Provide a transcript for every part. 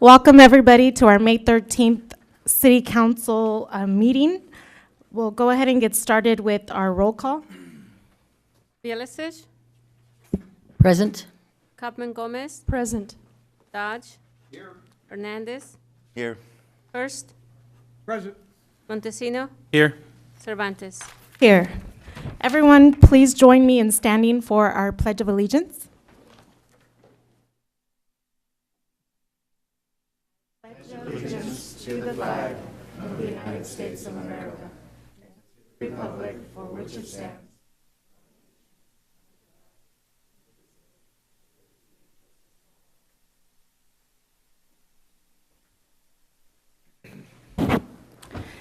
Welcome everybody to our May 13th City Council meeting. We'll go ahead and get started with our roll call. Bielisich, Present. Kaufman Gomez, Present. Dodge. Here. Hernandez, Here. Hurst, Present. Montesino, Here. Cervantes. Here. Everyone, please join me in standing for our Pledge of Allegiance. Allegiance to the flag of the United States of America, the republic for which it stands.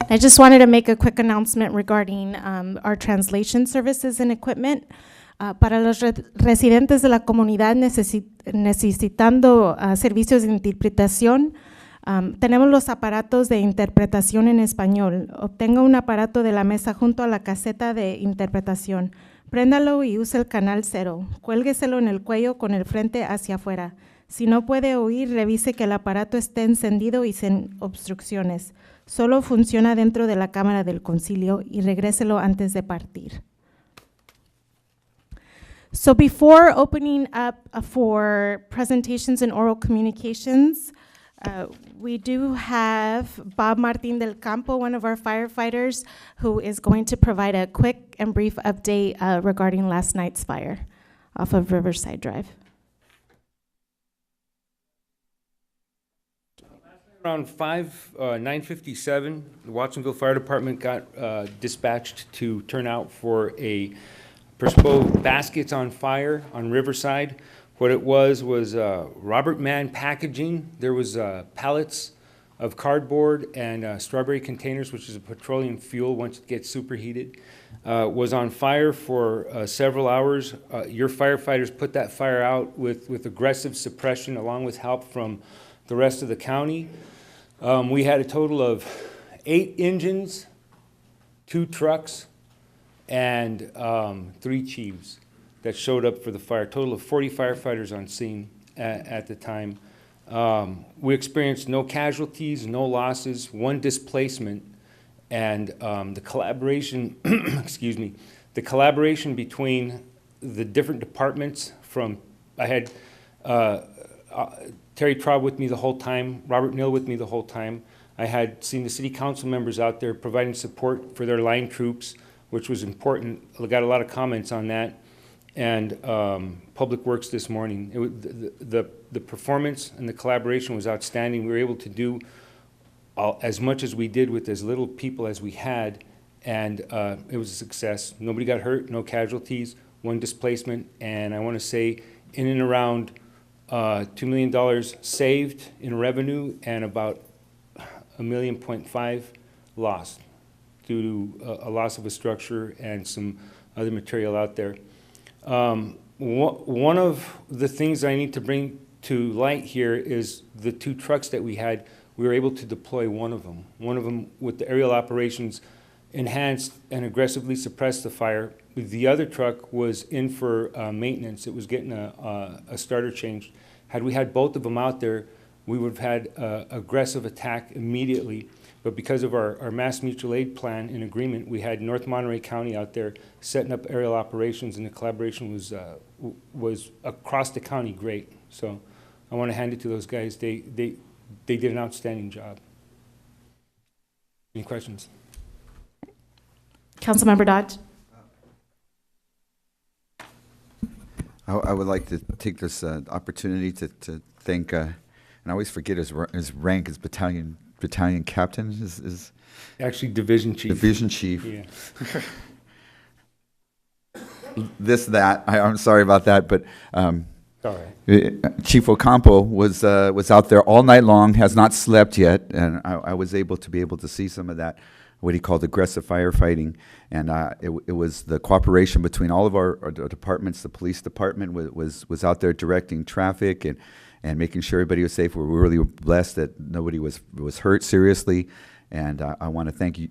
I just wanted to make a quick announcement regarding our translation services and equipment. Para los residentes de la comunidad necesitando servicios de interpretación, tenemos los aparatos de interpretación en español. Obtenga un aparato de la mesa junto a la caseta de interpretación. Préndalo y use el canal 0. Cuélgueselo en el cuello con el frente hacia afuera. Si no puede oír, revise que el aparato esté encendido y sin obstrucciones. Solo funciona dentro de la Cámara del Concilio y regréselo antes de partir. So before opening up for presentations and oral communications, we do have Bob Martin del Campo, one of our firefighters, who is going to provide a quick and brief update regarding last night's fire off of Riverside Drive. Around 9:57, the Watsonville Fire Department got dispatched to turn out for a Perspo baskets on fire on Riverside. What it was Robert Mann packaging. There was pallets of cardboard and strawberry containers, which is a petroleum fuel once it gets superheated. Was on fire for several hours. Your firefighters put that fire out with aggressive suppression along with help from the rest of the county. We had a total of 8 engines, 2 trucks, and 3 chiefs that showed up for the fire. A total of 40 firefighters on scene at the time. We experienced no casualties, no losses, 1 displacement, and the collaboration, excuse me, the collaboration between the different departments I had Terry Traub with me the whole time, Robert Neal with me the whole time. I had seen the city council members out there providing support for their line troops, which was important. I got a lot of comments on that. And Public Works this morning. The performance and the collaboration was outstanding. We were able to do as much as we did with as little people as we had, and it was a success. Nobody got hurt, no casualties, 1 displacement, and I want to say in and around $2 million saved in revenue and about $1.5 million lost due to a loss of a structure and some other material out there. One of the things I need to bring to light here is the 2 trucks that we had. We were able to deploy one of them with the aerial operations enhanced and aggressively suppressed the fire. The other truck was in for maintenance. It was getting a starter changed. Had we had both of them out there, we would have had aggressive attack immediately. But because of our mass mutual aid plan and agreement, we had North Monterey County out there setting up aerial operations, and the collaboration was across the county great. So I want to hand it to those guys. They did an outstanding job. Any questions? Councilmember Dodge. I would like to take this opportunity to thank, and I always forget his rank as battalion captain is Actually, division chief. Division chief. Yeah. I'm sorry about that, but All right. Chief Ocampo was out there all night long, has not slept yet, and I was able to see some of that, what he called aggressive firefighting, and it was the cooperation between all of our departments. The police department was out there directing traffic and making sure everybody was safe. We were really blessed that nobody was hurt seriously, and I want to thank you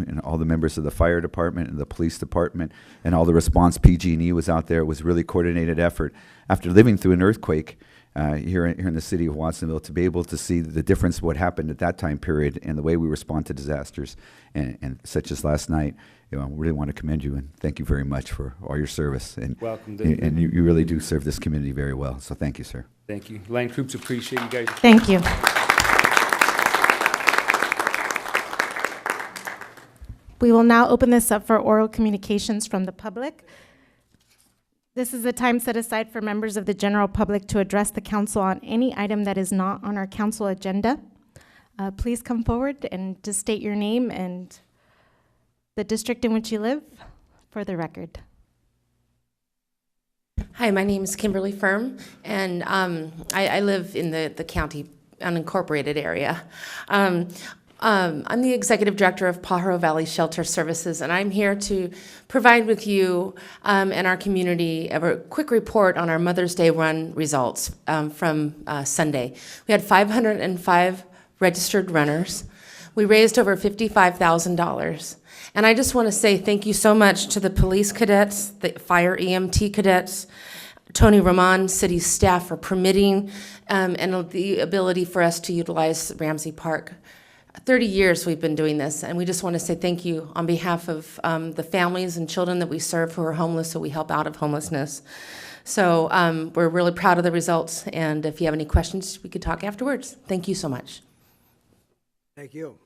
and all the members of the fire department and the police department and all the response. PG&E was out there. It was a really coordinated effort. After living through an earthquake, here in the city of Watsonville, to be able to see the difference of what happened at that time period and the way we respond to disasters, and such as last night. I really want to commend you and thank you very much for all your service. And Welcome, and you really do serve this community very well. So thank you, sir. Thank you. Line troops appreciate you guys. Thank you. We will now open this up for oral communications from the public. This is a time set aside for members of the general public to address the council on any item that is not on our council agenda. Please come forward and just state your name and the district in which you live for the record. Hi, my name is Kimberly Firm, and I live in the county unincorporated area. I'm the executive director of Pajaro Valley Shelter Services, and I'm here to provide with you and our community a quick report on our Mother's Day run results from Sunday. We had 505 registered runners. We raised over $55,000. And I just want to say thank you so much to the police cadets, the fire EMT cadets, Tony Roman, city staff for permitting and the ability for us to utilize Ramsey Park. 30 years we've been doing this, and we just want to say thank you on behalf of the families and children that we serve who are homeless, so we help out of homelessness. So we're really proud of the results, and if you have any questions, we could talk afterwards. Thank you so much. Thank you.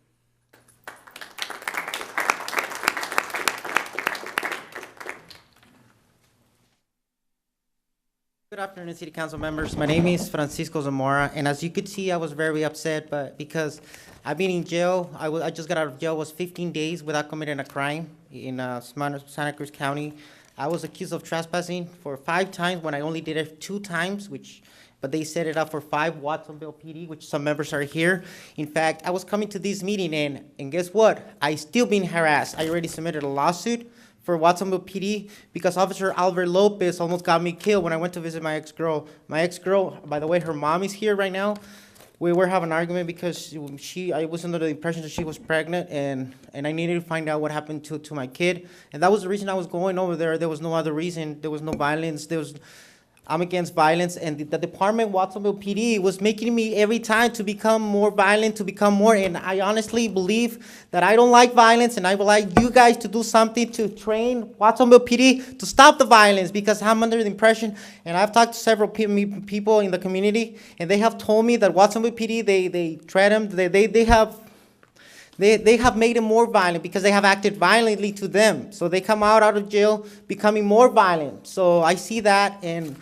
Good afternoon, City Council members. My name is Francisco Zamora, and as you could see, I was very upset, but because I've been in jail, I just got out of jail, was 15 days without committing a crime in Santa Cruz County. I was accused of trespassing for 5 times when I only did it 2 times, but they set it up for 5, Watsonville PD, which some members are here. In fact, I was coming to this meeting, and guess what? I still been harassed. I already submitted a lawsuit for Watsonville PD because Officer Albert Lopez almost got me killed when I went to visit my ex-girl. My ex-girl, by the way, her mom is here right now. We were having an argument because I was under the impression that she was pregnant, and I needed to find out what happened to my kid. And that was the reason I was going over there. There was no other reason. There was no violence. I'm against violence, and the department, Watsonville PD, was making me every time to become more violent, and I honestly believe that I don't like violence, and I would like you guys to do something to train Watsonville PD to stop the violence, because I'm under the impression, and I've talked to several people in the community, and they have told me that Watsonville PD, they threaten them, they have made them more violent because they have acted violently to them. So they come out of jail becoming more violent. So I see that, and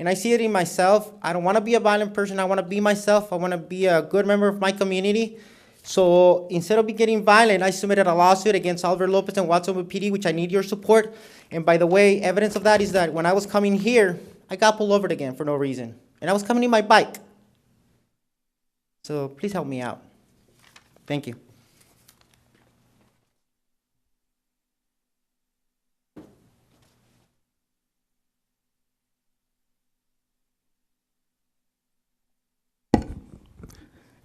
I see it in myself. I don't want to be a violent person. I want to be myself. I want to be a good member of my community. So instead of getting violent, I submitted a lawsuit against Albert Lopez and Watsonville PD, which I need your support. And by the way, evidence of that is that when I was coming here, I got pulled over again for no reason. And I was coming in my bike. So please help me out. Thank you.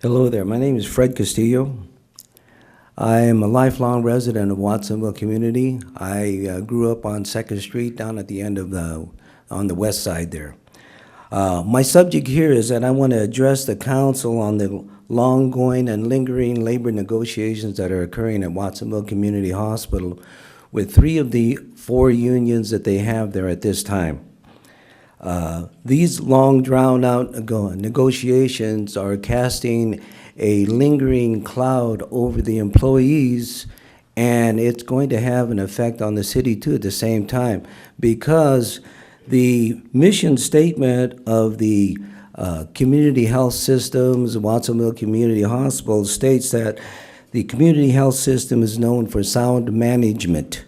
Hello there. My name is Fred Castillo. I am a lifelong resident of Watsonville community. I grew up on 2nd Street down at the end of on the west side there. My subject here is that I want to address the council on the long-going and lingering labor negotiations that are occurring at Watsonville Community Hospital with 3 of the 4 unions that they have there at this time. These long drawn-out negotiations are casting a lingering cloud over the employees, and it's going to have an effect on the city too at the same time, because the mission statement of the community health systems, Watsonville Community Hospital, states that the community health system is known for sound management.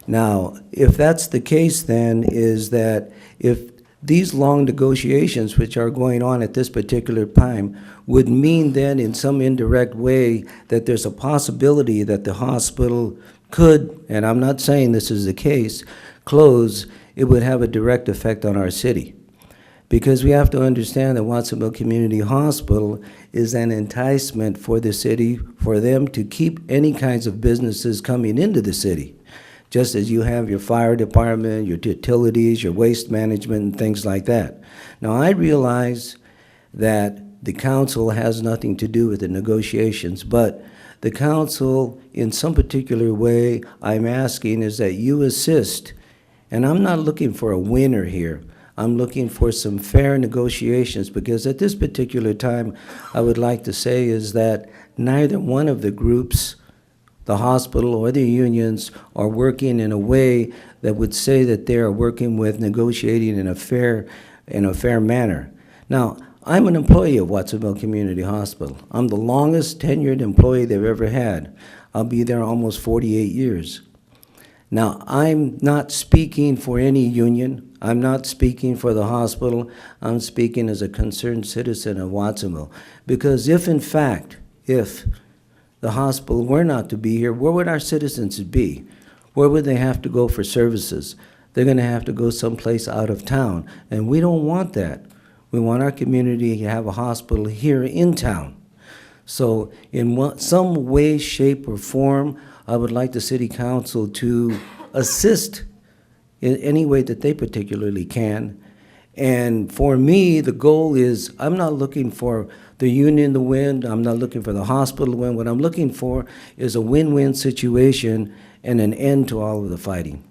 Now, if that's the case, then is that if these long negotiations, which are going on at this particular time, would mean then in some indirect way that there's a possibility that the hospital could, and I'm not saying this is the case, close, it would have a direct effect on our city. Because we have to understand that Watsonville Community Hospital is an enticement for the city, for them to keep any kinds of businesses coming into the city. just as you have your fire department, your utilities, your waste management, and things like that. Now, I realize that the council has nothing to do with the negotiations, but the council, in some particular way, I'm asking is that you assist. And I'm not looking for a winner here. I'm looking for some fair negotiations, because at this particular time, I would like to say is that neither one of the groups, the hospital or the unions, are working in a way that would say that they are working with negotiating in a fair manner. Now, I'm an employee of Watsonville Community Hospital. I'm the longest tenured employee they've ever had. I'll be there almost 48 years. Now, I'm not speaking for any union. I'm not speaking for the hospital. I'm speaking as a concerned citizen of Watsonville. Because if, in fact, if the hospital were not to be here, where would our citizens be? Where would they have to go for services? They're going to have to go someplace out of town, and we don't want that. We want our community to have a hospital here in town. So in some way, shape, or form, I would like the city council to assist in any way that they particularly can. And for me, the goal is, I'm not looking for the union to win, I'm not looking for the hospital to win. What I'm looking for is a win-win situation and an end to all of the fighting.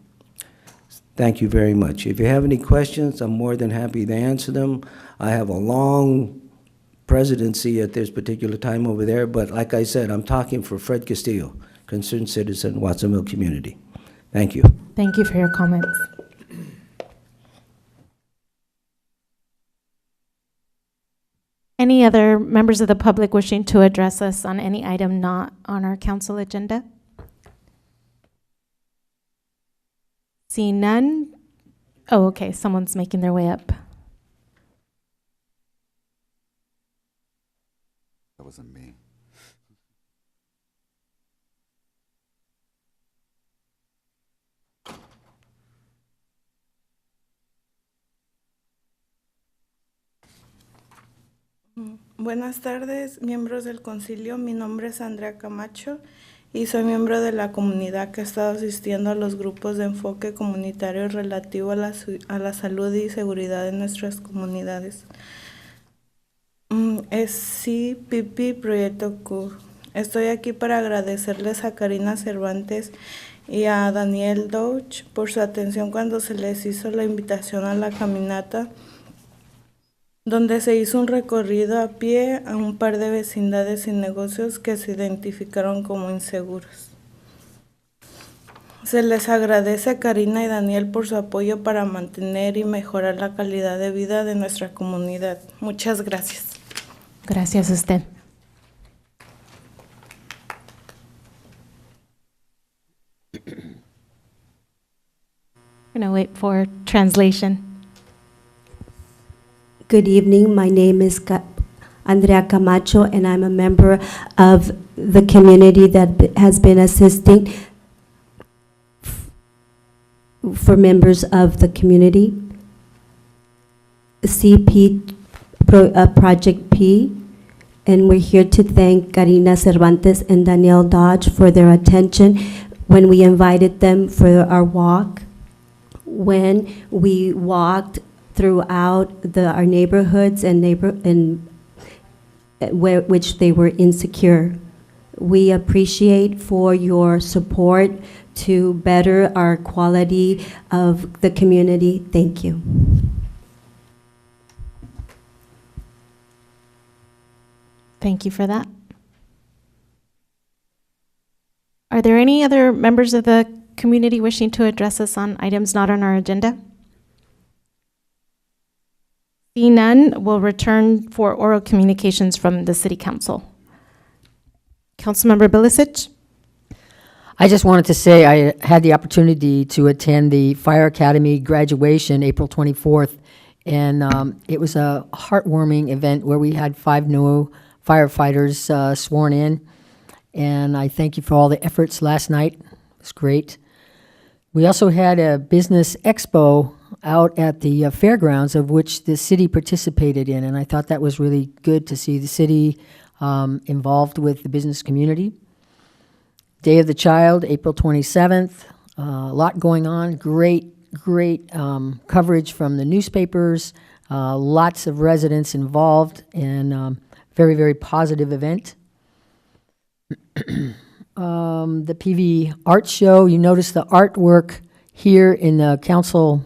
Thank you very much. If you have any questions, I'm more than happy to answer them. I have a long presidency at this particular time over there, but like I said, I'm talking for Fred Castillo, concerned citizen, Watsonville community. Thank you. Thank you for your comments. Any other members of the public wishing to address us on any item not on our council agenda? Seeing none? Oh, okay, someone's making their way up. That wasn't me. Buenas tardes, miembros del concilio. Mi nombre es Andrea Camacho y soy miembro de la comunidad que ha estado asistiendo a los grupos de enfoque comunitario relativo a la salud y seguridad de nuestras comunidades. Es CPP Proyecto Q. Estoy aquí para agradecerles a Karina Cervantes y a Daniel Douch por su atención cuando se les hizo la invitación a la caminata, donde se hizo un recorrido a pie a un par de vecindades y negocios que se identificaron como inseguros. Se les agradece a Karina y Daniel por su apoyo para mantener y mejorar la calidad de vida de nuestra comunidad. Muchas gracias. Gracias a usted. We're going to wait for translation. Good evening. My name is Andrea Camacho, and I'm a member of the community that has been assisting for members of the community. Project P, and we're here to thank Karina Cervantes and Danielle Dodge for their attention when we invited them for our walk. When we walked throughout our neighborhoods and which they were insecure. We appreciate for your support to better our quality of the community. Thank you. Thank you for that. Are there any other members of the community wishing to address us on items not on our agenda? Seeing none, we'll return for oral communications from the City Council. Councilmember Bilicic? I just wanted to say I had the opportunity to attend the Fire Academy graduation April 24th, and it was a heartwarming event where we had 5 new firefighters sworn in, and I thank you for all the efforts last night. It was great. We also had a business expo out at the fairgrounds, of which the city participated in, and I thought that was really good to see the city involved with the business community. Day of the Child, April 27th. A lot going on, great coverage from the newspapers, lots of residents involved, and very, very positive event. The PV Art Show, you notice the artwork here in the council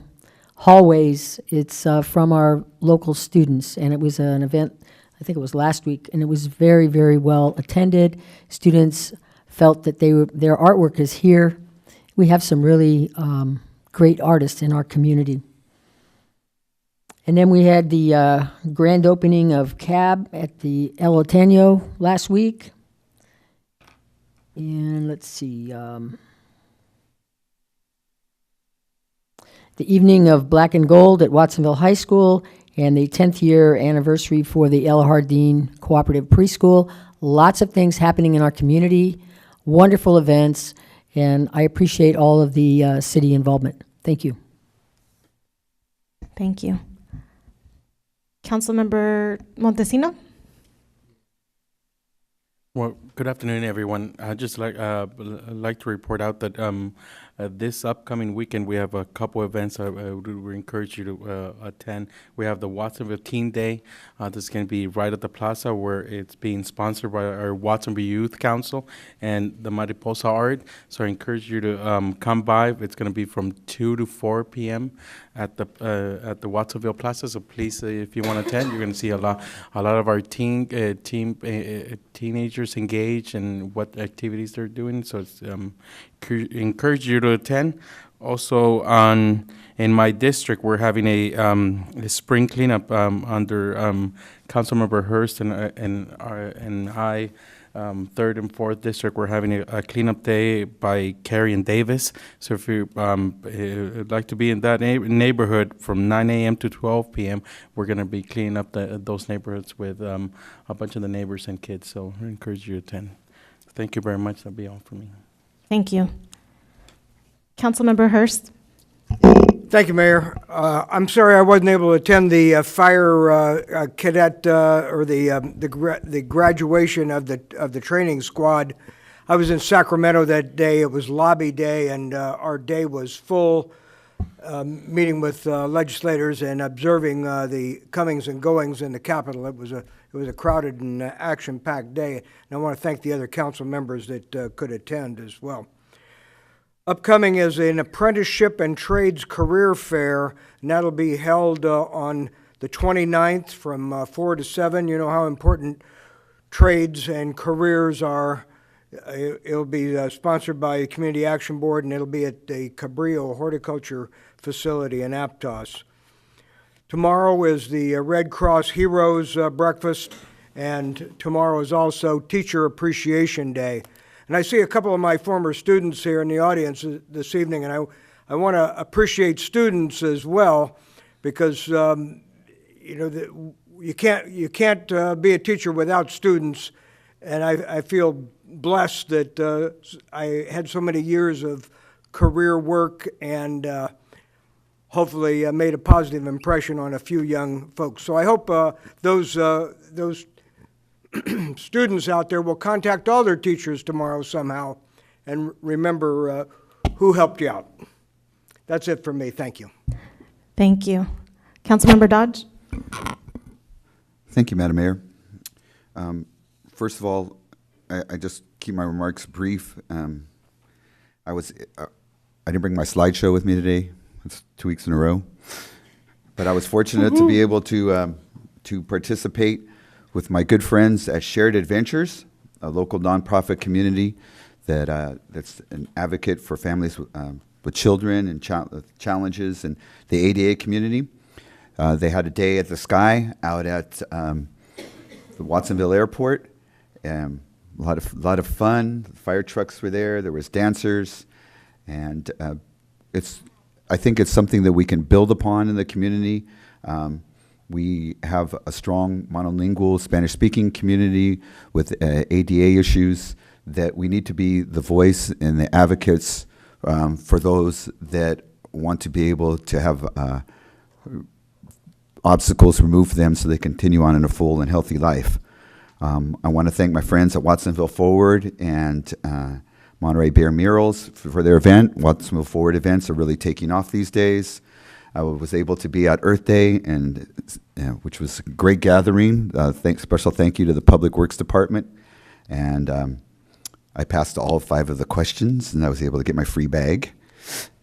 hallways. It's from our local students, and it was an event, I think it was last week, and it was very, very well attended. Students felt that their artwork is here. We have some really great artists in our community. And then we had the grand opening of CAB at the El Oteño last week. And let's see, the evening of Black and Gold at Watsonville High School, and the 10th year anniversary for the El Jardín Cooperative Preschool. Lots of things happening in our community, wonderful events, and I appreciate all of the city involvement. Thank you. Thank you. Councilmember Montesino? Well, good afternoon, everyone. I'd just like to report out that this upcoming weekend we have a couple events I would encourage you to attend. We have the Watsonville Teen Day. This is going to be right at the plaza, where it's being sponsored by our Watsonville Youth Council and the Mariposa Art. So I encourage you to come by. It's going to be from 2 to 4 p.m. at the Watsonville Plaza. So please, if you want to attend, you're going to see a lot of our teenagers engaged and what activities they're doing. So it's encourage you to attend. Also, in my district, we're having a spring cleanup under Councilmember Hurst and I. 3rd and 4th district, we're having a cleanup day by Carrie and Davis. So if you would like to be in that neighborhood from 9 a.m. to 12 p.m., we're going to be cleaning up those neighborhoods with a bunch of the neighbors and kids. So I encourage you to attend. Thank you very much. That'll be all for me. Thank you. Councilmember Hurst? Thank you, Mayor. I'm sorry I wasn't able to attend the fire cadet or the graduation of the training squad. I was in Sacramento that day. It was lobby day, and our day was full, meeting with legislators and observing the comings and goings in the Capitol. It was a crowded and action-packed day, and I want to thank the other council members that could attend as well. Upcoming is an apprenticeship and trades career fair, and that'll be held on the 29th from 4 to 7. You know how important trades and careers are. It'll be sponsored by the Community Action Board, and it'll be at the Cabrillo Horticulture Facility in Aptos. Tomorrow is the Red Cross Heroes Breakfast, and tomorrow is also Teacher Appreciation Day. And I see a couple of my former students here in the audience this evening, and I want to appreciate students as well, because you can't be a teacher without students, and I feel blessed that I had so many years of career work and hopefully made a positive impression on a few young folks. So I hope those students out there will contact all their teachers tomorrow somehow and remember who helped you out. That's it from me. Thank you. Thank you. Councilmember Dodge? Thank you, Madam Mayor. First of all, I just keep my remarks brief. I didn't bring my slideshow with me today. It's 2 weeks in a row. But I was fortunate to be able to participate with my good friends at Shared Adventures, a local nonprofit community that's an advocate for families with children and challenges, and the ADA community. They had a day at the Sky out at the Watsonville Airport. A lot of fun. The fire trucks were there. There was dancers, and I think it's something that we can build upon in the community. We have a strong monolingual Spanish-speaking community with ADA issues that we need to be the voice and the advocates for those that want to be able to have obstacles removed from them so they continue on in a full and healthy life. I want to thank my friends at Watsonville Forward and Monterey Bear Murals for their event. Watsonville Forward events are really taking off these days. I was able to be at Earth Day, and which was a great gathering. Special thank you to the Public Works Department. And I passed all 5 of the questions, and I was able to get my free bag.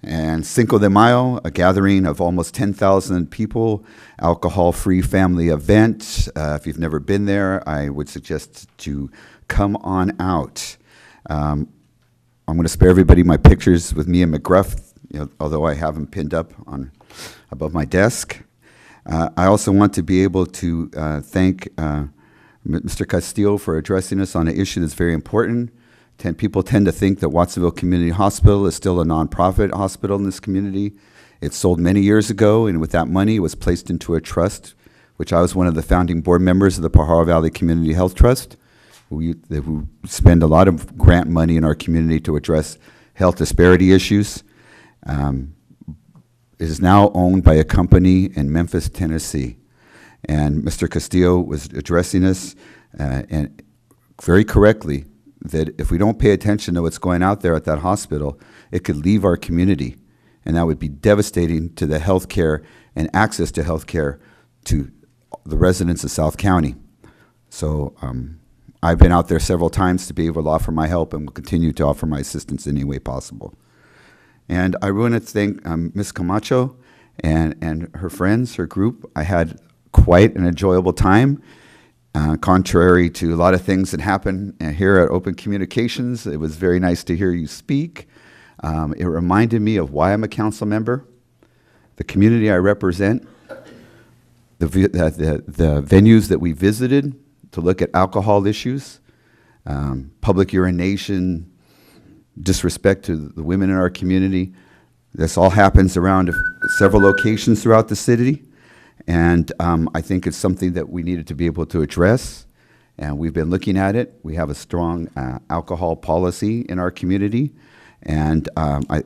And Cinco de Mayo, a gathering of almost 10,000 people, alcohol-free family event. If you've never been there, I would suggest to come on out. I'm going to spare everybody my pictures with me and McGruff, although I have them pinned up on above my desk. I also want to be able to thank Mr. Castillo for addressing us on an issue that's very important. People tend to think that Watsonville Community Hospital is still a nonprofit hospital in this community. It sold many years ago, and with that money, it was placed into a trust, which I was one of the founding board members of the Pajaro Valley Community Health Trust. We spend a lot of grant money in our community to address health disparity issues. It is now owned by a company in Memphis, Tennessee. And Mr. Castillo was addressing us, and very correctly, that if we don't pay attention to what's going out there at that hospital, it could leave our community, and that would be devastating to the health care and access to health care to the residents of South County. So I've been out there several times to be able to offer my help, and will continue to offer my assistance in any way possible. And I want to thank Ms. Camacho and her friends, her group. I had quite an enjoyable time. Contrary to a lot of things that happen here at Open Communications, it was very nice to hear you speak. It reminded me of why I'm a council member, the community I represent, the venues that we visited to look at alcohol issues, public urination, disrespect to the women in our community. This all happens around several locations throughout the city. And I think it's something that we needed to be able to address, and we've been looking at it. We have a strong alcohol policy in our community, and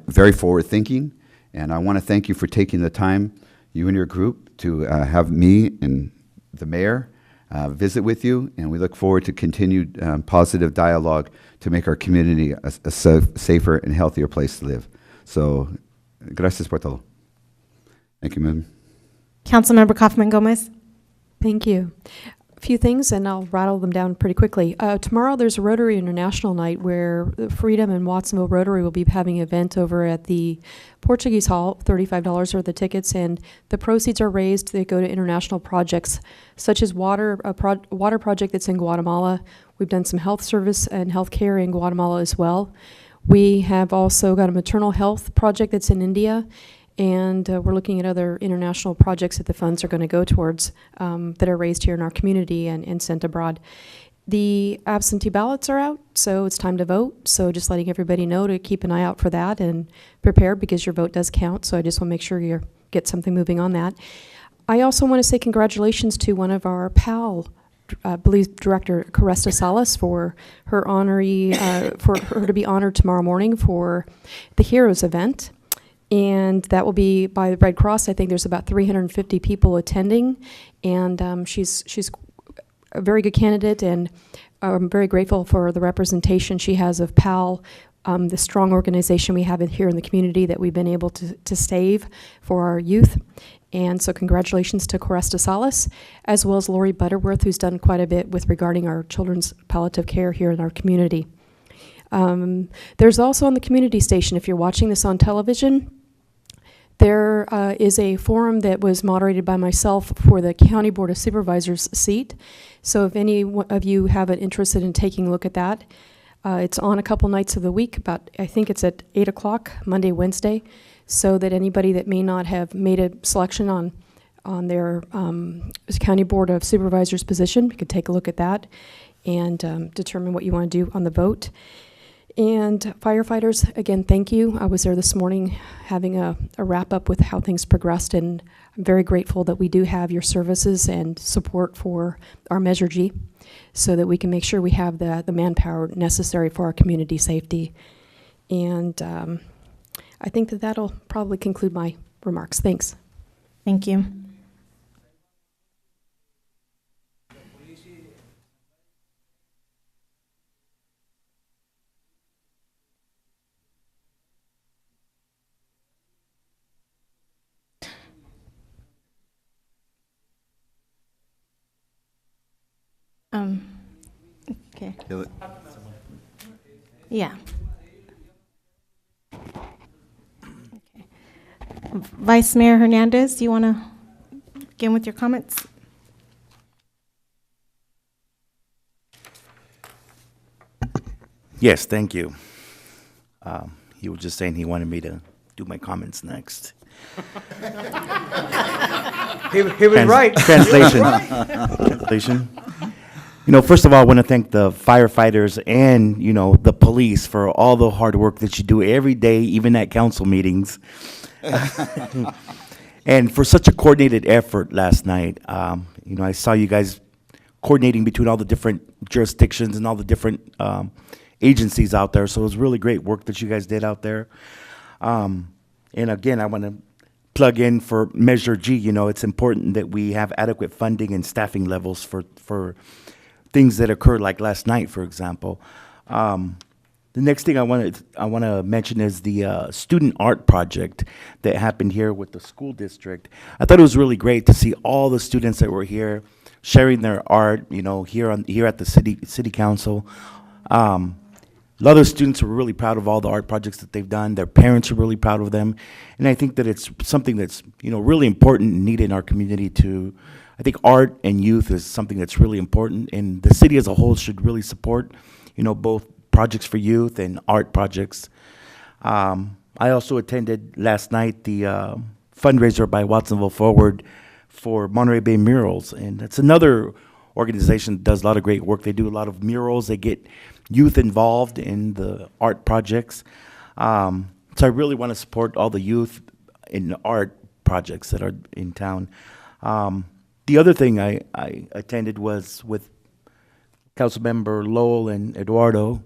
very forward-thinking. And I want to thank you for taking the time, you and your group, to have me and the mayor visit with you, and we look forward to continued positive dialogue to make our community a safer and healthier place to live. So, gracias por todo. Thank you, ma'am. Councilmember Kaufman Gomez. Thank you. A few things, and I'll rattle them down pretty quickly. Tomorrow there's a Rotary International Night where Freedom and Watsonville Rotary will be having an event over at the Portuguese Hall. $35 are the tickets, and the proceeds are raised. They go to international projects such as water project that's in Guatemala. We've done some health service and health care in Guatemala as well. We have also got a maternal health project that's in India. And we're looking at other international projects that the funds are going to go towards that are raised here in our community and sent abroad. The absentee ballots are out, so it's time to vote. So just letting everybody know to keep an eye out for that and prepare, because your vote does count. So I just want to make sure you get something moving on that. I also want to say congratulations to one of our PAL police director, Caresta Salas, for her honoree, for her to be honored tomorrow morning for the Heroes event. And that will be by the Red Cross. I think there's about 350 people attending, and she's a very good candidate, and I'm very grateful for the representation she has of PAL, the strong organization we have here in the community that we've been able to save for our youth. And so congratulations to Caresta Salas, as well as Lori Butterworth, who's done quite a bit with regarding our children's palliative care here in our community. There's also on the community station, if you're watching this on television, there is a forum that was moderated by myself for the County Board of Supervisors seat. So if any of you have an interest in taking a look at that, it's on a couple nights of the week, I think it's at 8 o'clock, Monday, Wednesday, so that anybody that may not have made a selection on their County Board of Supervisors position, you could take a look at that and determine what you want to do on the vote. And firefighters, again, thank you. I was there this morning having a wrap up with how things progressed, and I'm very grateful that we do have your services and support for our Measure G so that we can make sure we have the manpower necessary for our community safety. And I think that'll probably conclude my remarks. Thanks. Thank you. Okay. Do it. Yeah. Okay. Vice Mayor Hernandez, do you want to begin with your comments? Yes, thank you. He was just saying he wanted me to do my comments next. He was right. Translation. Translation. You know, first of all, I want to thank the firefighters and, you know, the police for all the hard work that you do every day, even at council meetings. And for such a coordinated effort last night. You know, I saw you guys coordinating between all the different jurisdictions and all the different agencies out there. So it was really great work that you guys did out there. And again, I want to plug in for Measure G. You know, it's important that we have adequate funding and staffing levels for things that occurred like last night, for example. The next thing I want to mention is the student art project that happened here with the school district. I thought it was really great to see all the students that were here sharing their art, you know, here at the city council. A lot of the students were really proud of all the art projects that they've done. Their parents are really proud of them. And I think that it's something that's, you know, really important and needed in our community to, I think art and youth is something that's really important, and the city as a whole should really support, you know, both projects for youth and art projects. I also attended last night the fundraiser by Watsonville Forward for Monterey Bay Murals, and that's another organization that does a lot of great work. They do a lot of murals. They get youth involved in the art projects. So I really want to support all the youth in the art projects that are in town. The other thing I attended was with Councilmember Lowell and Eduardo,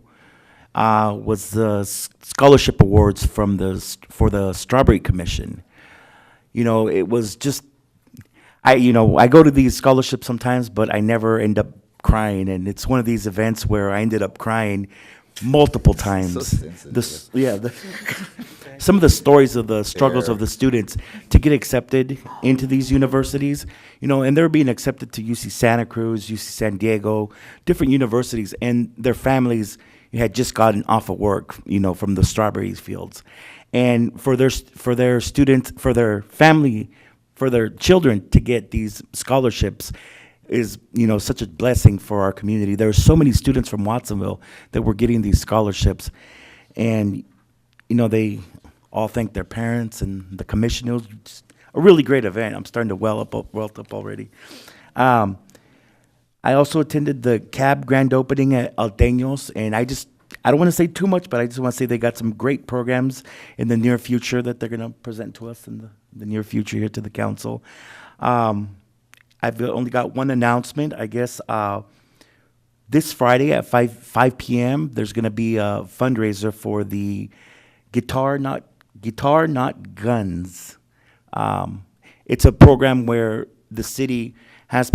was the scholarship awards for the Strawberry Commission. You know, it was just, I go to these scholarships sometimes, but I never end up crying, and it's one of these events where I ended up crying multiple times. So sensitive. Some of the stories of the struggles of the students to get accepted into these universities, you know, and they're being accepted to UC Santa Cruz, UC San Diego, different universities, and their families had just gotten off of work, you know, from the strawberry fields. And for their students, for their family, for their children to get these scholarships is, you know, such a blessing for our community. There are so many students from Watsonville that were getting these scholarships, and, you know, they all thank their parents and the commission. It was just a really great event. I'm starting to well up already. I also attended the CAB grand opening at Alteños, and I don't want to say too much, but I just want to say they got some great programs in the near future that they're going to present to us in the near future here to the council. I've only got one announcement, I guess. This Friday at 5 p.m., there's going to be a fundraiser for the Guitar Not Guns. It's a program where the city has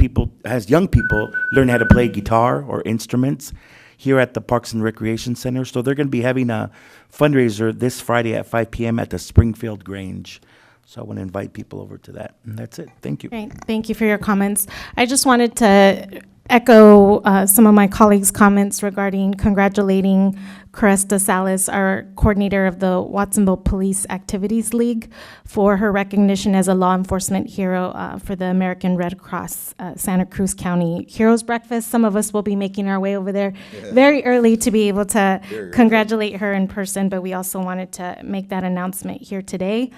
young people learn how to play guitar or instruments here at the Parks and Recreation Center. So they're going to be having a fundraiser this Friday at 5 p.m. at the Springfield Grange. So I want to invite people over to that. And that's it. Thank you. Great. Thank you for your comments. I just wanted to echo some of my colleagues' comments regarding congratulating Cresta Salas, our coordinator of the Watsonville Police Activities League, for her recognition as a law enforcement hero for the American Red Cross Santa Cruz County Heroes Breakfast. Some of us will be making our way over there very early to be able to congratulate her in person, but we also wanted to make that announcement here today.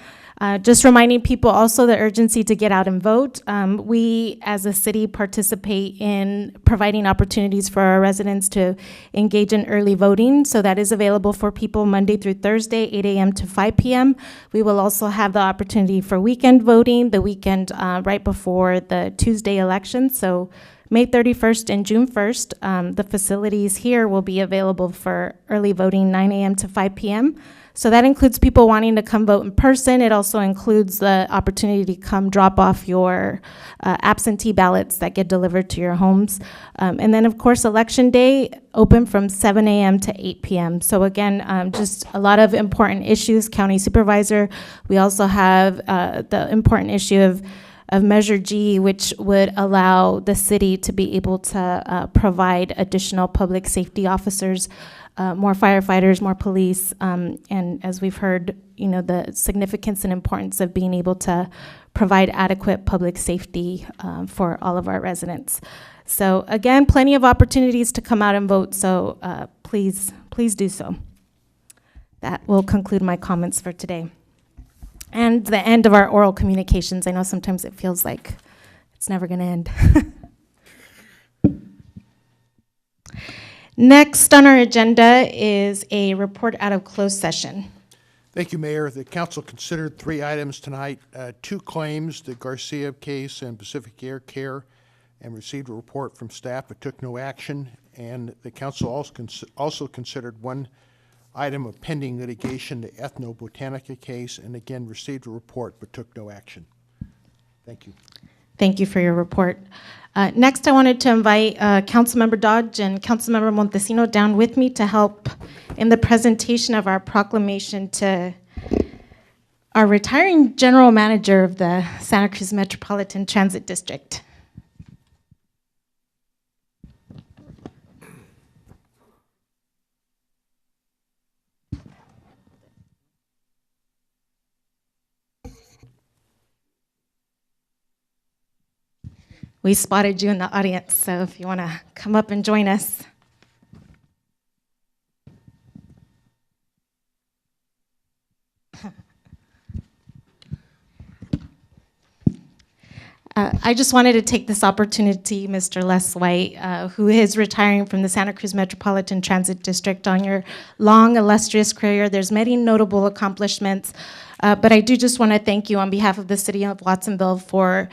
Just reminding people also the urgency to get out and vote. We, as a city, participate in providing opportunities for our residents to engage in early voting. So that is available for people Monday through Thursday, 8 a.m. to 5 p.m. We will also have the opportunity for weekend voting, the weekend right before the Tuesday election. So May 31st and June 1st, the facilities here will be available for early voting, 9 a.m. to 5 p.m. So that includes people wanting to come vote in person. It also includes the opportunity to come drop off your absentee ballots that get delivered to your homes. And then, of course, Election Day, open from 7 a.m. to 8 p.m. So again, just a lot of important issues. County Supervisor, we also have the important issue of of Measure G, which would allow the city to be able to provide additional public safety officers, more firefighters, more police, and as we've heard, you know, the significance and importance of being able to provide adequate public safety for all of our residents. So again, plenty of opportunities to come out and vote, so please do so. That will conclude my comments for today. And the end of our oral communications. I know sometimes it feels like it's never going to end. Next on our agenda is a report out of closed session. Thank you, Mayor. The council considered 3 items tonight, 2 claims, the Garcia case and Pacific Air Care, and received a report from staff but took no action. And the council also considered 1 item of pending litigation, the Ethnobotanica case, and again received a report but took no action. Thank you. Thank you for your report. Next, I wanted to invite Councilmember Dodge and Councilmember Montesino down with me to help in the presentation of our proclamation to our retiring general manager of the Santa Cruz Metropolitan Transit District. We spotted you in the audience, so if you want to come up and join us. I just wanted to take this opportunity, Mr. Les White, who is retiring from the Santa Cruz Metropolitan Transit District, on your long, illustrious career. There's many notable accomplishments, but I do just want to thank you on behalf of the city of Watsonville for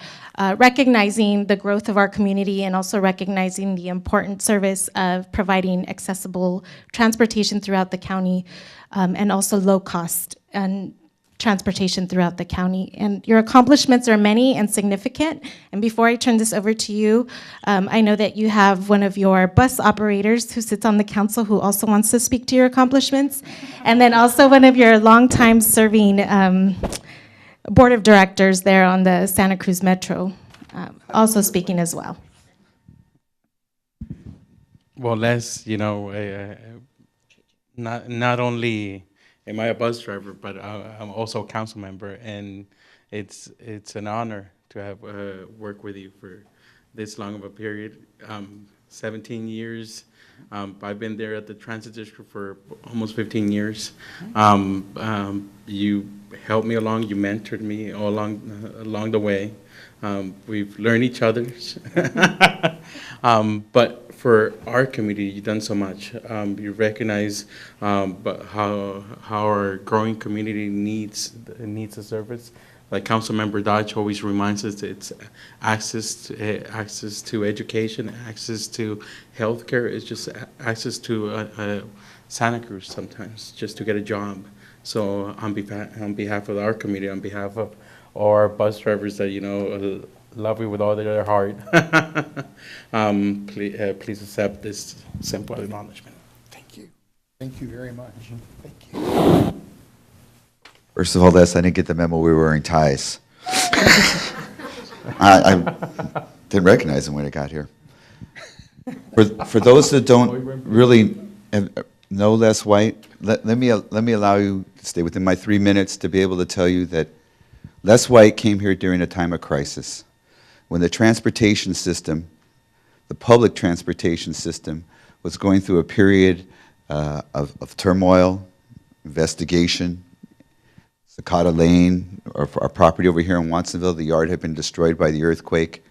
recognizing the growth of our community and also recognizing the important service of providing accessible transportation throughout the county and also low cost and transportation throughout the county. And your accomplishments are many and significant. And before I turn this over to you, I know that you have one of your bus operators who sits on the council who also wants to speak to your accomplishments. And then also one of your longtime serving board of directors there on the Santa Cruz Metro, also speaking as well. Well, Les, you know, not only am I a bus driver, but I'm also a council member, and it's an honor to have worked with you for this long of a period. 17 years. I've been there at the transit district for almost 15 years. You helped me along. You mentored me all along the way. We've learned each other's. But for our community, you've done so much. You recognize but how our growing community needs the service. Like Councilmember Dodge always reminds us, it's access to education, access to healthcare. It's just access to Santa Cruz sometimes, just to get a job. So on behalf of our community, on behalf of our bus drivers that, you know, love you with all their heart, please accept this simple acknowledgement. Thank you. Thank you very much. Thank you. First of all, Les, I didn't get the memo we were wearing ties. I didn't recognize them when I got here. For those that don't really know Les White, let me allow you to stay within my 3 minutes to be able to tell you that Les White came here during a time of crisis, when the transportation system, the public transportation system, was going through a period of turmoil, investigation. Cicada Lane, our property over here in Watsonville, the yard had been destroyed by the earthquake.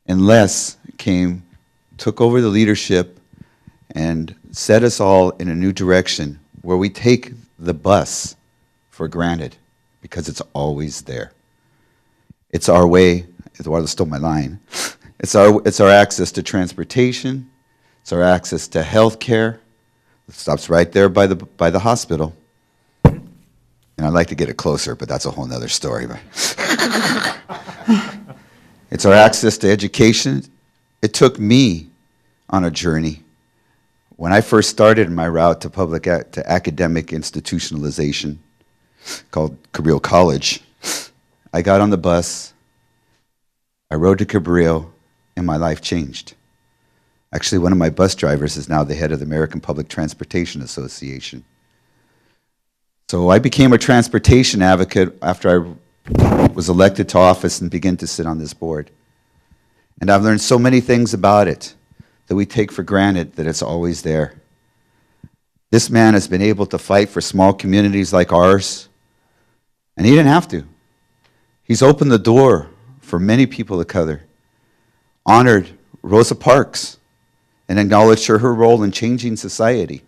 And Les came, took over the leadership, and set us all in a new direction where we take the bus for granted because it's always there. It's our way, Eduardo stole my line, it's our access to transportation, it's our access to health care. It stops right there by the hospital. And I'd like to get it closer, but that's a whole nother story. It's our access to education. It took me on a journey. When I first started my route to academic institutionalization, called Cabrillo College, I got on the bus, I rode to Cabrillo, and my life changed. Actually, one of my bus drivers is now the head of the American Public Transportation Association. So I became a transportation advocate after I was elected to office and began to sit on this board. And I've learned so many things about it that we take for granted that it's always there. This man has been able to fight for small communities like ours, and he didn't have to. He's opened the door for many people of color, honored Rosa Parks, and acknowledged her role in changing society.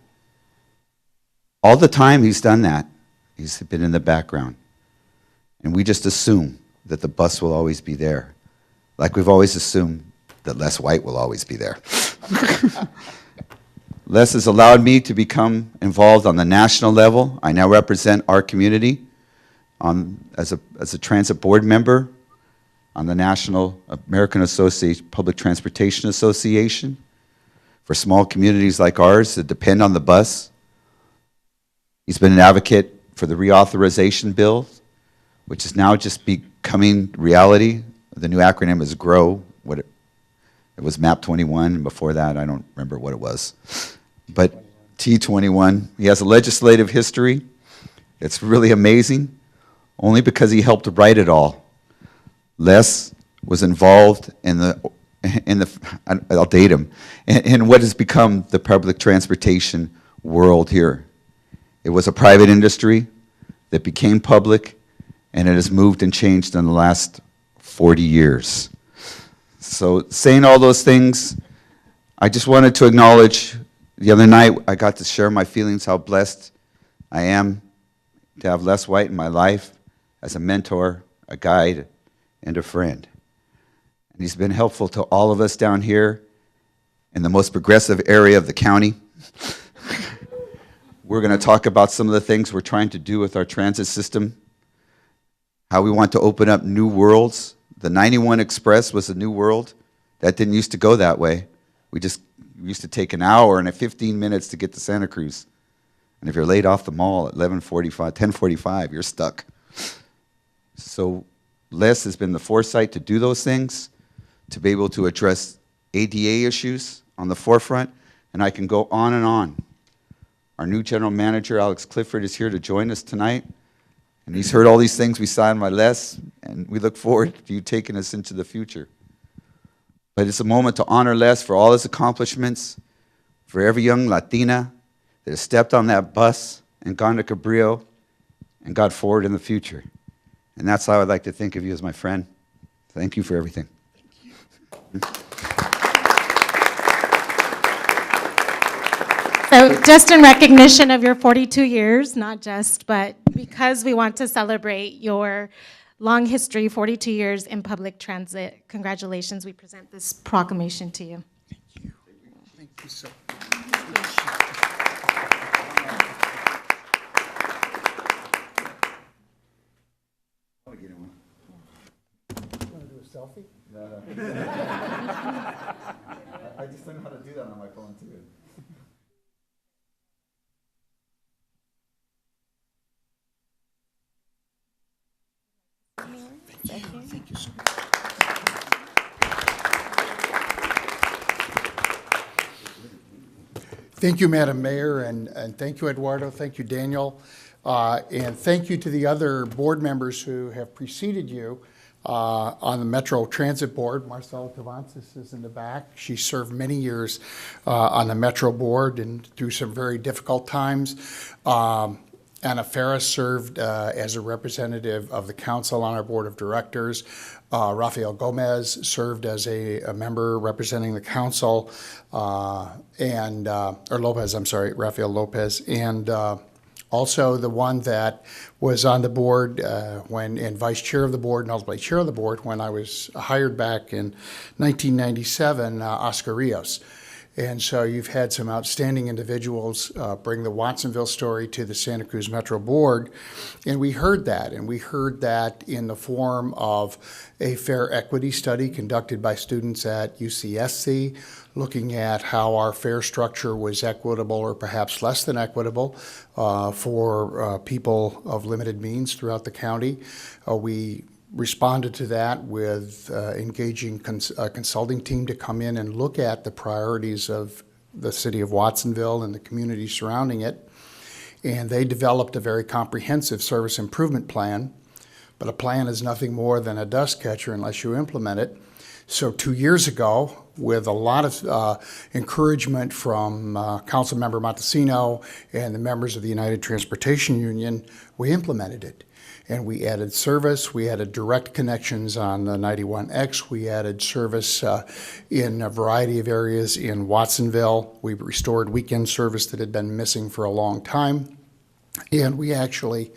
All the time he's done that, he's been in the background. And we just assume that the bus will always be there, like we've always assumed that Les White will always be there. Les has allowed me to become involved on the national level. I now represent our community as a transit board member on the National American Public Transportation Association for small communities like ours that depend on the bus. He's been an advocate for the reauthorization bill, which is now just becoming reality. The new acronym is GROW. It was MAP 21, and before that, I don't remember what it was. But T21, he has a legislative history. It's really amazing, only because he helped write it all. Les was involved in I'll date him, in what has become the public transportation world here. It was a private industry that became public, and it has moved and changed in the last 40 years. So saying all those things, I just wanted to acknowledge, the other night I got to share my feelings, how blessed I am to have Les White in my life as a mentor, a guide, and a friend. And he's been helpful to all of us down here in the most progressive area of the county. We're going to talk about some of the things we're trying to do with our transit system, how we want to open up new worlds. The 91 Express was a new world. That didn't used to go that way. We used to take an hour and 15 minutes to get to Santa Cruz. And if you're late off the mall at 10:45, you're stuck. So Les has been the foresight to do those things, to be able to address ADA issues on the forefront, and I can go on and on. Our new general manager, Alex Clifford, is here to join us tonight, and he's heard all these things we saw in my Les, and we look forward to you taking us into the future. But it's a moment to honor Les for all his accomplishments, for every young Latina that has stepped on that bus and gone to Cabrillo and got forward in the future. And that's how I'd like to think of you as my friend. Thank you for everything. So just in recognition of your 42 years, not just, but because we want to celebrate your long history, 42 years in public transit, congratulations, we present this proclamation to you. Thank you. Thank you so much. Selfie? No. I just don't know how to do that on my phone too. Thank you so much. Thank you, Madam Mayor, and thank you, Eduardo. Thank you, Daniel. And thank you to the other board members who have preceded you on the Metro Transit Board. Marcela Tavantes is in the back. She served many years on the Metro Board and through some very difficult times. Anna Ferris served as a representative of the council on our board of directors. Rafael Gomez served as a member representing the council, or Lopez, I'm sorry, Rafael Lopez, and also the one that was on the board and vice chair of the board and ultimately chair of the board when I was hired back in 1997, Oscar Rios. And so you've had some outstanding individuals bring the Watsonville story to the Santa Cruz Metro Board, and we heard that in the form of a fare equity study conducted by students at UCSC, looking at how our fare structure was equitable or perhaps less than equitable for people of limited means throughout the county. We responded to that with engaging a consulting team to come in and look at the priorities of the city of Watsonville and the community surrounding it. And they developed a very comprehensive service improvement plan. But a plan is nothing more than a dust catcher unless you implement it. So 2 years ago, with a lot of encouragement from Councilmember Montesino and the members of the United Transportation Union, we implemented it. And we added service, we added direct connections on the 91X, we added service in a variety of areas in Watsonville. We restored weekend service that had been missing for a long time. And we actually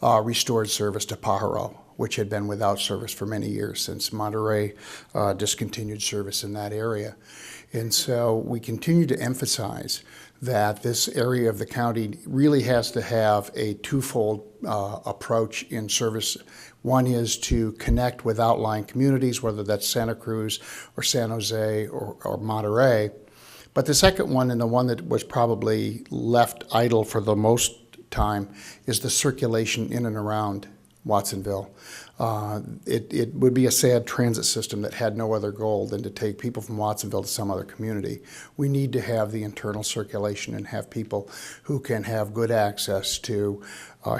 restored service to Pajaro, which had been without service for many years since Monterey discontinued service in that area. And so we continue to emphasize that this area of the county really has to have a twofold approach in service. One is to connect with outlying communities, whether that's Santa Cruz or San Jose or Monterey. But the second one, and the one that was probably left idle for the most time, is the circulation in and around Watsonville. It would be a sad transit system that had no other goal than to take people from Watsonville to some other community. We need to have the internal circulation and have people who can have good access to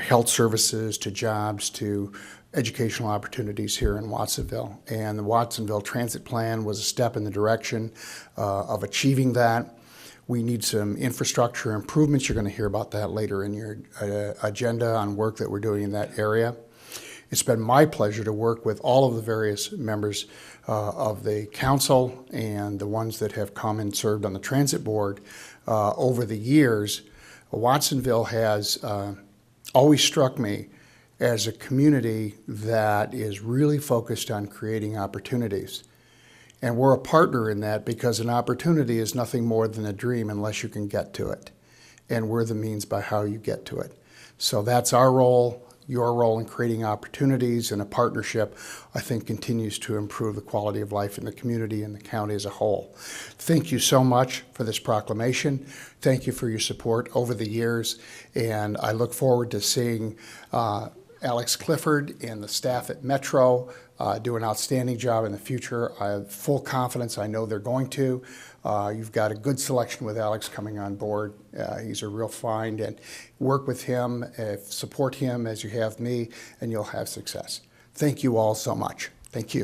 health services, to jobs, to educational opportunities here in Watsonville. And the Watsonville Transit Plan was a step in the direction of achieving that. We need some infrastructure improvements. You're going to hear about that later in your agenda on work that we're doing in that area. It's been my pleasure to work with all of the various members of the council and the ones that have come and served on the transit board over the years. Watsonville has always struck me as a community that is really focused on creating opportunities. And we're a partner in that because an opportunity is nothing more than a dream unless you can get to it. And we're the means by how you get to it. So that's our role. Your role in creating opportunities and a partnership, I think, continues to improve the quality of life in the community and the county as a whole. Thank you so much for this proclamation. Thank you for your support over the years. And I look forward to seeing Alex Clifford and the staff at Metro do an outstanding job in the future. I have full confidence. I know they're going to. You've got a good selection with Alex coming on board. He's a real find, and work with him, support him as you have me, and you'll have success. Thank you all so much. Thank you.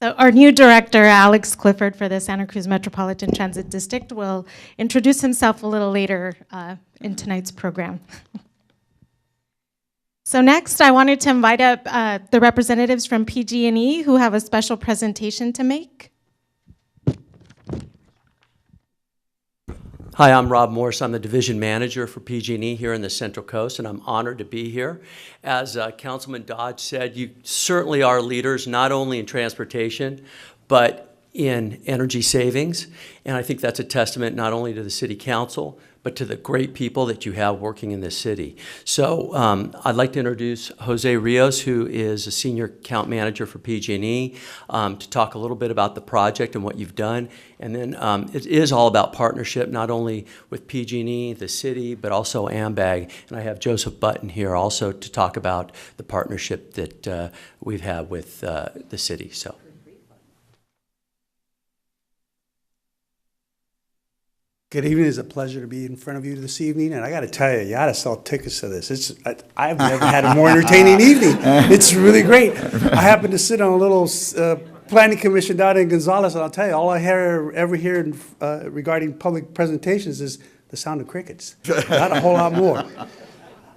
So our new director, Alex Clifford, for the Santa Cruz Metropolitan Transit District, will introduce himself a little later in tonight's program. So next, I wanted to invite up the representatives from PG&E who have a special presentation to make. Hi, I'm Rob Morris. I'm the division manager for PG&E here in the Central Coast, and I'm honored to be here. As Councilman Dodge said, you certainly are leaders, not only in transportation, but in energy savings. And I think that's a testament not only to the City Council, but to the great people that you have working in this city. So I'd like to introduce Jose Rios, who is a senior account manager for PG&E, to talk a little bit about the project and what you've done. And then it is all about partnership, not only with PG&E, the city, but also AMBAG. And I have Joseph Button here also to talk about the partnership that we've had with the city. So. Good evening. It's a pleasure to be in front of you this evening. And I got to tell you got to sell tickets to this. I've never had a more entertaining evening. It's really great. I happen to sit on a little planning commission down in Gonzales, and I'll tell you, all I ever hear regarding public presentations is the sound of crickets. Not a whole lot more.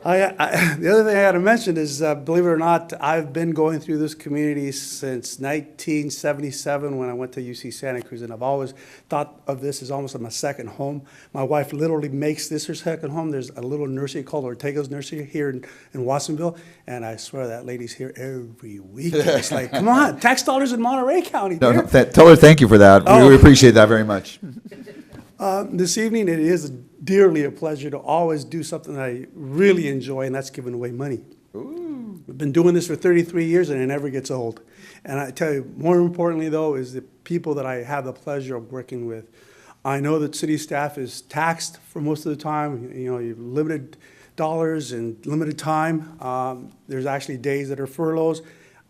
The other thing I got to mention is, believe it or not, I've been going through this community since 1977 when I went to UC Santa Cruz, and I've always thought of this as almost like my second home. My wife literally makes this her second home. There's a little nursery called Ortega's Nursery here in Watsonville, and I swear that lady's here every week. It's like, come on, tax dollars in Monterey County. No, tell her thank you for that. Oh. We appreciate that very much. This evening, it is dearly a pleasure to always do something that I really enjoy, and that's giving away money. We've been doing this for 33 years, and it never gets old. And I tell you, more importantly, though, is the people that I have the pleasure of working with. I know that city staff is taxed for most of the time. You know, you have limited dollars and limited time. There's actually days that are furloughs.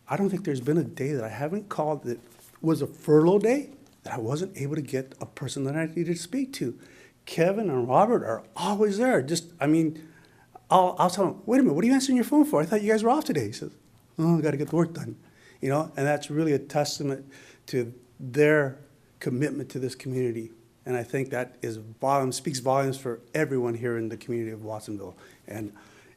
I don't think there's been a day that I haven't called that was a furlough day that I wasn't able to get a person that I needed to speak to. Kevin and Robert are always there. Just, I mean, I'll tell them, wait a minute, what are you answering your phone for? I thought you guys were off today. He says, oh, I got to get the work done. You know, and that's really a testament to their commitment to this community. And I think that speaks volumes for everyone here in the community of Watsonville. And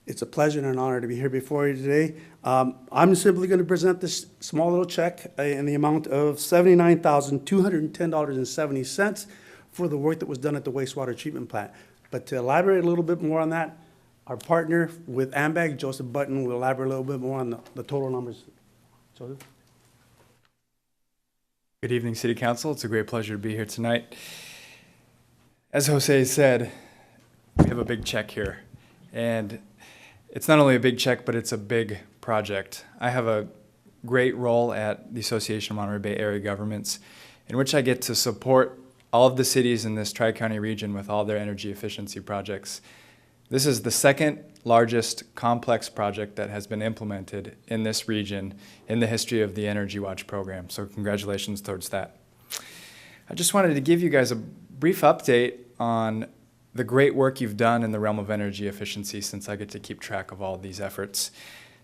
it's a pleasure and an honor to be here before you today. I'm simply going to present this small little check in the amount of $79,210.70 for the work that was done at the wastewater treatment plant. But to elaborate a little bit more on that, our partner with AMBAG, Joseph Button, will elaborate a little bit more on the total numbers. Joseph? Good evening, City Council. It's a great pleasure to be here tonight. As Jose said, we have a big check here. And it's not only a big check, but it's a big project. I have a great role at the Association of Monterey Bay Area Governments, in which I get to support all of the cities in this Tri-County region with all their energy efficiency projects. This is the second largest complex project that has been implemented in this region in the history of the Energy Watch program, so congratulations towards that. I just wanted to give you guys a brief update on the great work you've done in the realm of energy efficiency, since I get to keep track of all of these efforts.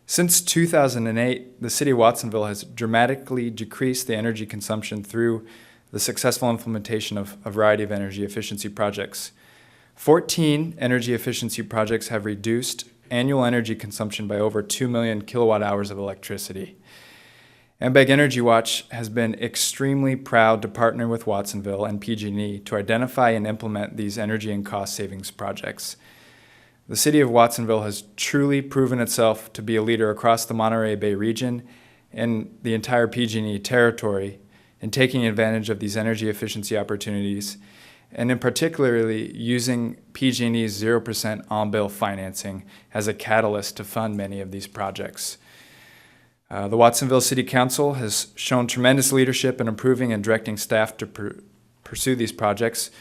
Since 2008, the City of Watsonville has dramatically decreased the energy consumption through the successful implementation of a variety of energy efficiency projects. 14 energy efficiency projects have reduced annual energy consumption by over 2 million kilowatt hours of electricity. AMBAG Energy Watch has been extremely proud to partner with Watsonville and PG&E to identify and implement these energy and cost savings projects. The City of Watsonville has truly proven itself to be a leader across the Monterey Bay region and the entire PG&E territory in taking advantage of these energy efficiency opportunities, and in particularly using PG&E's 0% on-bill financing as a catalyst to fund many of these projects. The Watsonville City Council has shown tremendous leadership in approving and directing staff to pursue these projects.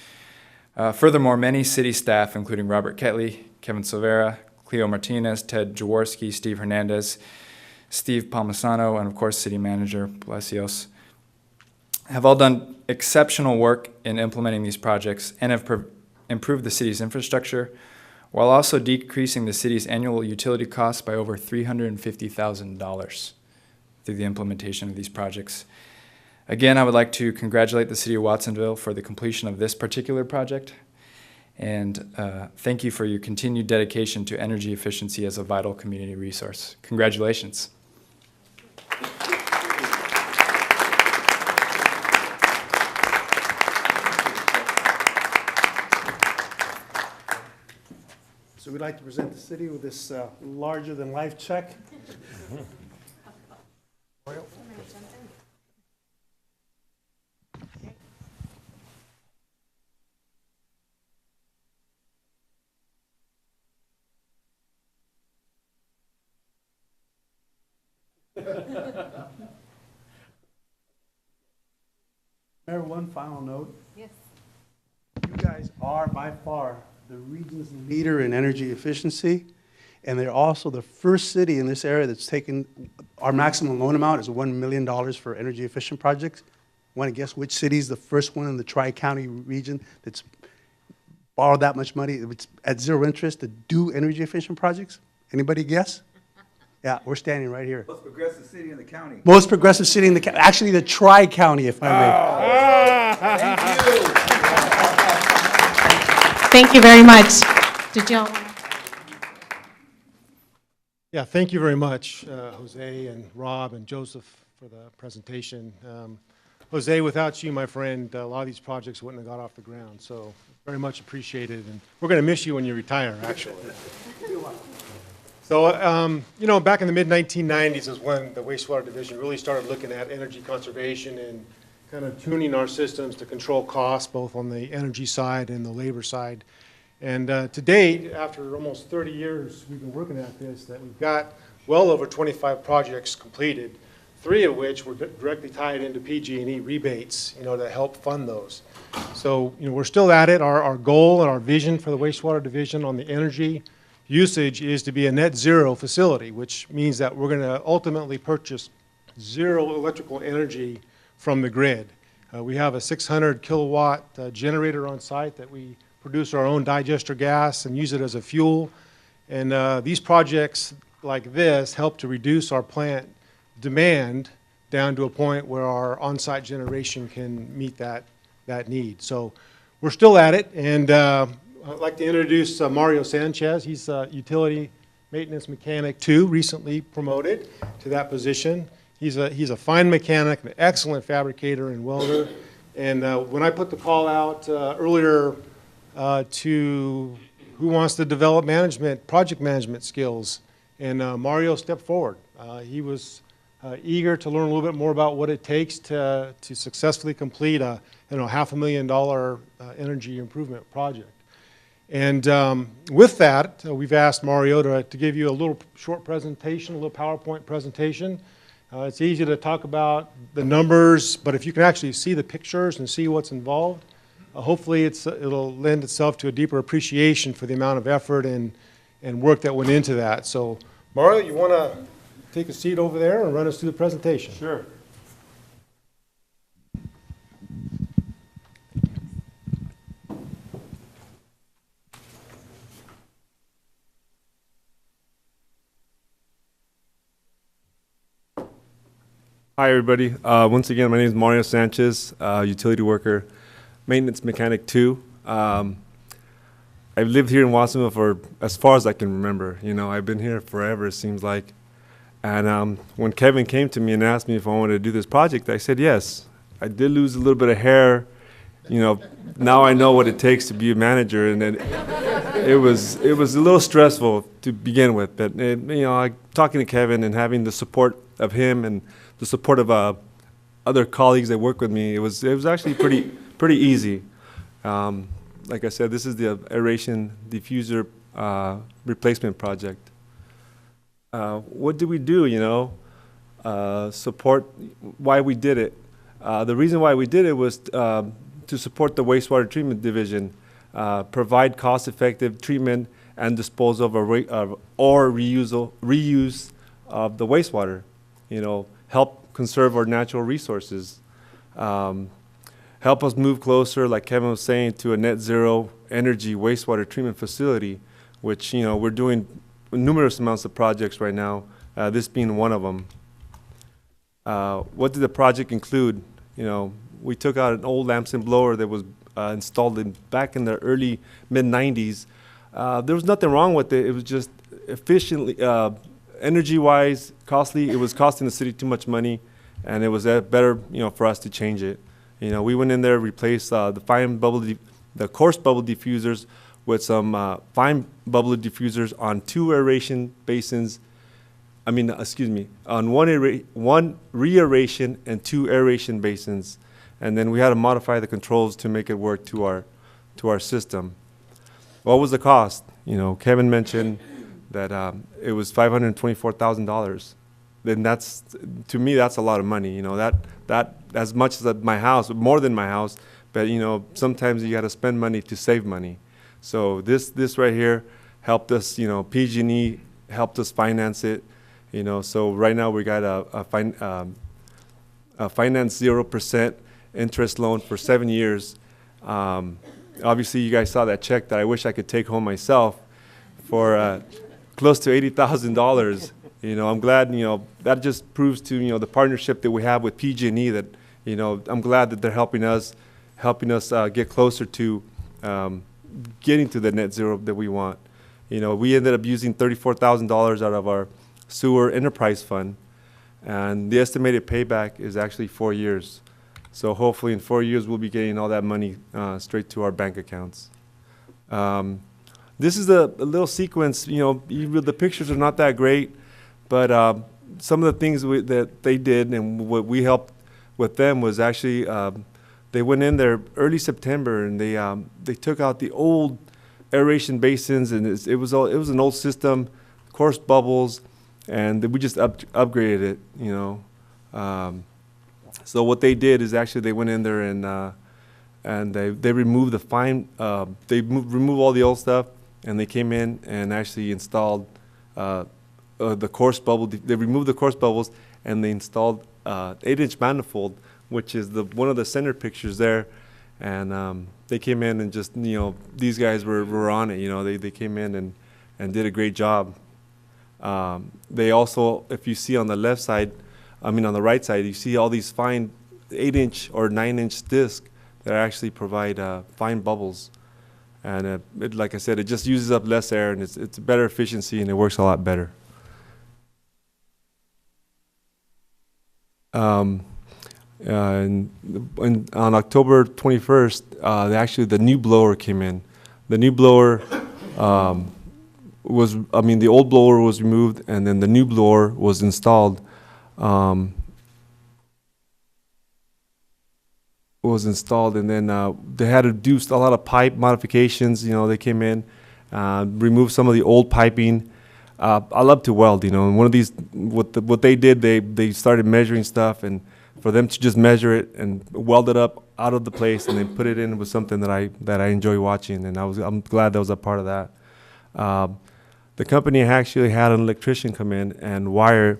Furthermore, many city staff, including Robert Ketley, Kevin Silvera, Cleo Martinez, Ted Jaworski, Steve Hernandez, Steve Palmisano, and of course City Manager Palacios, have all done exceptional work in implementing these projects and have improved the city's infrastructure, while also decreasing the city's annual utility costs by over $350,000 through the implementation of these projects. Again, I would like to congratulate the City of Watsonville for the completion of this particular project, and thank you for your continued dedication to energy efficiency as a vital community resource. Congratulations. So we'd like to present the city with this larger-than-life check. Mayor, one final note. Yes. You guys are by far the region's leader in energy efficiency, and they're also the first city in this area that's taken, our maximum loan amount is $1 million for energy efficient projects. Want to guess which city is the first one in the Tri-County region that's borrowed that much money it's at zero interest to do energy efficient projects? Anybody guess? Yeah, we're standing right here. Most progressive city in the county. Most progressive city in the county, actually the Tri-County, if I may. Thank you. Thank you very much. Did y'all? Yeah, thank you very much, Jose and Rob and Joseph, for the presentation. Jose, without you, my friend, a lot of these projects wouldn't have got off the ground, so very much appreciated. And we're going to miss you when you retire, actually. So, you know, back in the mid-1990s is when the wastewater division really started looking at energy conservation and kind of tuning our systems to control costs, both on the energy side and the labor side. And to date, after almost 30 years we've been working at this, that we've got well over 25 projects completed, 3 of which were directly tied into PG&E rebates, to help fund those. So, we're still at it. Our goal and our vision for the wastewater division on the energy usage is to be a net zero facility, which means that we're going to ultimately purchase zero electrical energy from the grid. We have a 600 kilowatt generator on site that we produce our own digester gas and use it as a fuel. And these projects like this help to reduce our plant demand down to a point where our on-site generation can meet that need. So we're still at it, and I'd like to introduce Mario Sanchez. He's Utility Maintenance Mechanic 2, recently promoted to that position. He's a fine mechanic, an excellent fabricator and welder. And when I put the call out earlier to who wants to develop project management skills, and Mario stepped forward. He was eager to learn a little bit more about what it takes to successfully complete a $500,000 energy improvement project. And with that, we've asked Mario to give you a little short presentation, a little PowerPoint presentation. It's easy to talk about the numbers, but if you can actually see the pictures and see what's involved, hopefully it'll lend itself to a deeper appreciation for the amount of effort and work that went into that. So, Mario, you want to take a seat over there and run us through the presentation? Sure. Hi, everybody. Once again, my name is Mario Sanchez, utility worker, maintenance mechanic 2. I've lived here in Watsonville for as far as I can remember. I've been here forever, it seems like. And when Kevin came to me and asked me if I wanted to do this project, I said yes. I did lose a little bit of hair. Now I know what it takes to be a manager, and it was a little stressful to begin with. But talking to Kevin and having the support of him and the support of other colleagues that work with me, it was actually pretty easy. Like I said, this is the aeration diffuser replacement project. What did we do? Support why we did it. The reason why we did it was to support the wastewater treatment division, provide cost-effective treatment and disposal of or reuse of the wastewater. Help conserve our natural resources. Help us move closer, like Kevin was saying, to a net zero energy wastewater treatment facility, which we're doing numerous amounts of projects right now, this being one of them. What did the project include? We took out an old lamps and blower that was installed back in the early mid-90s. There was nothing wrong with it. It was just efficiently, energy-wise, costly. It was costing the city too much money, and it was better, for us to change it. We went in there, replaced the coarse bubble diffusers with some fine bubble diffusers on 2 aeration basins. On one re-aeration and 2 aeration basins. And then we had to modify the controls to make it work to our system. What was the cost? Kevin mentioned that it was $524,000. Then to me, that's a lot of money. That as much as my house, more than my house, but sometimes you got to spend money to save money. So this right here helped us. PG&E helped us finance it. So right now we got a finance 0% interest loan for 7 years. Obviously, you guys saw that check that I wish I could take home myself for close to $80,000. I'm glad, that just proves to, the partnership that we have with PG&E that, I'm glad that they're helping us get closer to getting to the net zero that we want. We ended up using $34,000 out of our sewer enterprise fund, and the estimated payback is actually 4 years. So hopefully in 4 years we'll be getting all that money straight to our bank accounts. This is a little sequence. The pictures are not that great, but some of the things that they did and what we helped with them was actually, they went in there early September and they took out the old aeration basins, and it was an old system, coarse bubbles, and we just upgraded it, you know. So what they did is actually they went in there and they removed the fine, removed all the old stuff, and they came in and actually installed the coarse bubble. They removed the coarse bubbles and they installed 8-inch manifold, which is one of the center pictures there. And they came in and just, you know, these guys were on it. You know, they came in and did a great job. They also, if you see on the left side, on the right side, you see all these fine 8-inch or 9-inch discs that actually provide fine bubbles. And like I said, it just uses up less air, and it's better efficiency, and it works a lot better. And on October 21st, the new blower came in. The new blower the old blower was removed, and then the new blower was installed. And then they had to do a lot of pipe modifications. You know, they came in, removed some of the old piping. I love to weld, you know, and one of these, what they did, they started measuring stuff, and for them to just measure it and weld it up out of the place and then put it in was something that I enjoy watching, and I'm glad that was a part of that. The company actually had an electrician come in and wire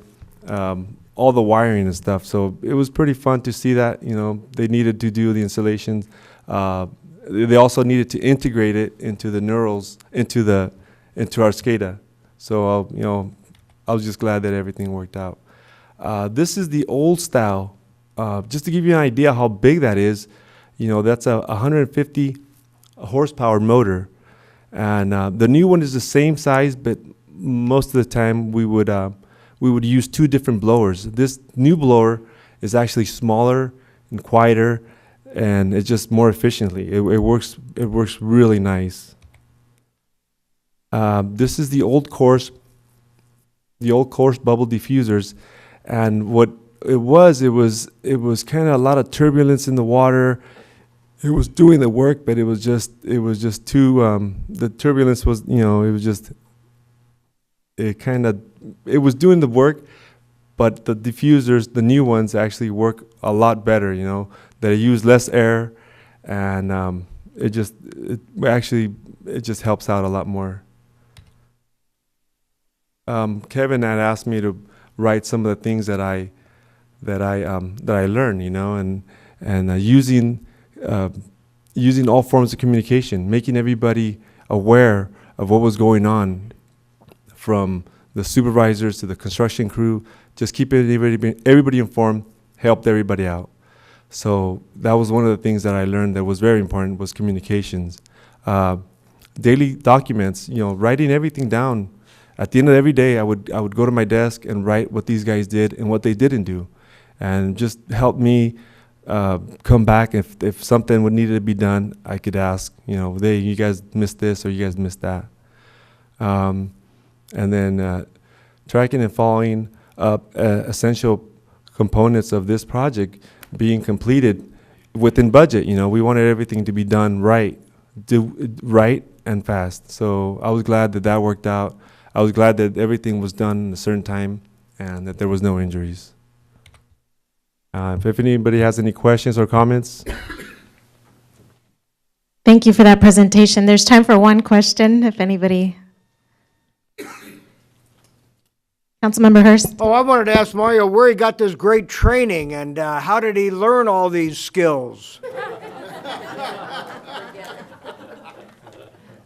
all the wiring and stuff, so it was pretty fun to see that. You know, they needed to do the installations. They also needed to integrate it into the neurals, into our SCADA. So you know, I was just glad that everything worked out. This is the old style. Just to give you an idea how big that is, you know, that's a 150 horsepower motor, and the new one is the same size, but most of the time we would use two different blowers. This new blower is actually smaller and quieter, and it's just more efficiently. It works really nice. This is the old coarse bubble diffusers, and what it was kind of a lot of turbulence in the water. It was doing the work, but it was just too. The turbulence was, you know, it was doing the work, but the diffusers, the new ones, actually work a lot better. You know, they use less air, and it just helps out a lot more. Kevin had asked me to write some of the things that I learned, you know, and using all forms of communication, making everybody aware of what was going on, from the supervisors to the construction crew, just keeping everybody informed, helped everybody out. So that was one of the things that I learned that was very important, was communications. Daily documents, you know, writing everything down. At the end of every day, I would go to my desk and write what these guys did and what they didn't do, and just help me come back. If something would needed to be done, I could ask, you know, you guys missed this or you guys missed that. And then tracking and following up essential components of this project being completed within budget. You know, we wanted everything to be done right and fast. So I was glad that worked out. I was glad that everything was done in a certain time and that there was no injuries. If anybody has any questions or comments. Thank you for that presentation. There's time for one question, if anybody. Councilmember Hurst. Oh, I wanted to ask Mario where he got this great training, and how did he learn all these skills?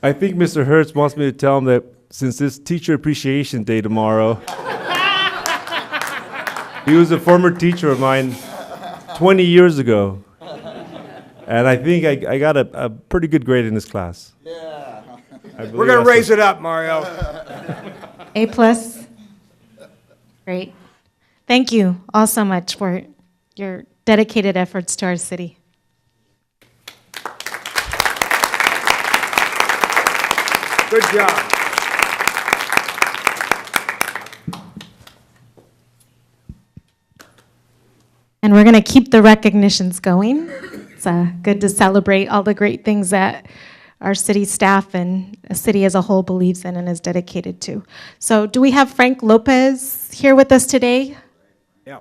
I think Mr. Hertz wants me to tell him that since it's Teacher Appreciation Day tomorrow, he was a former teacher of mine 20 years ago. And I think I got a pretty good grade in this class. Yeah. We're going to raise it up, Mario. A+. Great. Thank you all so much for your dedicated efforts to our city. Good job. and we're going to keep the recognitions going. It's good to celebrate all the great things that our city staff and a city as a whole believes in and is dedicated to. So do we have Frank Lopez here with us today? Yeah.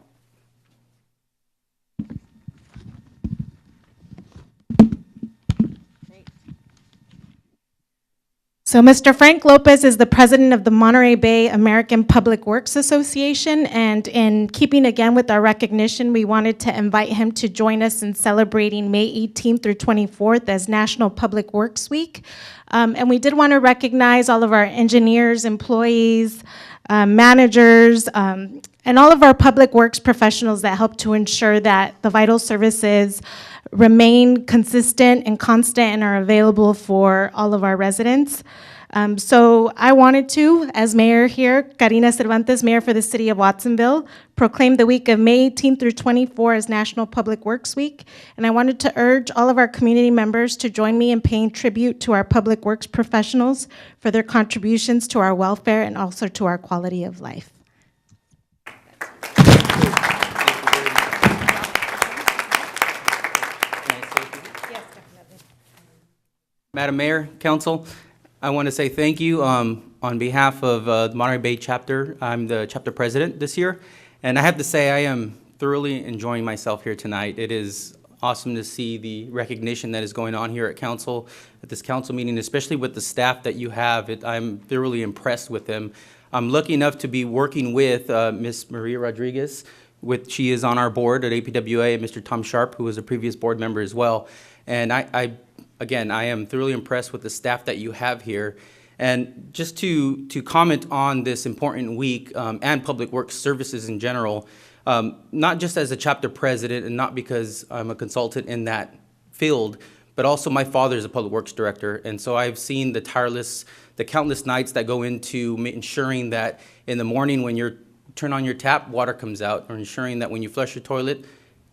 So Mr. Frank Lopez is the president of the Monterey Bay American Public Works Association, and in keeping again with our recognition, we wanted to invite him to join us in celebrating May 18th through 24th as National Public Works Week. And we did want to recognize all of our engineers, employees, managers, and all of our public works professionals that help to ensure that the vital services remain consistent and constant and are available for all of our residents. So I wanted to, as mayor here, Karina Cervantes, mayor for the city of Watsonville, proclaim the week of May 18th through 24 as National Public Works Week. And I wanted to urge all of our community members to join me in paying tribute to our public works professionals for their contributions to our welfare and also to our quality of life. Madam Mayor, Council, I want to say thank you on behalf of the Monterey Bay chapter. I'm the chapter president this year, and I have to say I am thoroughly enjoying myself here tonight. It is awesome to see the recognition that is going on here at council, at this council meeting, especially with the staff that you have. I'm thoroughly impressed with them. I'm lucky enough to be working with Ms. Maria Rodriguez. She is on our board at APWA, and Mr. Tom Sharp, who was a previous board member as well. And Again, I am thoroughly impressed with the staff that you have here. And just to comment on this important week and public works services in general, not just as a chapter president and not because I'm a consultant in that field, but also my father is a public works director. And so I've seen the countless nights that go into ensuring that in the morning when you turn on your tap, water comes out, or ensuring that when you flush your toilet,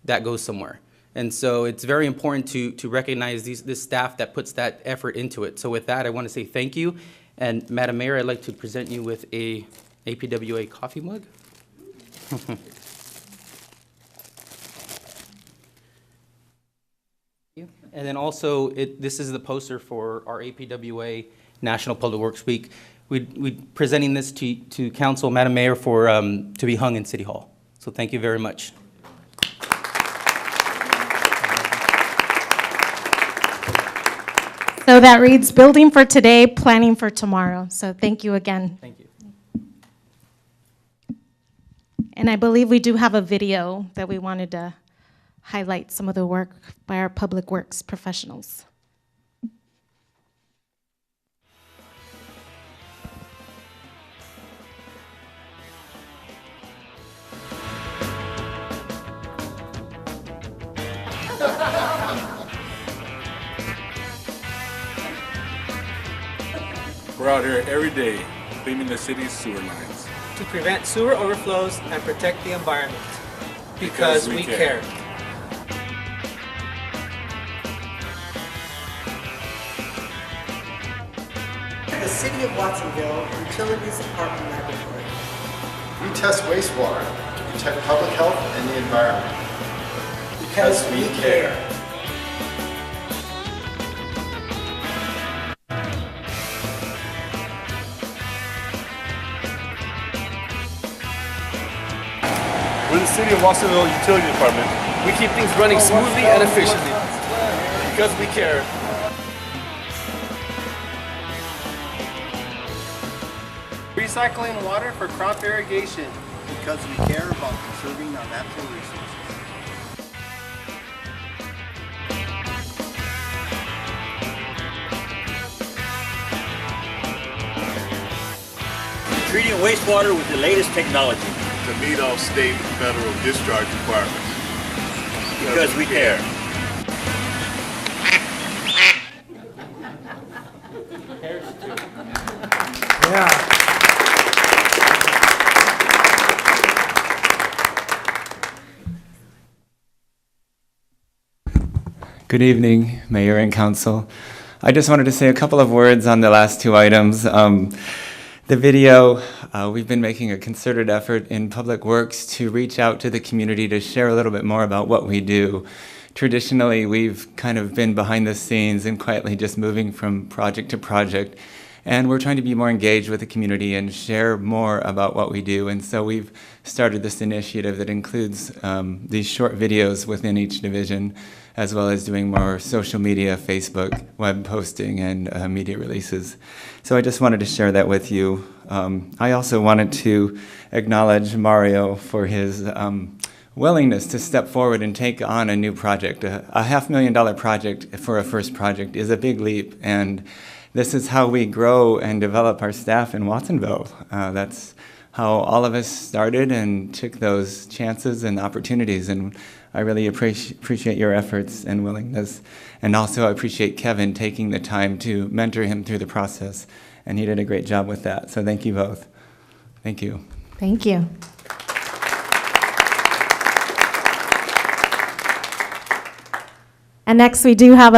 that goes somewhere. And so it's very important to recognize this staff that puts that effort into it. So with that, I want to say thank you. And Madam Mayor, I'd like to present you with a APWA coffee mug. And then also, this is the poster for our APWA National Public Works Week. We presenting this to Council, Madam Mayor, for to be hung in City Hall. So thank you very much. So that reads, building for today, planning for tomorrow. So thank you again. Thank you. And I believe we do have a video that we wanted to highlight some of the work by our public works professionals. We're out here every day cleaning the city's sewer lines. To prevent sewer overflows and protect the environment. Because we care. The City of Watsonville Utilities Department Laboratory. We test wastewater to protect public health and the environment. Because we care. We're the City of Watsonville Utility Department. We keep things running smoothly and efficiently. Because we care. Recycling water for crop irrigation. Because we care about conserving our natural resources. Treating wastewater with the latest technology. To meet all state and federal discharge requirements. Because we care. Yeah. Good evening, Mayor and Council. I just wanted to say a couple of words on the last two items. The video, we've been making a concerted effort in Public Works to reach out to the community to share a little bit more about what we do. Traditionally, we've kind of been behind the scenes and quietly just moving from project to project. And we're trying to be more engaged with the community and share more about what we do. And so we've started this initiative that includes these short videos within each division, as well as doing more social media, Facebook, web posting, and media releases. So I just wanted to share that with you. I also wanted to acknowledge Mario for his willingness to step forward and take on a new project. A $500,000 project for a first project is a big leap, and this is how we grow and develop our staff in Watsonville. That's how all of us started and took those chances and opportunities, and I really appreciate your efforts and willingness. And also I appreciate Kevin taking the time to mentor him through the process, and he did a great job with that. So thank you both. Thank you. Thank you. And next, we do have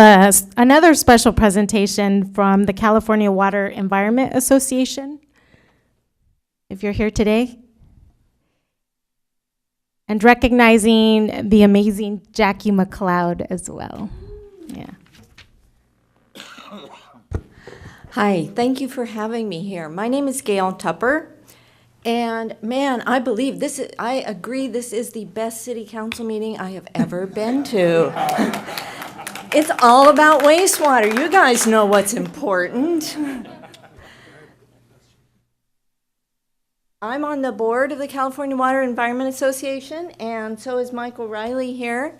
another special presentation from the California Water Environment Association, if you're here today. And recognizing the amazing Jackie McLeod as well. Yeah. Hi, thank you for having me here. My name is Gail Tupper. And man, I agree this is the best city council meeting I have ever been to. It's all about wastewater. You guys know what's important. I'm on the board of the California Water Environment Association, and so is Michael Riley here.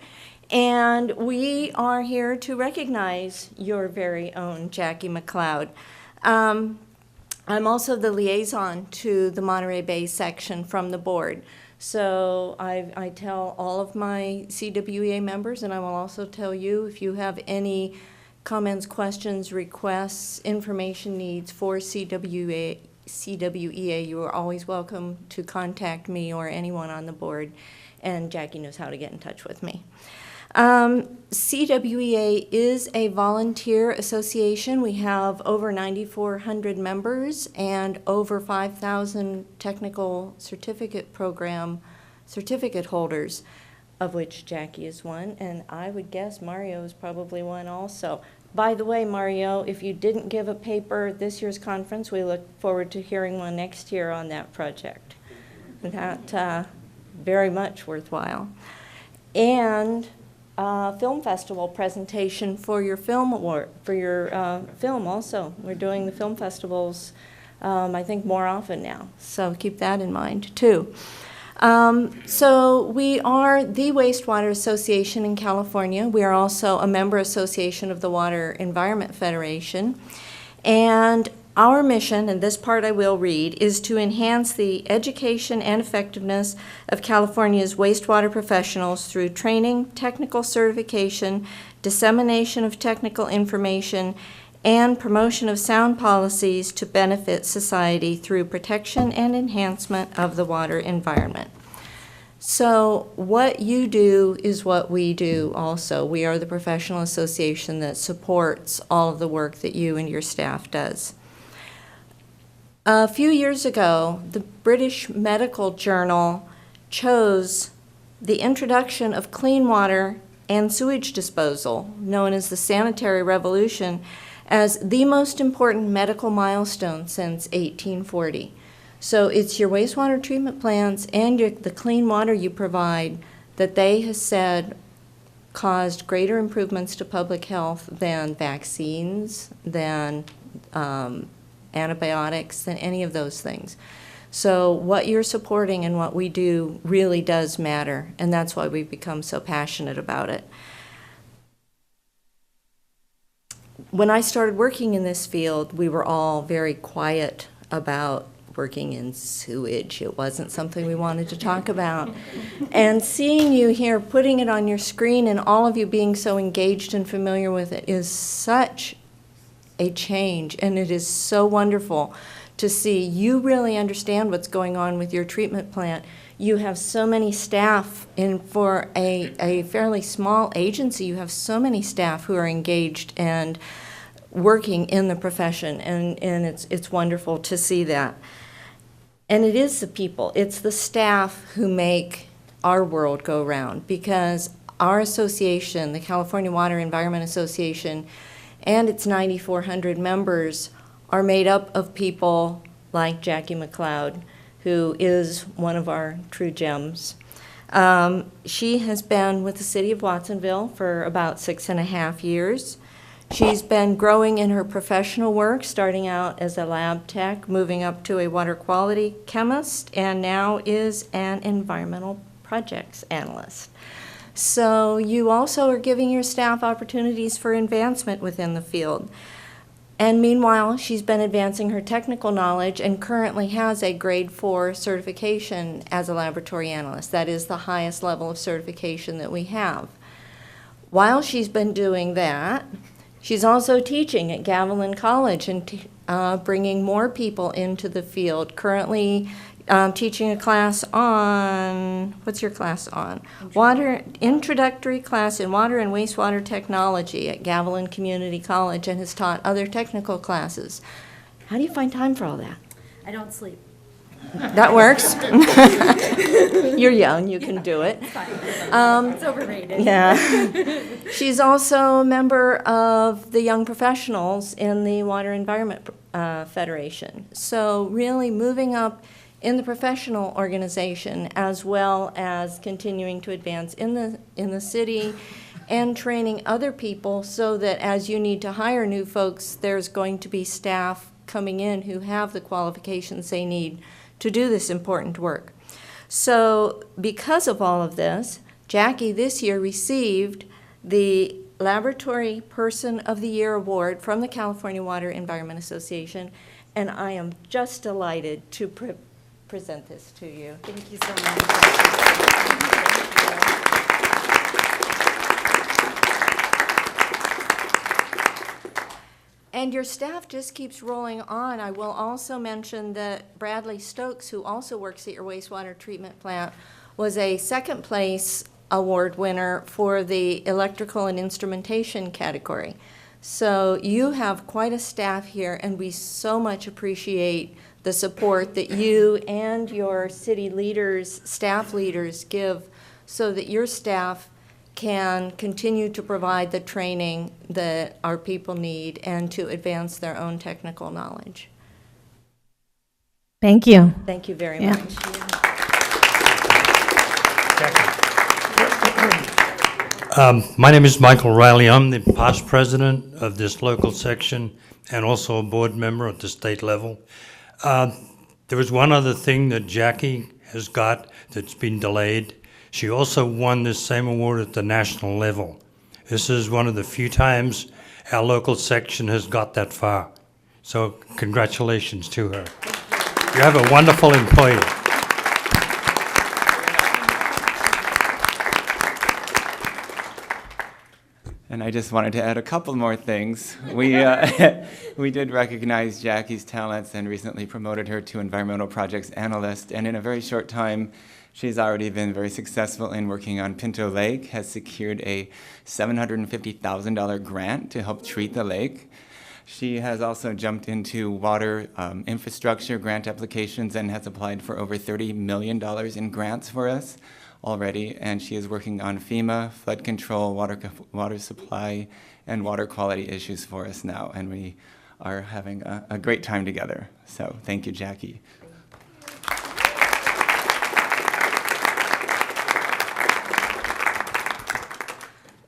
And we are here to recognize your very own Jackie McLeod. I'm also the liaison to the Monterey Bay section from the board. So I tell all of my CWEA members, and I will also tell you if you have any comments, questions, requests, information needs for CWEA, you are always welcome to contact me or anyone on the board, and Jackie knows how to get in touch with me. CWEA is a volunteer association. We have over 9,400 members and over 5,000 technical certificate holders, of which Jackie is one, and I would guess Mario is probably one also. By the way, Mario, if you didn't give a paper at this year's conference, we look forward to hearing one next year on that project. That very much worthwhile. And film festival presentation for your film award, for your film also. We're doing the film festivals, I think, more often now, so keep that in mind too. So we are the Wastewater Association in California. We are also a member association of the Water Environment Federation. And our mission, and this part I will read, is to enhance the education and effectiveness of California's wastewater professionals through training, technical certification, dissemination of technical information, and promotion of sound policies to benefit society through protection and enhancement of the water environment. So what you do is what we do also. We are the professional association that supports all of the work that you and your staff does. A few years ago, the British Medical Journal chose the introduction of clean water and sewage disposal, known as the sanitary revolution, as the most important medical milestone since 1840. So it's your wastewater treatment plants and the clean water you provide that they have said caused greater improvements to public health than vaccines, than antibiotics, than any of those things. So what you're supporting and what we do really does matter, and that's why we've become so passionate about it. When I started working in this field, we were all very quiet about working in sewage. It wasn't something we wanted to talk about. And seeing you here, putting it on your screen, and all of you being so engaged and familiar with it is such a change, and it is so wonderful to see you really understand what's going on with your treatment plant. You have so many staff, and for a fairly small agency, you have so many staff who are engaged and working in the profession, and it's wonderful to see that. And it is the people, it's the staff who make our world go round, because our association, the California Water Environment Association, and its 9,400 members are made up of people like Jackie McLeod, who is one of our true gems. She has been with the city of Watsonville for about 6.5 years. She's been growing in her professional work, starting out as a lab tech, moving up to a water quality chemist, and now is an environmental projects analyst. So you also are giving your staff opportunities for advancement within the field. And meanwhile, she's been advancing her technical knowledge and currently has a grade 4 certification as a laboratory analyst. That is the highest level of certification that we have. While she's been doing that, she's also teaching at Gavilan College and bringing more people into the field. Currently teaching a class on, what's your class on? Introductory class in water and wastewater technology at Gavilan Community College, and has taught other technical classes. How do you find time for all that? I don't sleep. That works. You're young, you can do it. It's fine. It's overrated. Yeah. She's also a member of the Young Professionals in the Water Environment Federation. So really moving up in the professional organization, as well as continuing to advance in the city and training other people, so that as you need to hire new folks, there's going to be staff coming in who have the qualifications they need to do this important work. So because of all of this, Jackie this year received the Laboratory Person of the Year Award from the California Water Environment Association, and I am just delighted to present this to you. Thank you so much. And your staff just keeps rolling on. I will also mention that Bradley Stokes, who also works at your wastewater treatment plant, was a second place award winner for the electrical and instrumentation category. So you have quite a staff here, and we so much appreciate the support that you and your city leaders, staff leaders give, so that your staff can continue to provide the training that our people need and to advance their own technical knowledge. Thank you. Thank you very Yeah. much. My name is Michael Riley. I'm the past president of this local section and also a board member at the state level. There was one other thing that Jackie has got that's been delayed. She also won this same award at the national level. This is one of the few times our local section has got that far. So congratulations to her. You have a wonderful employee. And I just wanted to add a couple more things. We did recognize Jackie's talents and recently promoted her to Environmental Projects Analyst. And in a very short time, she's already been very successful in working on Pinto Lake, has secured a $750,000 grant to help treat the lake. She has also jumped into water infrastructure grant applications and has applied for over $30 million in grants for us already, and she is working on FEMA, flood control, water supply, and water quality issues for us now, and we are having a great time together. So thank you, Jackie.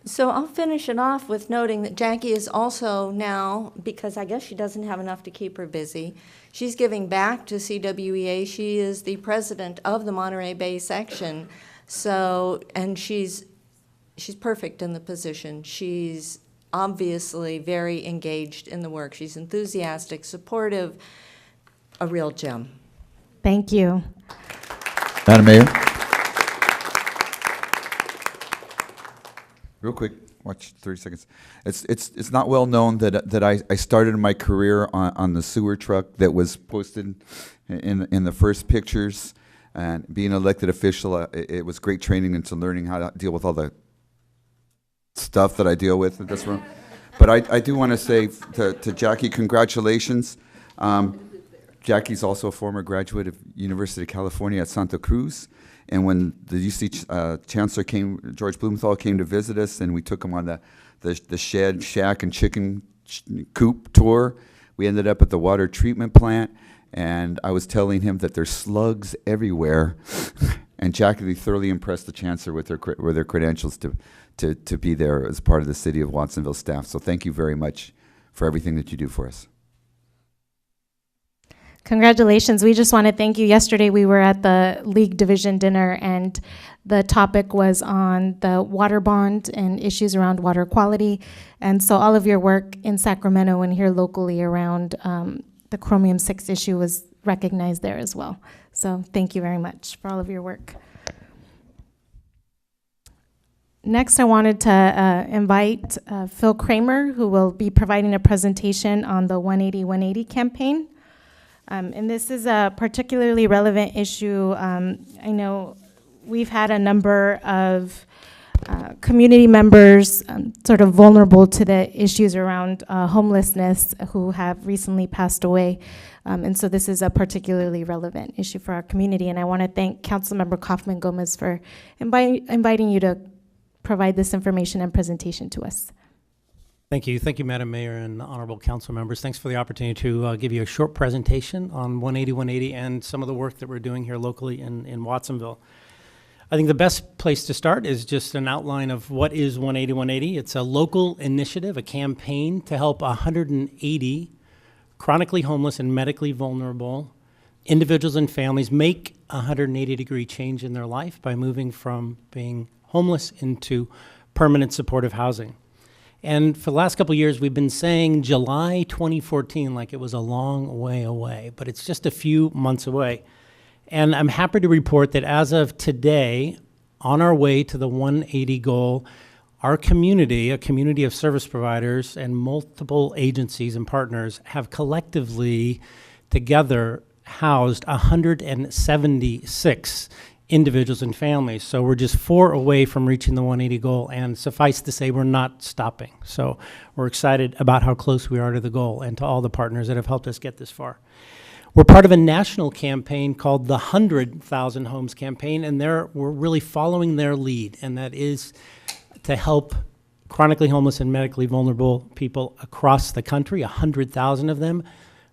So I'll finish it off with noting that Jackie is also now, because I guess she doesn't have enough to keep her busy, she's giving back to CWEA. She is the president of the Monterey Bay section. So, and she's perfect in the position. She's obviously very engaged in the work. She's enthusiastic, supportive, a real gem. Thank you. Madam Mayor? Real quick, watch 30 seconds. It's not well known that I started my career on the sewer truck that was posted in the first pictures. And being an elected official, it was great training into learning how to deal with all the stuff that I deal with. That's wrong. But I do want to say to Jackie, congratulations. Jackie's also a former graduate of University of California at Santa Cruz. And when the UC Chancellor George Blumenthal came to visit us, and we took him on the shed, shack, and chicken coop tour, we ended up at the water treatment plant, and I was telling him that there's slugs everywhere. And Jackie thoroughly impressed the Chancellor with her credentials to be there as part of the City of Watsonville staff. So thank you very much for everything that you do for us. Congratulations. We just want to thank you. Yesterday we were at the League Division dinner, and the topic was on the water bond and issues around water quality. And so all of your work in Sacramento and here locally around the chromium-6 issue was recognized there as well. So thank you very much for all of your work. Next, I wanted to invite Phil Kramer, who will be providing a presentation on the 180 campaign. And this is a particularly relevant issue. I know we've had a number of community members sort of vulnerable to the issues around homelessness who have recently passed away. And so this is a particularly relevant issue for our community. And I want to thank Councilmember Kaufman Gomez for inviting you to provide this information and presentation to us. Thank you. Thank you, Madam Mayor and honorable council members. Thanks for the opportunity to give you a short presentation on 180 and some of the work that we're doing here locally in Watsonville. I think the best place to start is just an outline of what is 180. It's a local initiative, a campaign to help 180 chronically homeless and medically vulnerable individuals and families make a 180-degree change in their life by moving from being homeless into permanent supportive housing. And for the last couple of years, we've been saying July 2014 like it was a long way away, but it's just a few months away. And I'm happy to report that as of today, on our way to the 180 goal, our community, a community of service providers and multiple agencies and partners, have collectively together housed 176 individuals and families. So we're just 4 away from reaching the 180 goal, and suffice to say, we're not stopping. So we're excited about how close we are to the goal and to all the partners that have helped us get this far. We're part of a national campaign called the 100,000 Homes Campaign, and we're really following their lead, and that is to help chronically homeless and medically vulnerable people across the country, 100,000 of them,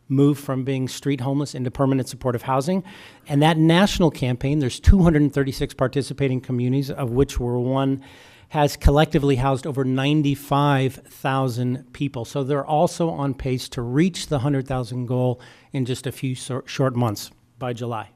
move from being street homeless into permanent supportive housing. And that national campaign, there's 236 participating communities, of which we're one, has collectively housed over 95,000 people. So they're also on pace to reach the 100,000 goal in just a few short months by July.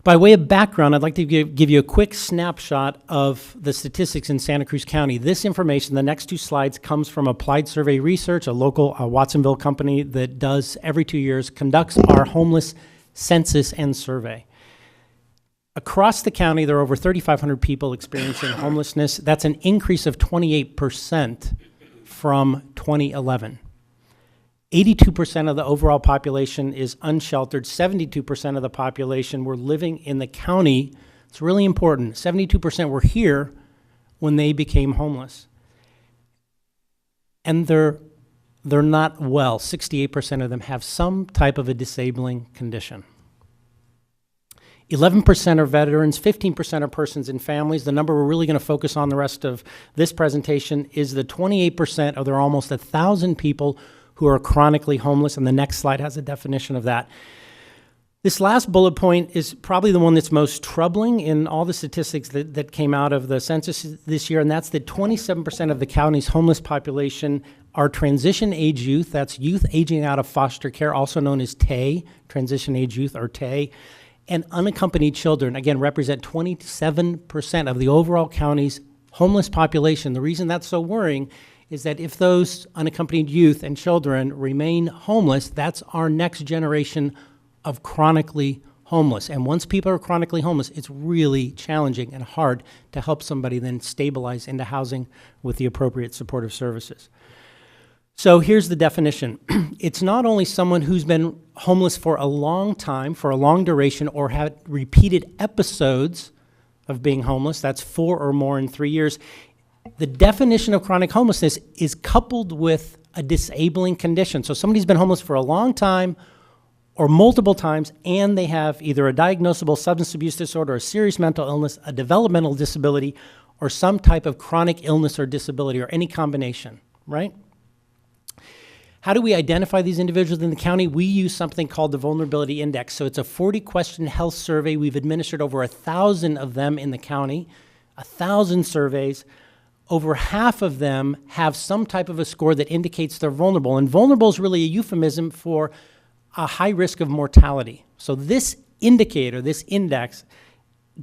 By way of background, I'd like to give you a quick snapshot of the statistics in Santa Cruz County. This information, the next 2 slides, comes from Applied Survey Research, a local Watsonville company that does every 2 years, conducts our homeless census and survey. Across the county, there are over 3,500 people experiencing homelessness. That's an increase of 28% from 2011. 82% of the overall population is unsheltered. 72% of the population were living in the county. It's really important. 72% were here when they became homeless. And they're not well. 68% of them have some type of a disabling condition. 11% are veterans, 15% are persons and families. The number we're really going to focus on the rest of this presentation is the 28% of there are almost 1,000 people who are chronically homeless, and the next slide has a definition of that. This last bullet point is probably the one that's most troubling in all the statistics that came out of the census this year, and that's that 27% of the county's homeless population are transition age youth. That's youth aging out of foster care, also known as TAY, transition age youth, or TAY. And unaccompanied children, again, represent 27% of the overall county's homeless population. The reason that's so worrying is that if those unaccompanied youth and children remain homeless, that's our next generation of chronically homeless. And once people are chronically homeless, it's really challenging and hard to help somebody then stabilize into housing with the appropriate supportive services. So here's the definition. It's not only someone who's been homeless for a long time, for a long duration, or had repeated episodes of being homeless, that's 4 or more in 3 years. The definition of chronic homelessness is coupled with a disabling condition. So somebody's been homeless for a long time or multiple times, and they have either a diagnosable substance abuse disorder, a serious mental illness, a developmental disability, or some type of chronic illness or disability, or any combination, right? How do we identify these individuals in the county? We use something called the Vulnerability Index. So it's a 40-question health survey. We've administered over 1,000 of them in the county, 1,000 surveys. Over half of them have some type of a score that indicates they're vulnerable. And vulnerable is really a euphemism for a high risk of mortality. So this indicator, this index,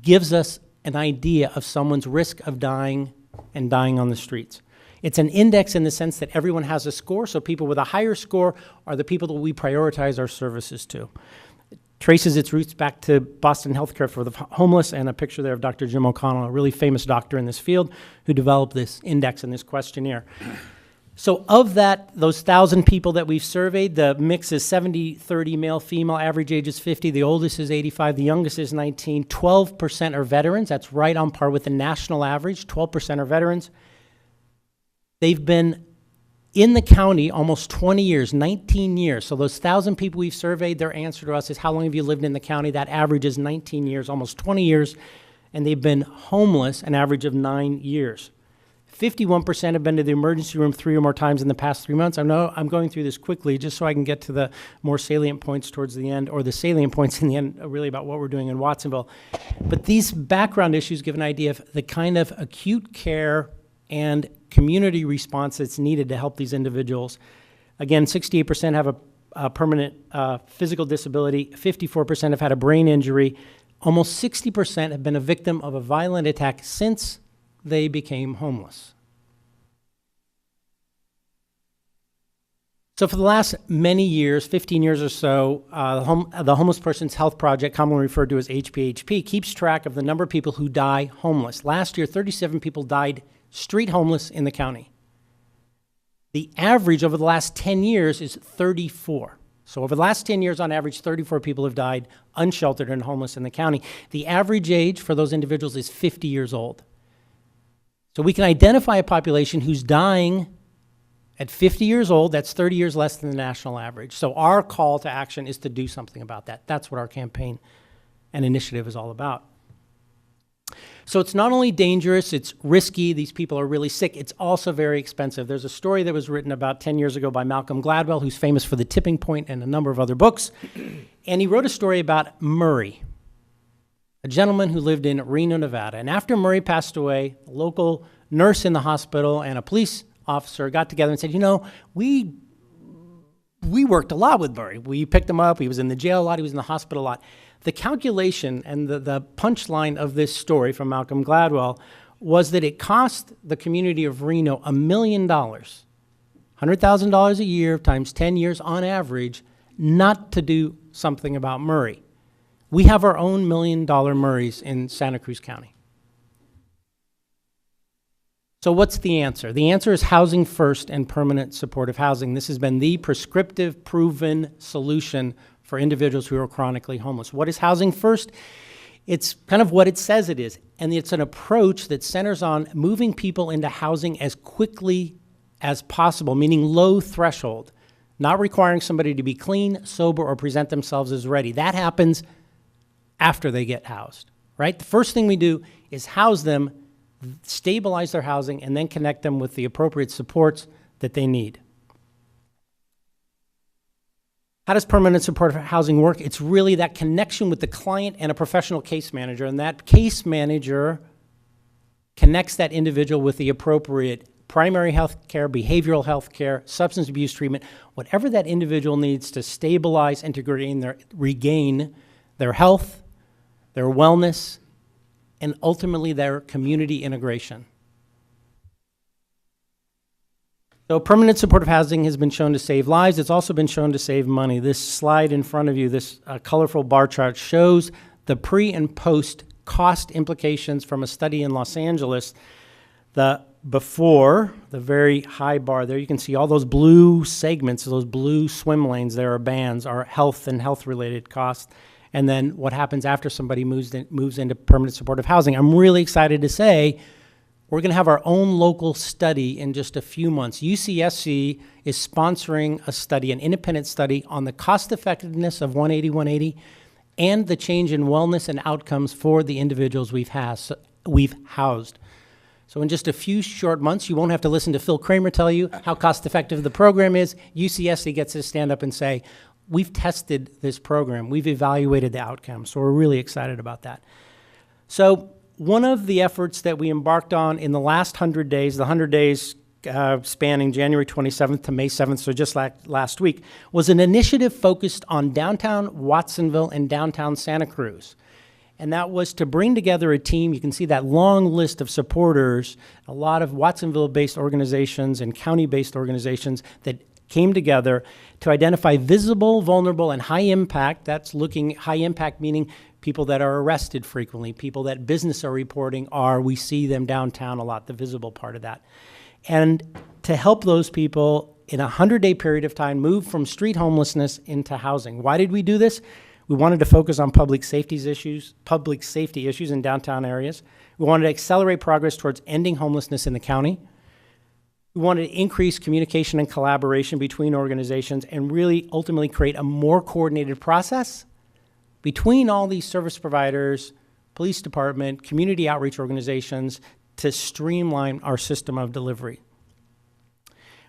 gives us an idea of someone's risk of dying and dying on the streets. It's an index in the sense that everyone has a score, so people with a higher score are the people that we prioritize our services to. It traces its roots back to Boston Healthcare for the Homeless, and a picture there of Dr. Jim O'Connell, a really famous doctor in this field, who developed this index and this questionnaire. So of that, those 1,000 people that we've surveyed, the mix is 70-30 male-female, average age is 50, the oldest is 85, the youngest is 19, 12% are veterans. That's right on par with the national average, 12% are veterans. They've been in the county almost 20 years, 19 years. So those 1,000 people we've surveyed, their answer to us is, how long have you lived in the county? That average is 19 years, almost 20 years, and they've been homeless an average of 9 years. 51% have been to the emergency room 3 or more times in the past 3 months. I know I'm going through this quickly just so I can get to the more salient points towards the end, or the salient points in the end, really about what we're doing in Watsonville. But these background issues give an idea of the kind of acute care and community response that's needed to help these individuals. Again, 68% have a permanent physical disability, 54% have had a brain injury, almost 60% have been a victim of a violent attack since they became homeless. So for the last many years, 15 years or so, the Homeless Persons Health Project, commonly referred to as HPHP, keeps track of the number of people who die homeless. Last year, 37 people died street homeless in the county. The average over the last 10 years is 34. So over the last 10 years, on average, 34 people have died unsheltered and homeless in the county. The average age for those individuals is 50 years old. So we can identify a population who's dying at 50 years old. That's 30 years less than the national average. So our call to action is to do something about that. That's what our campaign and initiative is all about. So it's not only dangerous, it's risky, these people are really sick, it's also very expensive. There's a story that was written about 10 years ago by Malcolm Gladwell, who's famous for The Tipping Point and a number of other books. And he wrote a story about Murray, a gentleman who lived in Reno, Nevada. And after Murray passed away, a local nurse in the hospital and a police officer got together and said, you know, we worked a lot with Murray. We picked him up, he was in the jail a lot, he was in the hospital a lot. The calculation and the punchline of this story from Malcolm Gladwell was that it cost the community of Reno $1 million, $100,000 a year times 10 years on average, not to do something about Murray. We have our own $1 million Murrays in Santa Cruz County. So what's the answer? The answer is housing first and permanent supportive housing. This has been the prescriptive, proven solution for individuals who are chronically homeless. What is housing first? It's kind of what it says it is, and it's an approach that centers on moving people into housing as quickly as possible, meaning low threshold, not requiring somebody to be clean, sober, or present themselves as ready. That happens after they get housed, right? The first thing we do is house them, stabilize their housing, and then connect them with the appropriate supports that they need. How does permanent supportive housing work? It's really that connection with the client and a professional case manager, and that case manager connects that individual with the appropriate primary health care, behavioral health care, substance abuse treatment, whatever that individual needs to stabilize and to regain their health, their wellness, and ultimately their community integration. So permanent supportive housing has been shown to save lives. It's also been shown to save money. This slide in front of you, this colorful bar chart, shows the pre and post cost implications from a study in Los Angeles. The before, the very high bar there, you can see all those blue segments, those blue swim lanes there are bands, are health and health-related costs. And then what happens after somebody moves into permanent supportive housing. I'm really excited to say We're going to have our own local study in just a few months. UCSC is sponsoring a study, an independent study on the cost effectiveness of 180 and the change in wellness and outcomes for the individuals we've housed. So in just a few short months, you won't have to listen to Phil Kramer tell you how cost effective the program is. UCSC gets to stand up and say, we've tested this program. We've evaluated the outcomes. So we're really excited about that. So one of the efforts that we embarked on in the last 100 days, the 100 days spanning January 27th to May 7th, so just last week, was an initiative focused on downtown Watsonville and downtown Santa Cruz. And that was to bring together a team. You can see that long list of supporters, a lot of Watsonville-based organizations and county-based organizations that came together to identify visible, vulnerable, and high impact. That's looking high impact, meaning people that are arrested frequently, people that business are reporting we see them downtown a lot, the visible part of that. And to help those people in a 100-day period of time move from street homelessness into housing. Why did we do this? We wanted to focus on public safety issues in downtown areas. We wanted to accelerate progress towards ending homelessness in the county. We wanted to increase communication and collaboration between organizations and really ultimately create a more coordinated process between all these service providers, police department, community outreach organizations to streamline our system of delivery.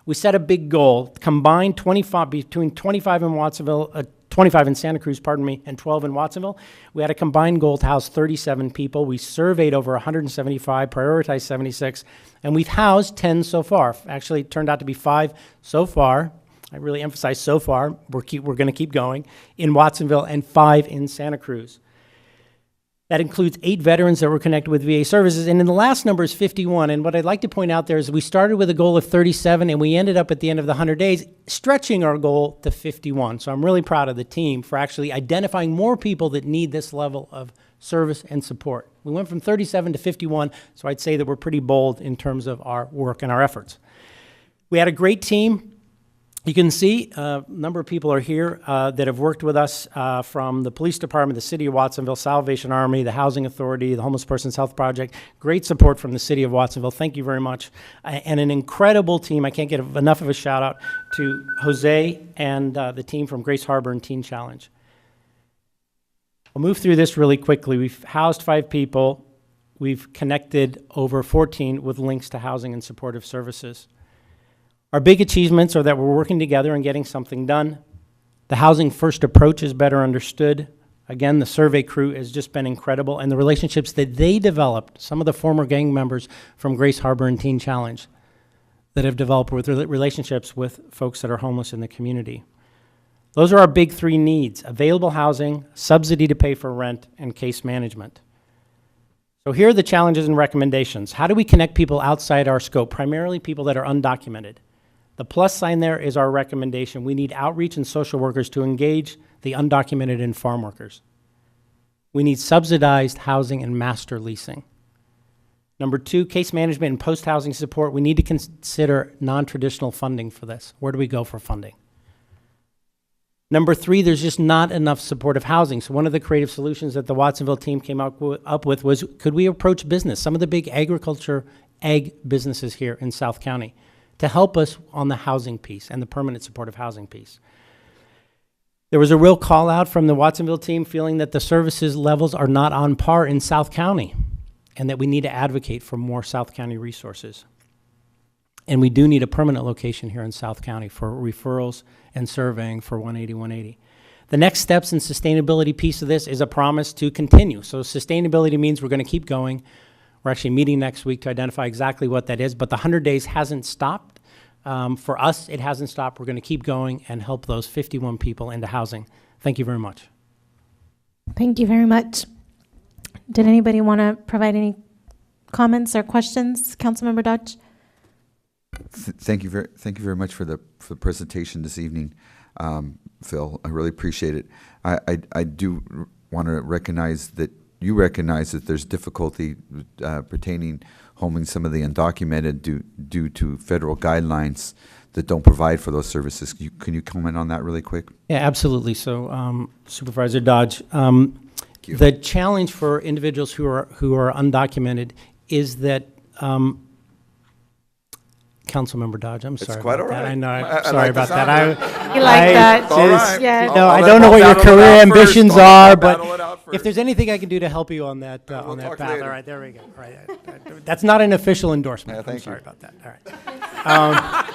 We set a big goal, combined 25 between 25 in Watsonville, 25 in Santa Cruz, and 12 in Watsonville. We had a combined goal to house 37 people. We surveyed over 175, prioritized 76, and we've housed 10 so far. Actually, it turned out to be 5 so far. I really emphasize so far. We're going to keep going in Watsonville and 5 in Santa Cruz. That includes 8 veterans that were connected with VA services, and in the last number is 51. And what I'd like to point out there is we started with a goal of 37, and we ended up at the end of the 100 days stretching our goal to 51. So I'm really proud of the team for actually identifying more people that need this level of service and support. We went from 37 to 51, so I'd say that we're pretty bold in terms of our work and our efforts. We had a great team. You can see a number of people are here that have worked with us from the police department, the city of Watsonville, Salvation Army, the Housing Authority, the Homeless Persons Health Project. Great support from the city of Watsonville. Thank you very much. And an incredible team. I can't get enough of a shout out to Jose and the team from Grace Harbor and Teen Challenge. I'll move through this really quickly. We've housed 5 people. We've connected over 14 with links to housing and supportive services. Our big achievements are that we're working together and getting something done. The housing first approach is better understood. Again, the survey crew has just been incredible, and the relationships that they developed, some of the former gang members from Grace Harbor and Teen Challenge that have developed with relationships with folks that are homeless in the community. Those are our big 3 needs: available housing, subsidy to pay for rent, and case management. So here are the challenges and recommendations. How do we connect people outside our scope, primarily people that are undocumented? The plus sign there is our recommendation. We need outreach and social workers to engage the undocumented and farm workers. We need subsidized housing and master leasing. Number 2, case management and post-housing support. We need to consider non-traditional funding for this. Where do we go for funding? Number 3, there's just not enough supportive housing. So one of the creative solutions that the Watsonville team came up with was, could we approach business, some of the big ag businesses here in South County, to help us on the housing piece and the permanent supportive housing piece. There was a real call out from the Watsonville team feeling that the services levels are not on par in South County and that we need to advocate for more South County resources. And we do need a permanent location here in South County for referrals and surveying for 180. The next steps in sustainability piece of this is a promise to continue. So sustainability means we're going to keep going. We're actually meeting next week to identify exactly what that is, but the 100 days hasn't stopped. For us, it hasn't stopped. We're going to keep going and help those 51 people into housing. Thank you very much. Thank you very much. Did anybody want to provide any comments or questions? Councilmember Dodge? Thank you very much for the presentation this evening, Phil. I really appreciate it. I do want to recognize that you recognize that there's difficulty pertaining homing some of the undocumented due to federal guidelines that don't provide for those services. Can you comment on that really quick? Yeah, absolutely. So, Supervisor Dodge, the challenge for individuals who are undocumented is that Councilmember Dodge, I'm It's sorry quite about all that. right. I know, I'm I sorry like the about sound that. of it. You like that? All right. Yeah. No, I I'll don't know what your battle it career out first. ambitions I'll are, battle it but out if first. there's anything I can do to help you on that, We'll on that talk path, later. all right, there we go. All right, that's not an official endorsement. Yeah, I'm thank sorry you. about that. All right.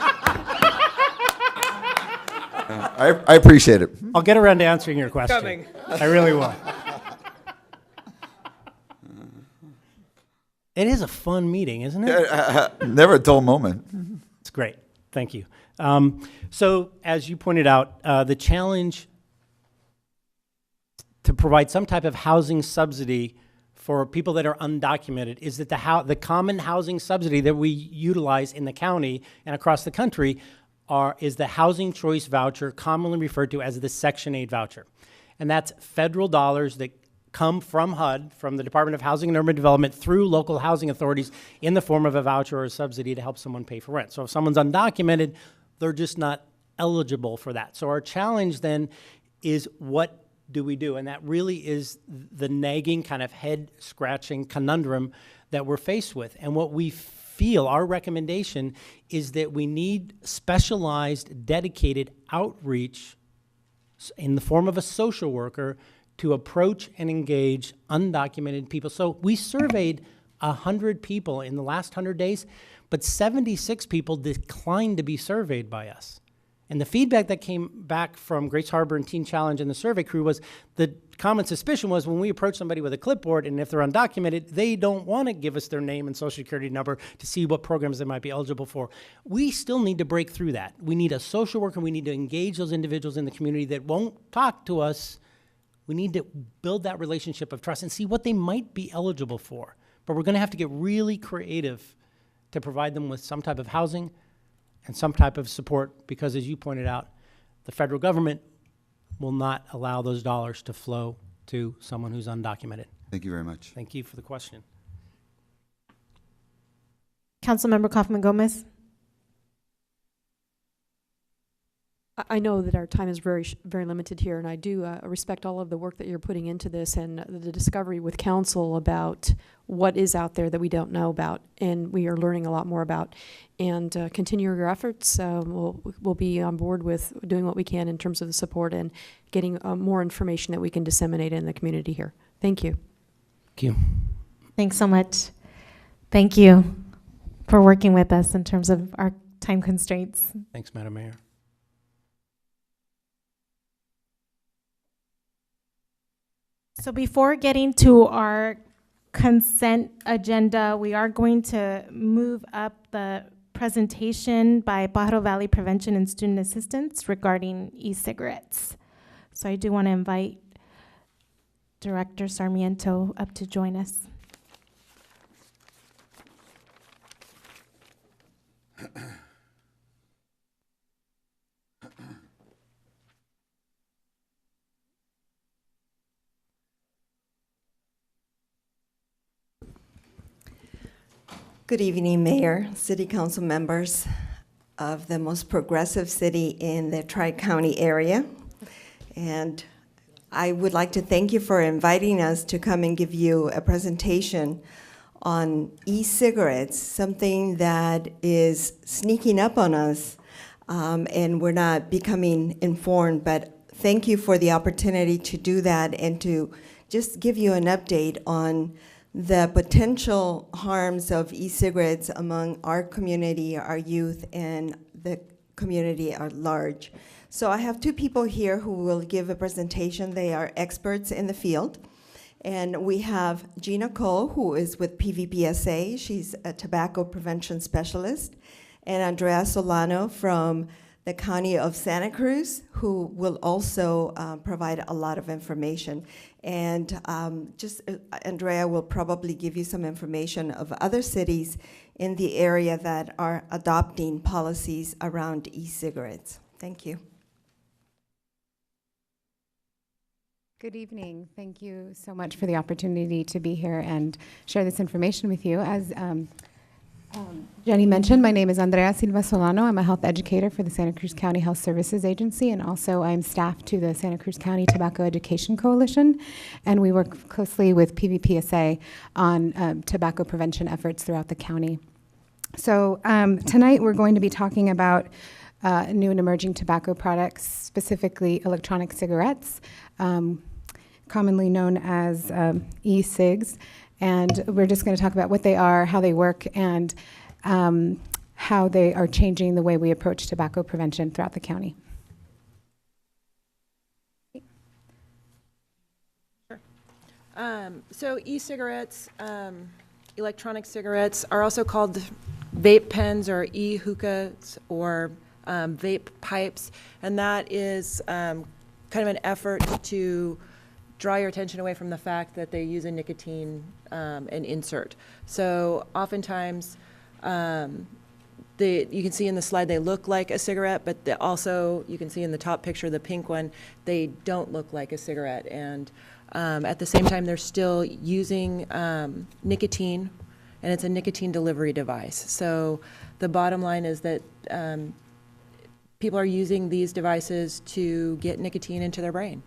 I appreciate it. I'll get around to answering your question. Coming. I really will. It is a fun meeting, isn't it? Never a dull moment. It's great. Thank you. So, as you pointed out, the challenge to provide some type of housing subsidy for people that are undocumented is that the common housing subsidy that we utilize in the county and across the country is the Housing Choice Voucher, commonly referred to as the Section 8 voucher. And that's federal dollars that come from HUD, from the Department of Housing and Urban Development, through local housing authorities in the form of a voucher or a subsidy to help someone pay for rent. So if someone's undocumented, they're just not eligible for that. So our challenge then is, what do we do? And that really is the nagging kind of head-scratching conundrum that we're faced with. And what we feel, our recommendation, is that we need specialized, dedicated outreach in the form of a social worker to approach and engage undocumented people. So we surveyed 100 people in the last 100 days, but 76 people declined to be surveyed by us. And the feedback that came back from Grace Harbor and Teen Challenge and the survey crew was, the common suspicion was, when we approach somebody with a clipboard, and if they're undocumented, they don't want to give us their name and social security number to see what programs they might be eligible for. We still need to break through that. We need a social worker. We need to engage those individuals in the community that won't talk to us. We need to build that relationship of trust and see what they might be eligible for. But we're going to have to get really creative to provide them with some type of housing and some type of support, because, as you pointed out, the federal government will not allow those dollars to flow to someone who's undocumented. Thank you very much. Thank you for the question. Councilmember Kaufman Gomez. I know that our time is very limited here, and I do respect all of the work that you're putting into this and the discovery with council about what is out there that we don't know about, and we are learning a lot more about. And continue your efforts. We'll be on board with doing what we can in terms of the support and getting more information that we can disseminate in the community here. Thank you. Thank you. Thanks so much. Thank you for working with us in terms of our time constraints. Thanks, Madam Mayor. So before getting to our consent agenda, we are going to move up the presentation by Pajaro Valley Prevention and Student Assistance regarding e-cigarettes. So I do want to invite Director Sarmiento up to join us. Good evening, Mayor, City Council members of the most progressive city in the Tri-County area. And I would like to thank you for inviting us to come and give you a presentation on e-cigarettes, something that is sneaking up on us, and we're not becoming informed. But thank you for the opportunity to do that and to just give you an update on the potential harms of e-cigarettes among our community, our youth, and the community at large. So I have two people here who will give a presentation. They are experts in the field. And we have Gina Cole, who is with PVPSA. She's a tobacco prevention specialist. And Andrea Solano from the County of Santa Cruz, who will also provide a lot of information. And Andrea will probably give you some information of other cities in the area that are adopting policies around e-cigarettes. Thank you. Good evening. Thank you so much for the opportunity to be here and share this information with you. As Jenny mentioned, my name is Andrea Silva Solano. I'm a health educator for the Santa Cruz County Health Services Agency, and also I'm staff to the Santa Cruz County Tobacco Education Coalition, and we work closely with PVPSA on tobacco prevention efforts throughout the county. So tonight we're going to be talking about new and emerging tobacco products, specifically electronic cigarettes, commonly known as e-cigs. And we're just going to talk about what they are, how they work, and how they are changing the way we approach tobacco prevention throughout the county. So e-cigarettes, electronic cigarettes, are also called vape pens or e-hookahs or vape pipes, and that is kind of an effort to draw your attention away from the fact that they use a nicotine an insert. So oftentimes, you can see in the slide they look like a cigarette, but also you can see in the top picture, the pink one, they don't look like a cigarette. And at the same time, they're still using nicotine, and it's a nicotine delivery device. So the bottom line is that people are using these devices to get nicotine into their brain.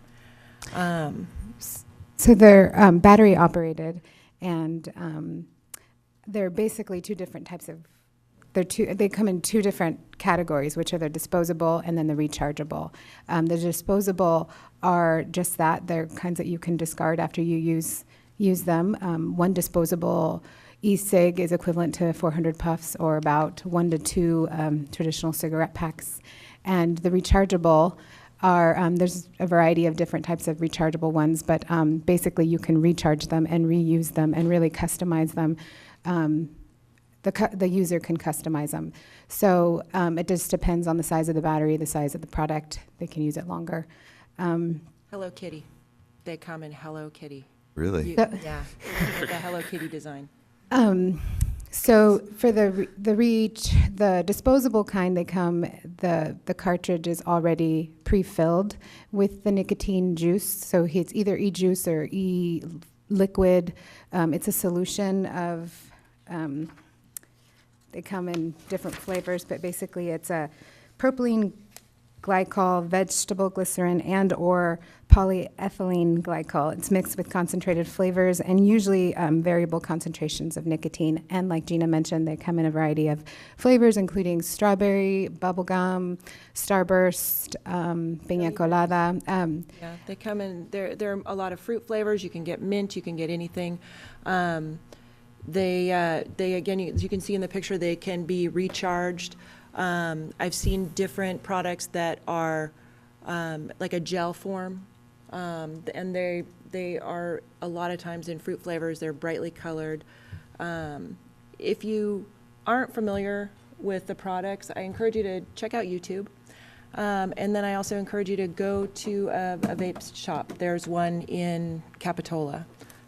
So they're battery operated, and they're basically two different types of, they come in two different categories, which are the disposable and then the rechargeable. The disposable are just that, they're kinds that you can discard after you use them. One disposable e-cig is equivalent to 400 puffs, or about 1 to 2 traditional cigarette packs. And the rechargeable are, there's a variety of different types of rechargeable ones, but basically you can recharge them and reuse them and really customize them. The user can customize them. So it just depends on the size of the battery, the size of the product. They can use it longer. Hello Kitty. They come in Hello Kitty. Really? Yeah, with the Hello Kitty design. So for the disposable kind, they come, the cartridge is already pre-filled with the nicotine juice. So it's either e-juice or e-liquid. It's a solution of, they come in different flavors, but basically it's a propylene glycol, vegetable glycerin, and or polyethylene glycol. It's mixed with concentrated flavors and usually variable concentrations of nicotine. And like Gina mentioned, they come in a variety of flavors, including strawberry, bubblegum, Starburst, piña colada. Yeah, they come in, there are a lot of fruit flavors. You can get mint, you can get anything. They again, as you can see in the picture, they can be recharged. I've seen different products that are like a gel form, and they are a lot of times in fruit flavors. They're brightly colored. If you aren't familiar with the products, I encourage you to check out YouTube. And then I also encourage you to go to a vape shop. There's one in Capitola.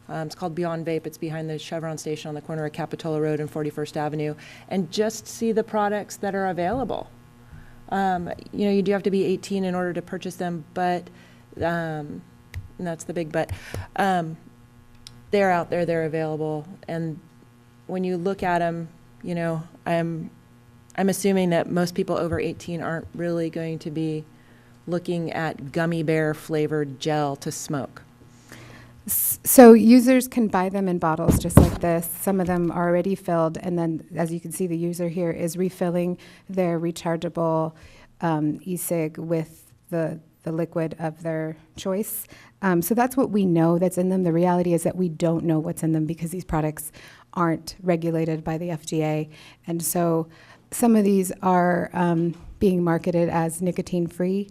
It's called Beyond Vape. It's behind the Chevron station on the corner of Capitola Road and 41st Avenue. And just see the products that are available. You know, you do have to be 18 in order to purchase them, but, and that's the big but, they're out there, they're available. And when you look at them, you know, I'm assuming that most people over 18 aren't really going to be looking at gummy bear flavored gel to smoke. So users can buy them in bottles just like this. Some of them are already filled, and then as you can see, the user here is refilling their rechargeable e-cig with the liquid of their choice. So that's what we know that's in them. The reality is that we don't know what's in them because these products aren't regulated by the FDA. And so some of these are being marketed as nicotine-free,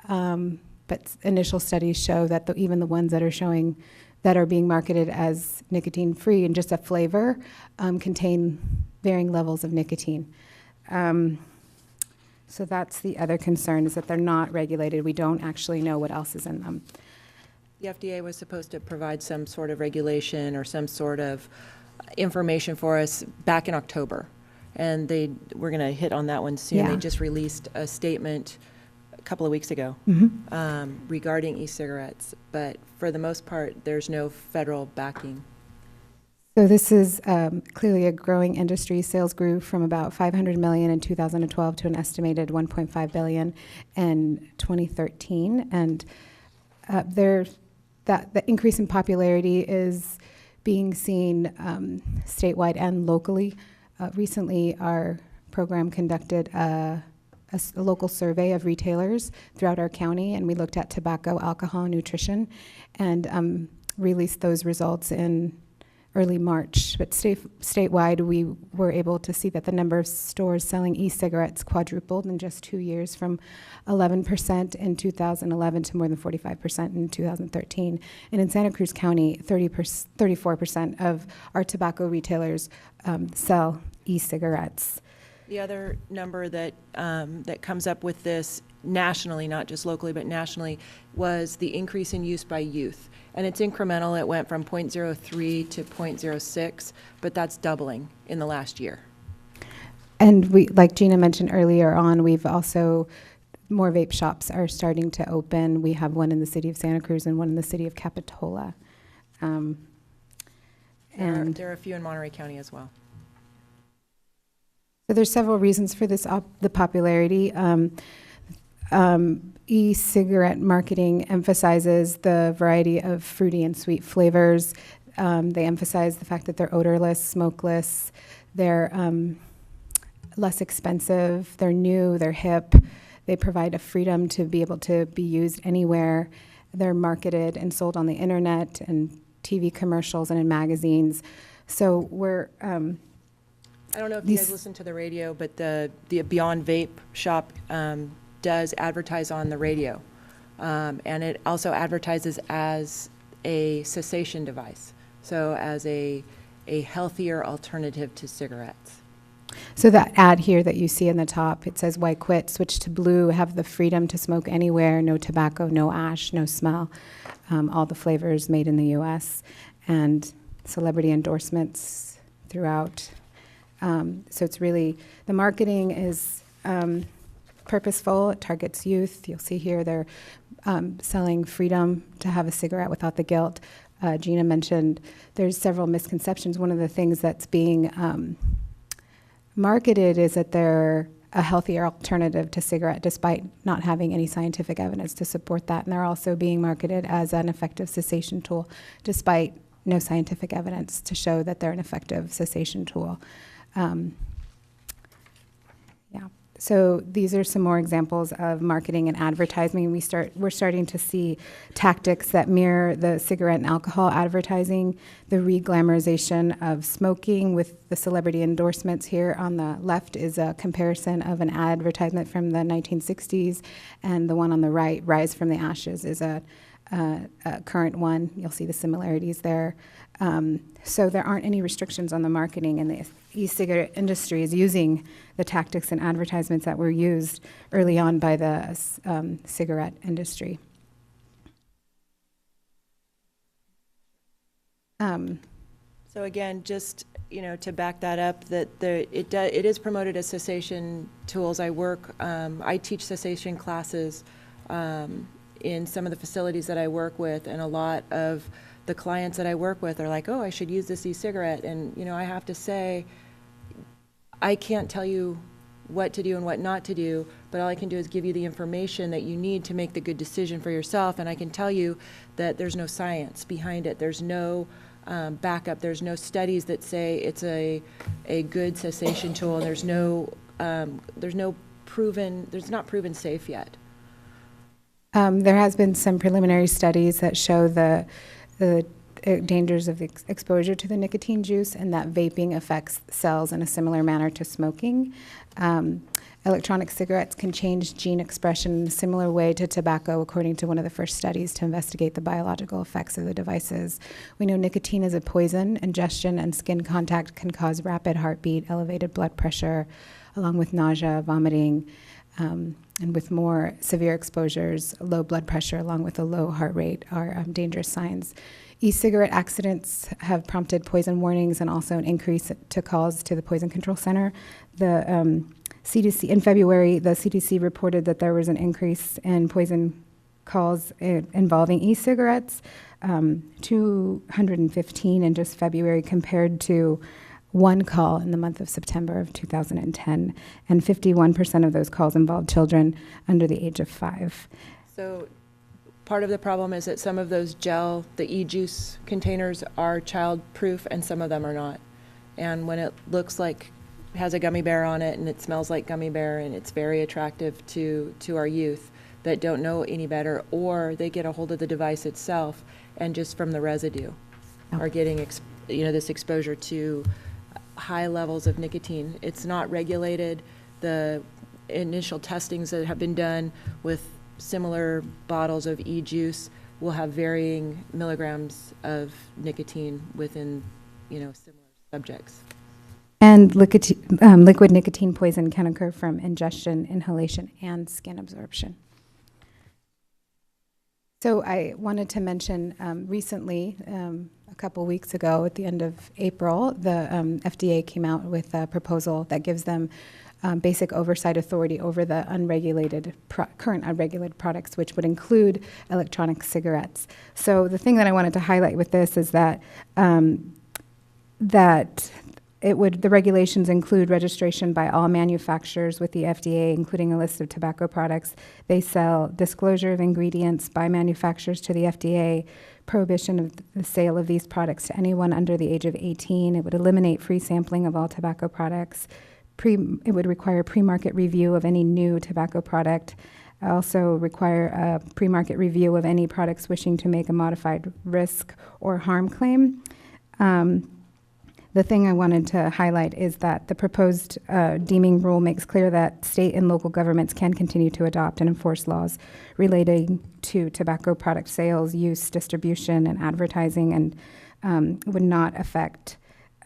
but initial studies show that even the ones that are being marketed as nicotine-free and just a flavor contain varying levels of nicotine. So that's the other concern, is that they're not regulated. We don't actually know what else is in them. The FDA was supposed to provide some sort of regulation or some sort of information for us back in October. And we're going to hit on that one soon. Yeah. They just released a statement a couple of weeks ago regarding e-cigarettes. But for the most part, there's no federal backing. So this is clearly a growing industry. Sales grew from about 500 million in 2012 to an estimated 1.5 billion in 2013. And the increase in popularity is being seen statewide and locally. Recently, our program conducted a local survey of retailers throughout our county, and we looked at tobacco, alcohol, nutrition, and released those results in early March. But statewide, we were able to see that the number of stores selling e-cigarettes quadrupled in just 2 years, from 11% in 2011 to more than 45% in 2013. And in Santa Cruz County, 34% of our tobacco retailers sell e-cigarettes. The other number that that comes up with this nationally, not just locally, but nationally, was the increase in use by youth. And it's incremental. It went from 0.03 to 0.06, but that's doubling in the last year. And we, like Gina mentioned earlier on, we've also, more vape shops are starting to open. We have one in the city of Santa Cruz and one in the city of Capitola. There are a few in Monterey County as well. So there's several reasons for this, the popularity. E-cigarette marketing emphasizes the variety of fruity and sweet flavors. They emphasize the fact that they're odorless, smokeless, they're less expensive, they're new, they're hip, they provide a freedom to be able to be used anywhere. They're marketed and sold on the internet and TV commercials and in magazines. So we're I don't know if you guys listen to the radio, but the Beyond Vape shop does advertise on the radio. And it also advertises as a cessation device, so as a healthier alternative to cigarettes. So that ad here that you see in the top, it says, "Why quit? Switch to blue. Have the freedom to smoke anywhere. No tobacco, no ash, no smell. All the flavors made in the U.S." And celebrity endorsements throughout. So it's really, the marketing is purposeful. It targets youth. You'll see here they're selling freedom to have a cigarette without the guilt. Gina mentioned there's several misconceptions. One of the things that's being marketed is that they're a healthier alternative to cigarette, despite not having any scientific evidence to support that. And they're also being marketed as an effective cessation tool, despite no scientific evidence to show that they're an effective cessation tool. So these are some more examples of marketing and advertising. We're starting to see tactics that mirror the cigarette and alcohol advertising, the re-glamorization of smoking with the celebrity endorsements. Here on the left is a comparison of an advertisement from the 1960s, and the one on the right, Rise from the Ashes, is a current one. You'll see the similarities there. So there aren't any restrictions on the marketing, and the e-cigarette industry is using the tactics and advertisements that were used early on by the cigarette industry. So again, just to back that up, that it is promoted as cessation tools. I teach cessation classes in some of the facilities that I work with, and a lot of the clients that I work with are like, "Oh, I should use this e-cigarette," and I have to say, I can't tell you what to do and what not to do, but all I can do is give you the information that you need to make the good decision for yourself. And I can tell you that there's no science behind it. There's no backup. There's no studies that say it's a good cessation tool. And there's not proven safe yet. There has been some preliminary studies that show the dangers of exposure to the nicotine juice, and that vaping affects cells in a similar manner to smoking. Electronic cigarettes can change gene expression in a similar way to tobacco, according to one of the first studies to investigate the biological effects of the devices. We know nicotine is a poison. Ingestion and skin contact can cause rapid heartbeat, elevated blood pressure, along with nausea, vomiting, and with more severe exposures, low blood pressure along with a low heart rate are dangerous signs. E-cigarette accidents have prompted poison warnings and also an increase to calls to the Poison Control Center. The CDC, in February, the CDC reported that there was an increase in poison calls involving e-cigarettes, 215 in just February compared to 1 call in the month of September of 2010, and 51% of those calls involved children under the age of 5. So part of the problem is that some of those the e-juice containers are child-proof and some of them are not. And when it looks like it has a gummy bear on it and it smells like gummy bear and it's very attractive to our youth that don't know any better, or they get a hold of the device itself and just from the residue are getting this exposure to high levels of nicotine. It's not regulated. The initial testings that have been done with similar bottles of e-juice will have varying milligrams of nicotine within, similar subjects. And liquid nicotine poison can occur from ingestion, inhalation, and skin absorption. So I wanted to mention recently, a couple weeks ago at the end of April, the FDA came out with a proposal that gives them basic oversight authority over the current unregulated products, which would include electronic cigarettes. So the thing that I wanted to highlight with this is that the regulations include registration by all manufacturers with the FDA, including a list of tobacco products. They sell disclosure of ingredients by manufacturers to the FDA, prohibition of the sale of these products to anyone under the age of 18. It would eliminate free sampling of all tobacco products. It would require pre-market review of any new tobacco product. Also require a pre-market review of any products wishing to make a modified risk or harm claim. The thing I wanted to highlight is that the proposed deeming rule makes clear that state and local governments can continue to adopt and enforce laws relating to tobacco product sales, use, distribution, and advertising, and would not affect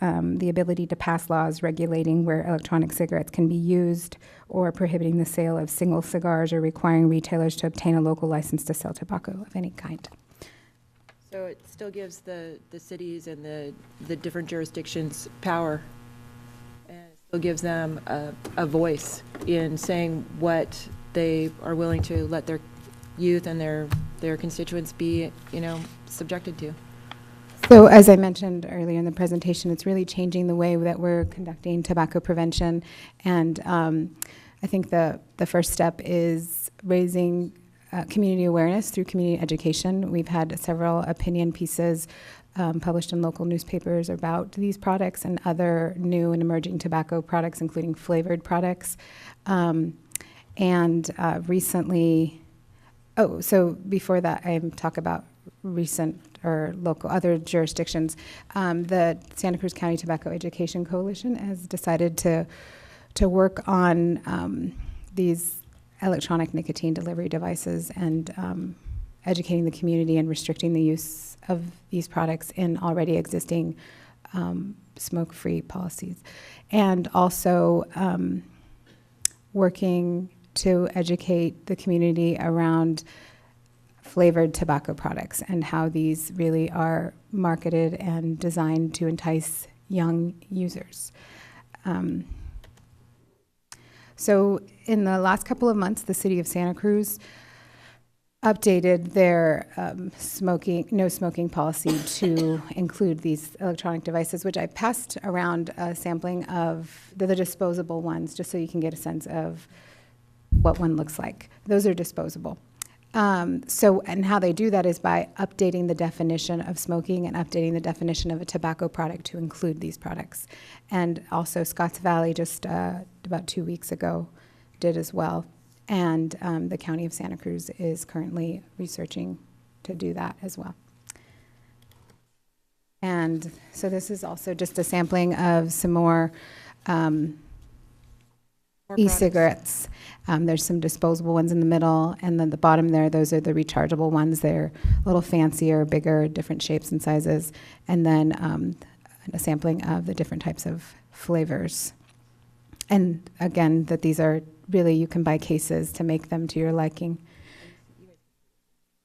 the ability to pass laws regulating where electronic cigarettes can be used, or prohibiting the sale of single cigars, or requiring retailers to obtain a local license to sell tobacco of any kind. So it still gives the cities and the different jurisdictions power, and it still gives them a voice in saying what they are willing to let their youth and their constituents be, subjected to. So as I mentioned earlier in the presentation, it's really changing the way that we're conducting tobacco prevention, and I think the first step is raising community awareness through community education. We've had several opinion pieces published in local newspapers about these products and other new and emerging tobacco products, including flavored products. Recently, so before that, I talk about recent or local other jurisdictions. The Santa Cruz County Tobacco Education Coalition has decided to work on these electronic nicotine delivery devices and educating the community and restricting the use of these products in already existing smoke-free policies. And also working to educate the community around flavored tobacco products and how these really are marketed and designed to entice young users. So in the last couple of months, the city of Santa Cruz updated their no smoking policy to include these electronic devices, which I passed around a sampling of the disposable ones, just so you can get a sense of what one looks like. Those are disposable. And how they do that is by updating the definition of smoking and updating the definition of a tobacco product to include these products. And also Scotts Valley just about 2 weeks ago did as well. And the County of Santa Cruz is currently researching to do that as well. And so this is also just a sampling of some more e-cigarettes. There's some disposable ones in the middle, and then the bottom there, those are the rechargeable ones. They're a little fancier, bigger, different shapes and sizes, and then a sampling of the different types of flavors. And again, that these are really, you can buy cases to make them to your liking.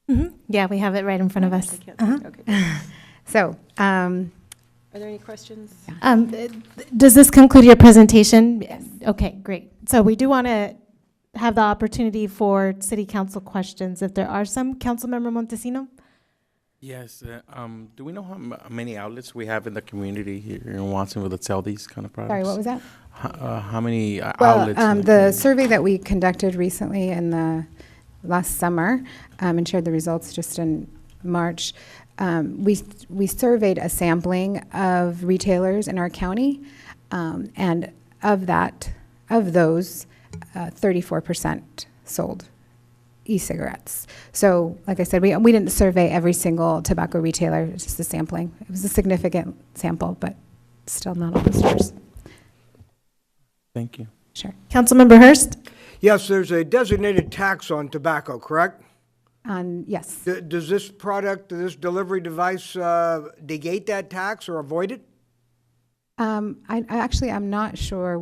Mm-hmm. Yeah, we have it right in front of us. Okay. So, are there any questions? Does this conclude your presentation? Yes. Okay, great. So we do want to have the opportunity for city council questions. If there are some, Councilmember Montesino? Yes. Do we know many outlets we have in the community here in Watsonville that sell these kind of products? Sorry, what was that? How many Well, outlets? in the community? survey that we conducted recently in the last summer and shared the results just in March, we surveyed a sampling of retailers in our county, and of those, 34% sold e-cigarettes. So, like I said, we didn't survey every single tobacco retailer, it's just a sampling. It was a significant sample, but still not all the stores. Thank you. Sure. Councilmember Hurst? Yes, there's a designated tax on tobacco, correct? Yes. Does this product, this delivery device negate that tax or avoid it? I'm not sure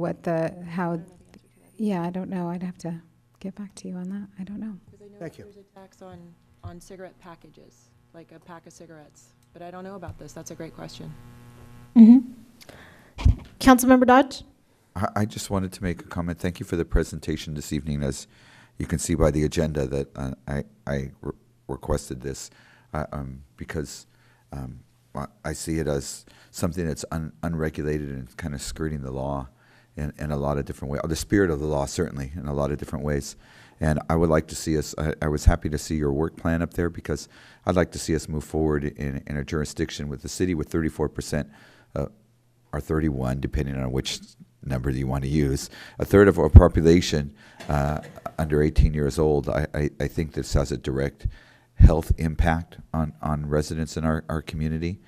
yeah, I don't know. I'd have to get back to you on that. I don't know. Thank you. There's a tax on cigarette packages, like a pack of cigarettes, but I don't know about this. That's a great question. Councilmember Dodge? I just wanted to make a comment. Thank you for the presentation this evening. As you can see by the agenda that I requested this because I see it as something that's unregulated and kind of skirting the law in a lot of different ways. The spirit of the law, certainly, in a lot of different ways. And I would like to see us, I was happy to see your work plan up there because I'd like to see us move forward in a jurisdiction with the city with 34%, or 31, depending on which number you want to use, a third of our population under 18 years old. I think this has a direct health impact on residents in our community.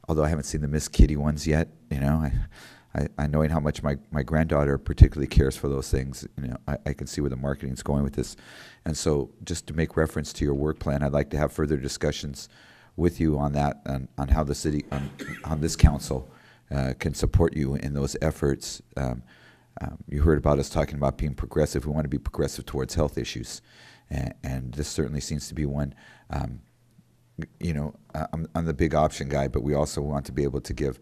Although I haven't seen the Miss Kitty ones yet, you know, I knowing how much my granddaughter particularly cares for those things, you know, I can see where the marketing is going with this. And so just to make reference to your work plan, I'd like to have further discussions with you on that, on how the city, on this council can support you in those efforts. You heard about us talking about being progressive. We want to be progressive towards health issues. And this certainly seems to be one. You know, I'm the big option guy, but we also want to be able to give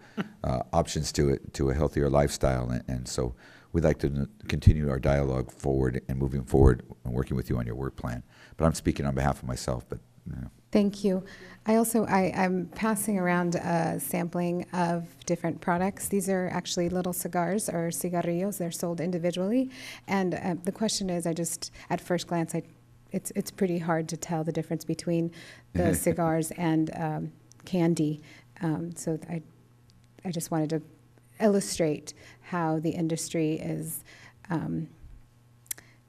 options to a healthier lifestyle. And so we'd like to continue our dialogue forward and moving forward and working with you on your work plan. But I'm speaking on behalf of myself, but you know. Thank you. I'm passing around a sampling of different products. These are actually little cigars or cigarrillos. They're sold individually. And the question is, at first glance, it's pretty hard to tell the difference between the cigars and candy. So I just wanted to illustrate how the industry is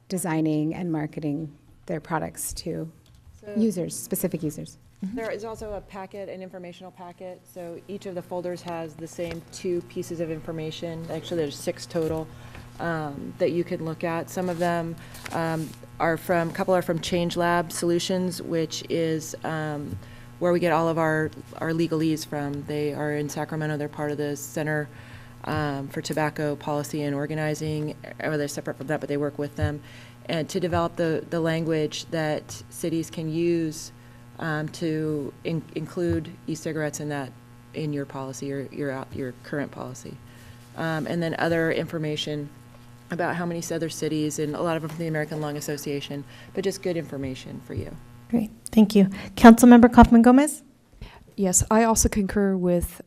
designing and marketing their products to users, specific users. There is also a packet, an informational packet. So each of the folders has the same 2 pieces of information. Actually, there's 6 total that you can look at. Some of them a couple are from Change Lab Solutions, which is where we get all of our legalese from. They are in Sacramento. They're part of the Center for Tobacco Policy and Organizing, or they're separate from that, but they work with them. And to develop the language that cities can use to include e-cigarettes in your policy or your current policy. And then other information about how many other cities, and a lot of them from the American Lung Association, but just good information for you. Great, thank you. Councilmember Kaufman-Gomez? Yes, I also concur with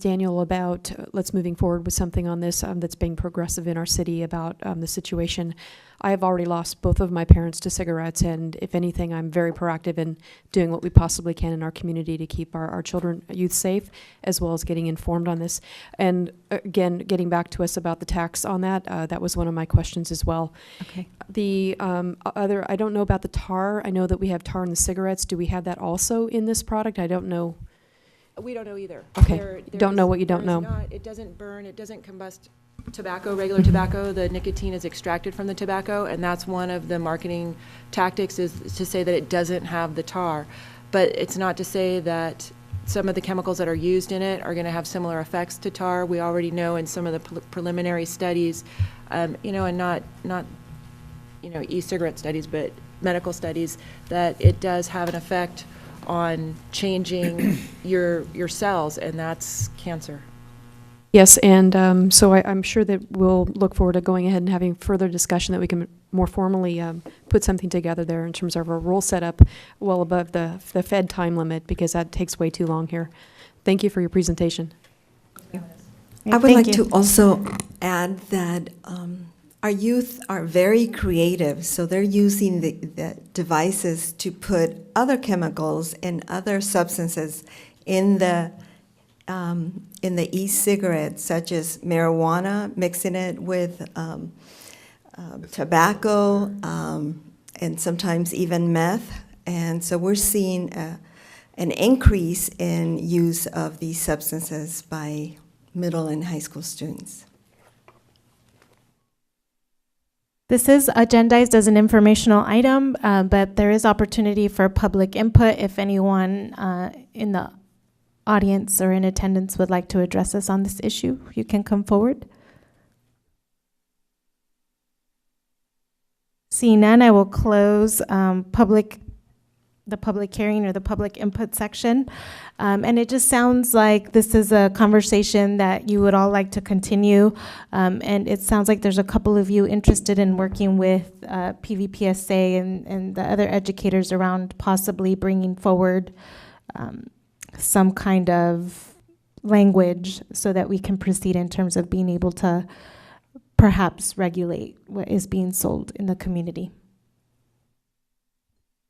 Daniel about let's moving forward with something on this that's being progressive in our city about the situation. I have already lost both of my parents to cigarettes, and if anything, I'm very proactive in doing what we possibly can in our community to keep our children, youth safe, as well as getting informed on this. And again, getting back to us about the tax on that, that was one of my questions as well. Okay. The I don't know about the tar. I know that we have tar in the cigarettes. Do we have that also in this product? I don't know. We don't know either. Okay. Don't know what you don't know. It doesn't burn. It doesn't combust tobacco, regular tobacco. The nicotine is extracted from the tobacco, and that's one of the marketing tactics, is to say that it doesn't have the tar. But it's not to say that some of the chemicals that are used in it are going to have similar effects to tar. We already know in some of the preliminary studies, you know, and not you know, e-cigarette studies, but medical studies, that it does have an effect on changing your cells, and that's cancer. Yes, and so I'm sure that we'll look forward to going ahead and having further discussion that we can more formally put something together there in terms of our rule setup well above the Fed time limit, because that takes way too long here. Thank you for your presentation. I would like to also add that our youth are very creative, so they're using the devices to put other chemicals and other substances in the e-cigarettes, such as marijuana, mixing it with tobacco, and sometimes even meth. And so we're seeing an increase in use of these substances by middle and high school students. This is agendized as an informational item, but there is opportunity for public input. If anyone in the audience or in attendance would like to address us on this issue, you can come forward. Seeing none, I will close the public hearing or the public input section. And it just sounds like this is a conversation that you would all like to continue. And it sounds like there's a couple of you interested in working with PVPSA and the other educators around possibly bringing forward some kind of language so that we can proceed in terms of being able to perhaps regulate what is being sold in the community.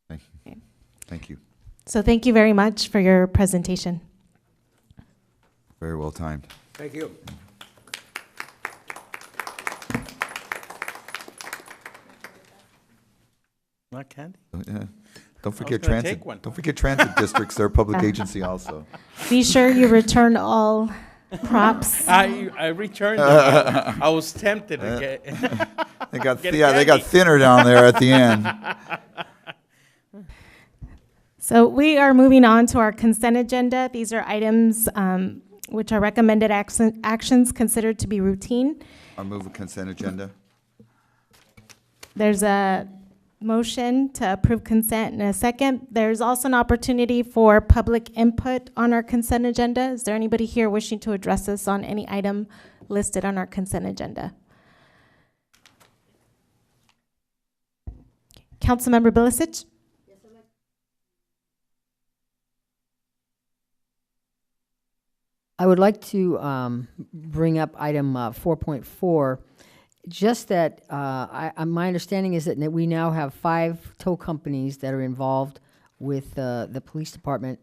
Thank you. Okay. Thank you. So thank you very much for your presentation. Very well timed. Thank you. Not candy? Yeah. Don't forget gonna transit. take one. Don't forget transit districts. They're a public agency also. Be sure you return all props. I returned it. I was tempted to get. They got they got thinner down there at the end. So we are moving on to our consent agenda. These are items which are recommended actions considered to be routine. I'll move a consent agenda. There's a motion to approve consent in a second. There's also an opportunity for public input on our consent agenda. Is there anybody here wishing to address us on any item listed on our consent agenda? Councilmember Bilicic? I would like to bring up item 4.4. Just that my understanding is that we now have 5 tow companies that are involved with the police department,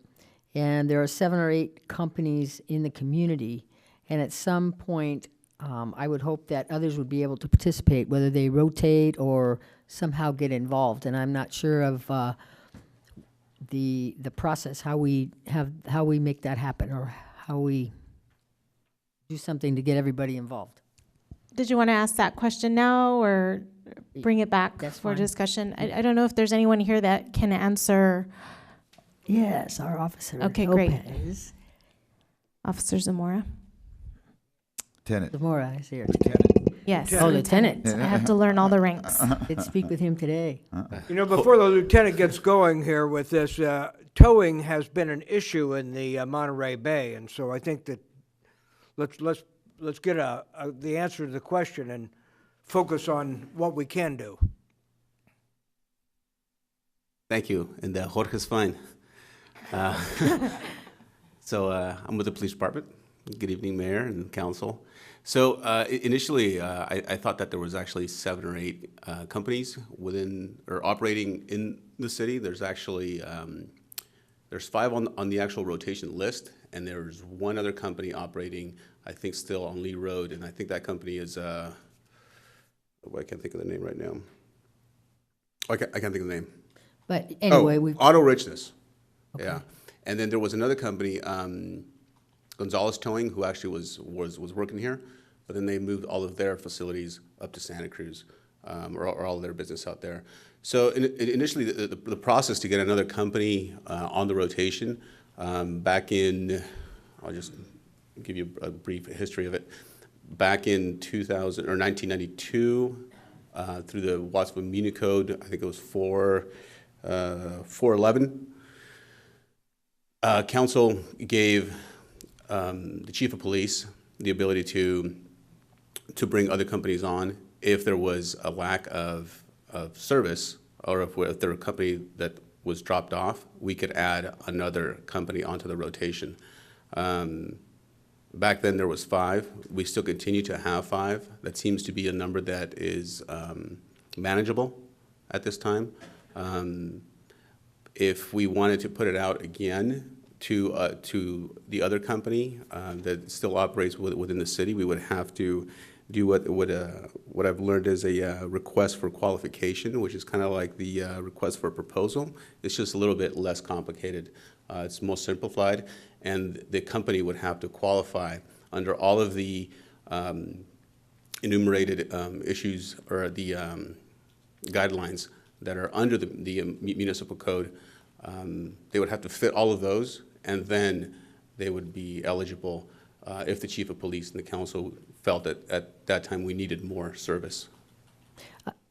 and there are 7 or 8 companies in the community. And at some point, I would hope that others would be able to participate, whether they rotate or somehow get involved. And I'm not sure of the process, how we make that happen, or how we do something to get everybody involved. Did you want to ask that question now or bring it back for discussion? I don't know if there's anyone here that can answer. Yes, our officer. Okay, Lopez. great. Officer Zamora. Lieutenant. Zamora is here. Yes. Oh, Lieutenant. I have to learn all the ranks. Did speak with him today. You know, before the lieutenant gets going here with this, towing has been an issue in the Monterey Bay, and so I think that let's get the answer to the question and focus on what we can do. Thank you, and Jorge's fine. So I'm with the police department. Good evening, Mayor and Council. So initially, I thought that there was actually 7 or 8 companies within or operating in the city. There's actually there's 5 on the actual rotation list, and there's 1 other company operating, I think, still on Lee Road, and I think that company is I can't think of the name right now. I can't think of the name. But anyway, we've Auto Richness. Okay. Yeah, and then there was another company, Gonzalez Towing, who actually was working here, but then they moved all of their facilities up to Santa Cruz, or all of their business out there. So initially, the process to get another company on the rotation, back in, I'll just give you a brief history of it. Back in 1992, through the Watsonville Muni Code, I think it was 411. Council gave the chief of police the ability to bring other companies on if there was a lack of service, or if there were a company that was dropped off, we could add another company onto the rotation. Back then there was 5. We still continue to have 5. That seems to be a number that is manageable at this time. If we wanted to put it out again to the other company that still operates within the city, we would have to do what I've learned is a request for qualification, which is kind of like the request for a proposal. It's just a little bit less complicated. It's more simplified, and the company would have to qualify under all of the enumerated issues or the guidelines that are under the municipal code. They would have to fit all of those, and then they would be eligible if the chief of police and the council felt that at that time we needed more service.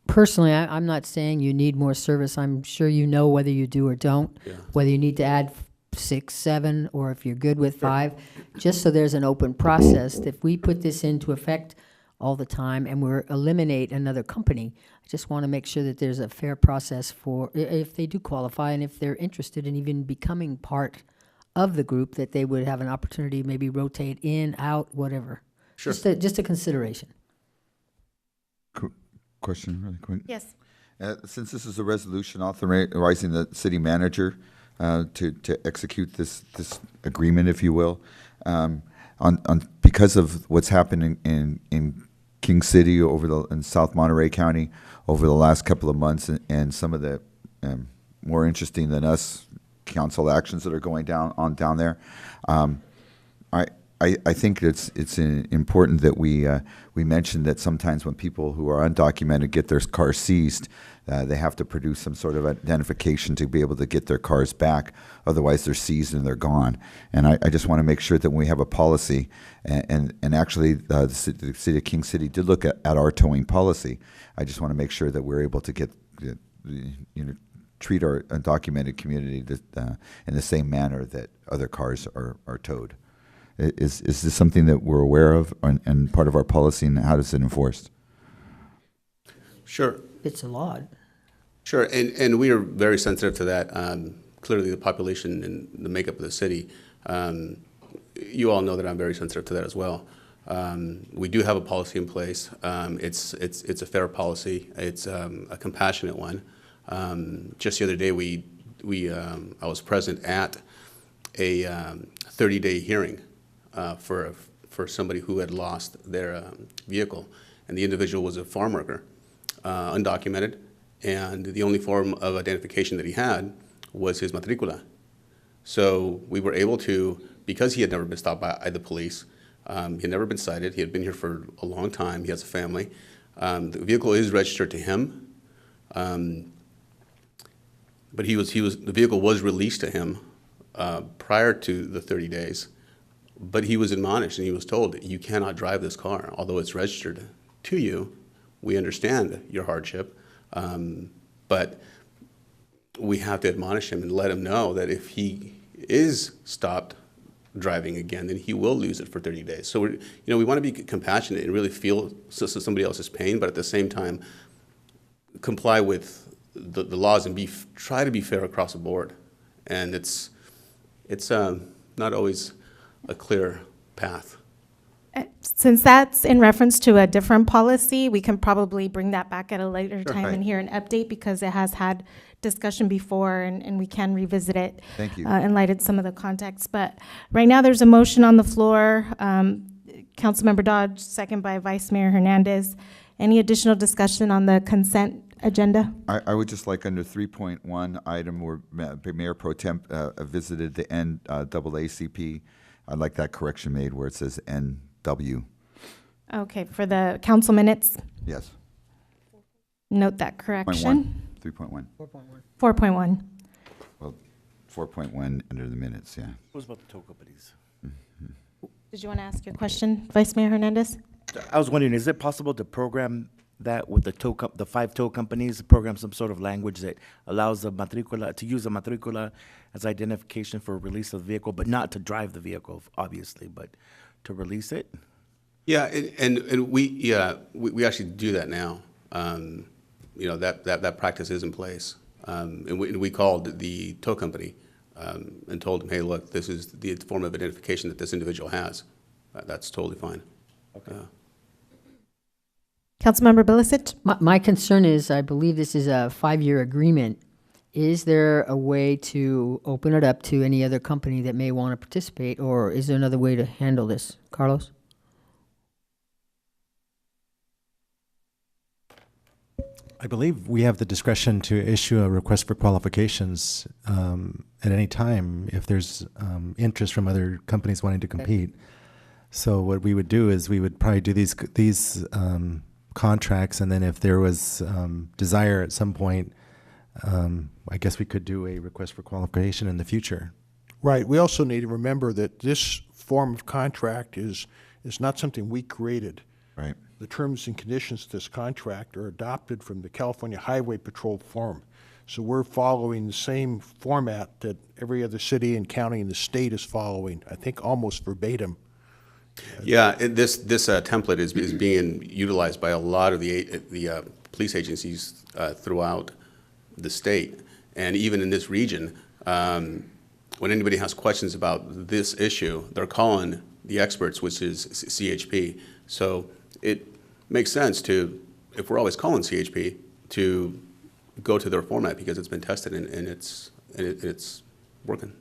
Personally, I'm not saying you need more service. I'm sure you know whether you do or don't, whether you need to add 6, 7, or if you're good with 5, just so there's an open process. If we put this into effect all the time and we're eliminate another company, I just want to make sure that there's a fair process for if they do qualify and if they're interested in even becoming part of the group, that they would have an opportunity, maybe rotate in, out, whatever. Sure. Just a consideration. Question really quick. Yes. Since this is a resolution authorizing the city manager to execute this agreement, if you will, because of what's happened in King City in South Monterey County over the last couple of months, and some of the more interesting than us council actions that are going down there, I think it's important that we mention that sometimes when people who are undocumented get their cars seized, they have to produce some sort of identification to be able to get their cars back. Otherwise, they're seized and they're gone. And I just want to make sure that when we have a policy, and actually the city of King City did look at our towing policy. I just want to make sure that we're able to treat our undocumented community in the same manner that other cars are towed. Is this something that we're aware of and part of our policy, and how is it enforced? Sure. It's a law. Sure, and we are very sensitive to that. Clearly, the population and the makeup of the city, you all know that I'm very sensitive to that as well. We do have a policy in place. It's a fair policy. It's a compassionate one. Just the other day, I was present at a 30-day hearing for somebody who had lost their vehicle, and the individual was a farm worker, undocumented, and the only form of identification that he had was his matricula. So we were able to, because he had never been stopped by the police, he had never been cited, he had been here for a long time, he has a family. The vehicle is registered to him, but the vehicle was released to him prior to the 30 days. But he was admonished and he was told, you cannot drive this car. Although it's registered to you, we understand your hardship, but we have to admonish him and let him know that if he is stopped driving again, then he will lose it for 30 days. So we want to be compassionate and really feel somebody else's pain, but at the same time comply with the laws and try to be fair across the board. And it's not always a clear path. Since that's in reference to a different policy, we can probably bring that back at a later time and hear an update, because it has had discussion before, and we can revisit it. Thank you. In light of some of the context. But right now there's a motion on the floor. Councilmember Dodge, second by Vice Mayor Hernandez. Any additional discussion on the consent agenda? I would just like under 3.1 item where Mayor Pro Temp visited the NAACP. I'd like that correction made where it says NW. Okay, for the council minutes? Yes. Note that correction. 3.1. 4.1. Well, 4.1 under the minutes, yeah. What about the tow companies? Did you want to ask your question, Vice Mayor Hernandez? I was wondering, is it possible to program that with the 5 tow companies, program some sort of language that allows the matricula, to use the matricula as identification for release of the vehicle, but not to drive the vehicle, obviously, but to release it? Yeah, and we actually do that now. You know, that practice is in place. And we called the tow company and told them, hey, look, this is the form of identification that this individual has. That's totally fine. Okay. Councilmember Bilicic? My concern is, I believe this is a 5-year agreement. Is there a way to open it up to any other company that may want to participate, or is there another way to handle this? Carlos? I believe we have the discretion to issue a request for qualifications at any time if there's interest from other companies wanting to compete. So what we would do is we would probably do these contracts, and then if there was desire at some point, I guess we could do a request for qualification in the future. Right. We also need to remember that this form of contract is not something we created. Right. The terms and conditions of this contract are adopted from the California Highway Patrol form. So we're following the same format that every other city and county in the state is following, I think almost verbatim. Yeah, this template is being utilized by a lot of the police agencies throughout the state, and even in this region. When anybody has questions about this issue, they're calling the experts, which is CHP. So it makes sense to, if we're always calling CHP, to go to their format because it's been tested and it's working.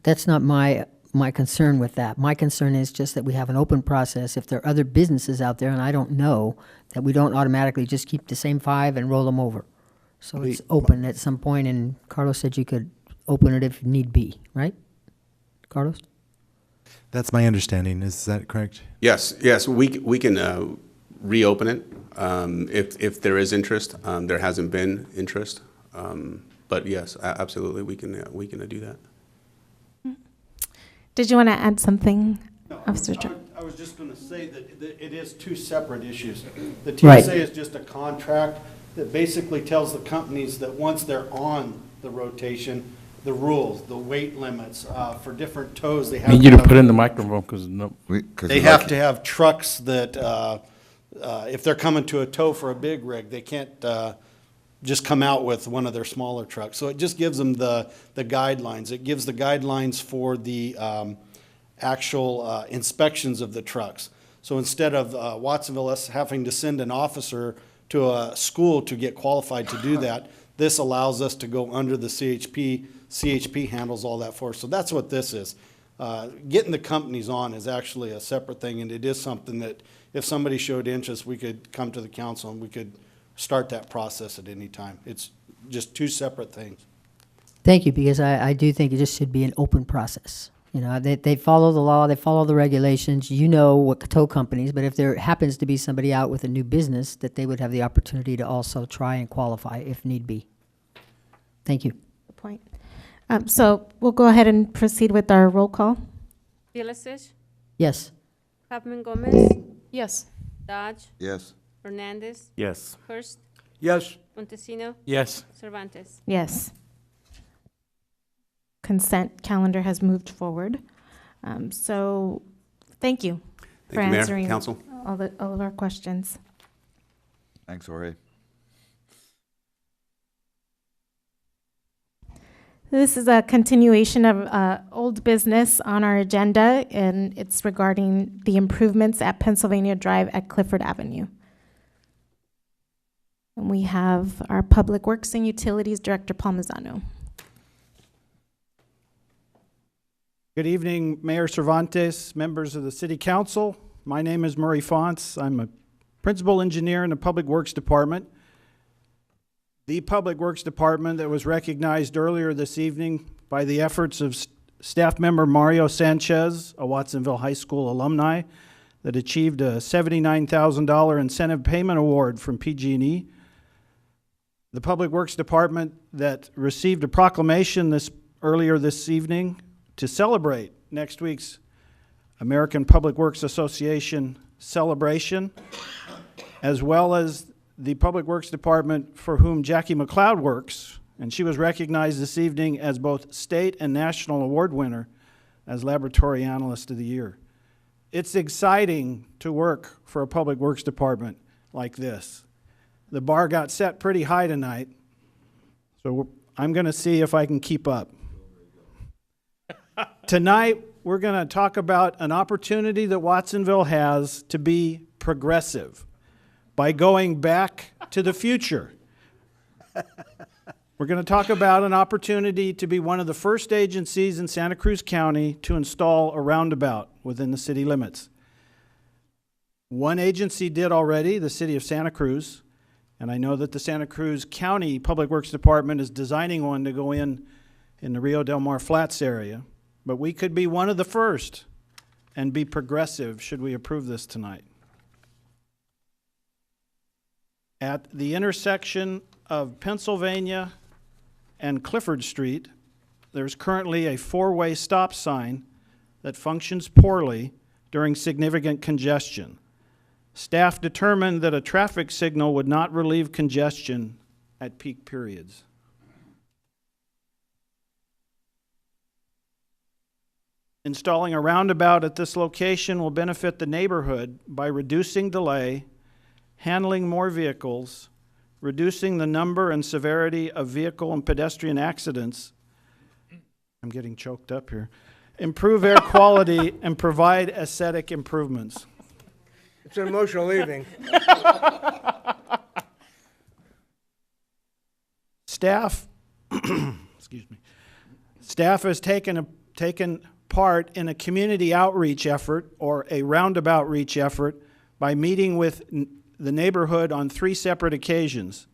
That's not my concern with that. My concern is just that we have an open process. If there are other businesses out there, and I don't know, that we don't automatically just keep the same 5 and roll them over. So it's open at some point, and Carlos said you could open it if need be, right? Carlos? That's my understanding. Is that correct? Yes. We can reopen it if there is interest. There hasn't been interest, but yes, absolutely, we can do that. Did you want to add something, No, Officer John? I was just going to say that it is 2 separate issues. The Right. TSA is just a contract that basically tells the companies that once they're on the rotation, the rules, the weight limits for different tows, they have I need you to put in the microphone because they have to have trucks that if they're coming to a tow for a big rig, they can't just come out with one of their smaller trucks. So it just gives them the guidelines. It gives the guidelines for the actual inspections of the trucks. So instead of Watsonville us having to send an officer to a school to get qualified to do that, this allows us to go under the CHP. CHP handles all that for us. So that's what this is. Getting the companies on is actually a separate thing, and it is something that if somebody showed interest, we could come to the council and we could start that process at any time. It's just 2 separate things. Thank you, because I do think it just should be an open process. You know, they follow the law, they follow the regulations. You know what tow companies, but if there happens to be somebody out with a new business, that they would have the opportunity to also try and qualify if need be. Thank you. Good point. So we'll go ahead and proceed with our roll call. Bilicic, Yes. Huffman Gomez, Yes. Dodge, Yes. Hernandez, Yes. Hurst, Yes. Montesino, Yes. Cervantes. Yes. Consent calendar has moved forward. So thank you for Thank you, Mayor, answering Council. all of our questions. Thanks, Jorge. This is a continuation of old business on our agenda, and it's regarding the improvements at Pennsylvania Drive at Clifford Avenue. And we have our Public Works and Utilities Director, Paul Mazzano. Good evening, Mayor Cervantes, members of the City Council. My name is Murray Fonts. I'm a principal engineer in the Public Works Department. The Public Works Department that was recognized earlier this evening by the efforts of staff member Mario Sanchez, a Watsonville High School alumni, that achieved a $79,000 incentive payment award from PG&E. The Public Works Department that received a proclamation earlier this evening to celebrate next week's American Public Works Association celebration, as well as the Public Works Department for whom Jackie McLeod works, and she was recognized this evening as both state and national award winner as Laboratory Analyst of the Year. it's exciting to work for a public works department like this. The bar got set pretty high tonight, so I'm going to see if I can keep up. Tonight, we're going to talk about an opportunity that Watsonville has to be progressive by going back to the future. We're going to talk about an opportunity to be one of the first agencies in Santa Cruz County to install a roundabout within the city limits. One agency did already, the city of Santa Cruz, and I know that the Santa Cruz County Public Works Department is designing one to go in the Rio Del Mar Flats area. But we could be one of the first and be progressive should we approve this tonight. At the intersection of Pennsylvania and Clifford Street, there's currently a four-way stop sign that functions poorly during significant congestion. Staff determined that a traffic signal would not relieve congestion at peak periods. Installing a roundabout at this location will benefit the neighborhood by reducing delay, handling more vehicles, reducing the number and severity of vehicle and pedestrian accidents. I'm getting choked up here. Improve air quality and provide aesthetic improvements. It's an emotional evening. Staff, excuse me, staff has taken part in a community outreach effort or a roundabout reach effort by meeting with the neighborhood on 3 separate occasions.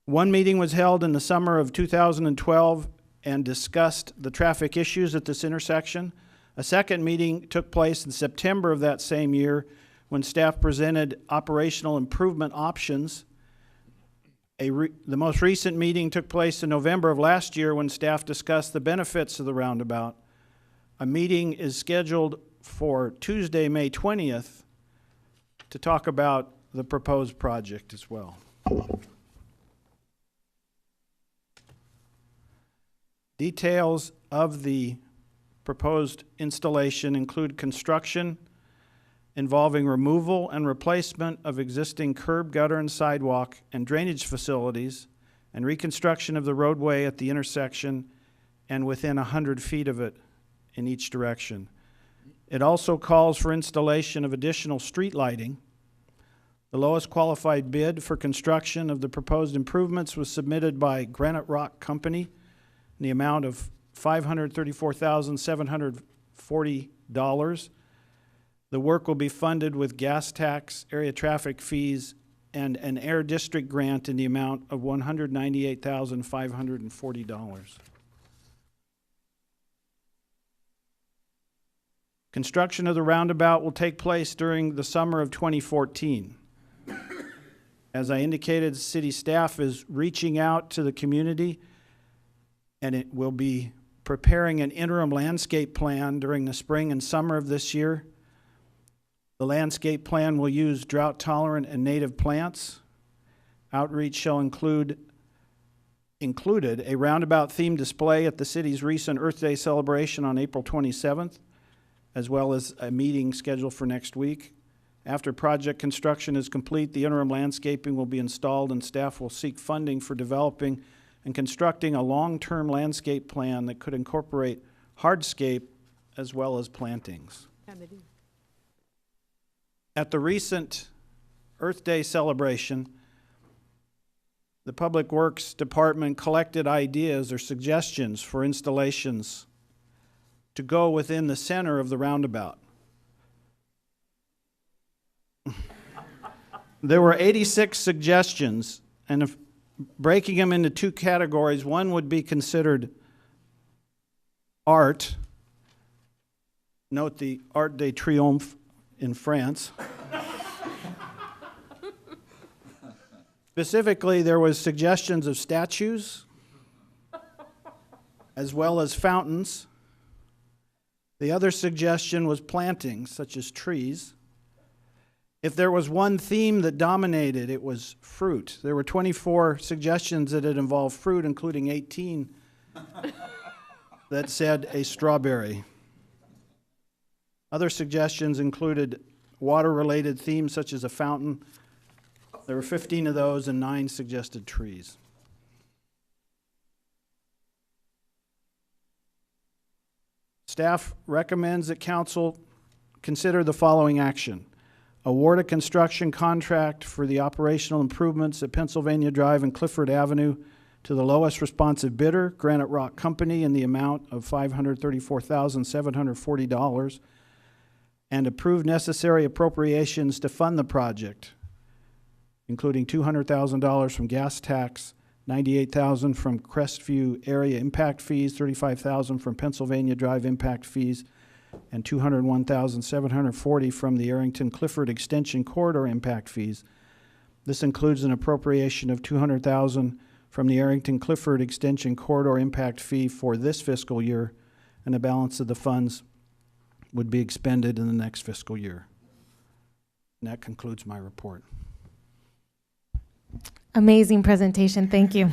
One meeting was held in the summer of 2012 and discussed the traffic issues at this intersection. A second meeting took place in September of that same year when staff presented operational improvement options. The most recent meeting took place in November of last year when staff discussed the benefits of the roundabout. A meeting is scheduled for Tuesday, May 20th to talk about the proposed project as well. Details of the proposed installation include construction involving removal and replacement of existing curb, gutter, and sidewalk and drainage facilities, and reconstruction of the roadway at the intersection and within 100 feet of it in each direction. It also calls for installation of additional street lighting. The lowest qualified bid for construction of the proposed improvements was submitted by Granite Rock Company in the amount of $534,740. The work will be funded with gas tax, area traffic fees, and an air district grant in the amount of $198,540. Construction of the roundabout will take place during the summer of 2014. As I indicated, city staff is reaching out to the community, and it will be preparing an interim landscape plan during the spring and summer of this year. The landscape plan will use drought-tolerant and native plants. Outreach shall included a roundabout theme display at the city's recent Earth Day celebration on April 27th, as well as a meeting scheduled for next week. After project construction is complete, the interim landscaping will be installed and staff will seek funding for developing and constructing a long-term landscape plan that could incorporate hardscape as well as plantings. At the recent Earth Day celebration, the Public Works Department collected ideas or suggestions for installations to go within the center of the roundabout. There were 86 suggestions, and if breaking them into 2 categories, one would be considered art. Note the Art de Triomphe in France. Specifically, there was suggestions of statues as well as fountains. The other suggestion was plantings, such as trees. If there was one theme that dominated, it was fruit. There were 24 suggestions that had involved fruit, including 18 that said a strawberry. Other suggestions included water-related themes such as a fountain. There were 15 of those and 9 suggested trees. Staff recommends that council consider the following action. Award a construction contract for the operational improvements at Pennsylvania Drive and Clifford Avenue to the lowest responsive bidder, Granite Rock Company, in the amount of $534,740, and approve necessary appropriations to fund the project, including $200,000 from gas tax, $98,000 from Crestview area impact fees, $35,000 from Pennsylvania Drive impact fees, and $201,740 from the Arrington Clifford Extension Corridor impact fees. This includes an appropriation of $200,000 from the Arrington Clifford Extension Corridor impact fee for this fiscal year, and the balance of the funds would be expended in the next fiscal year. And that concludes my report. Amazing presentation. Thank you.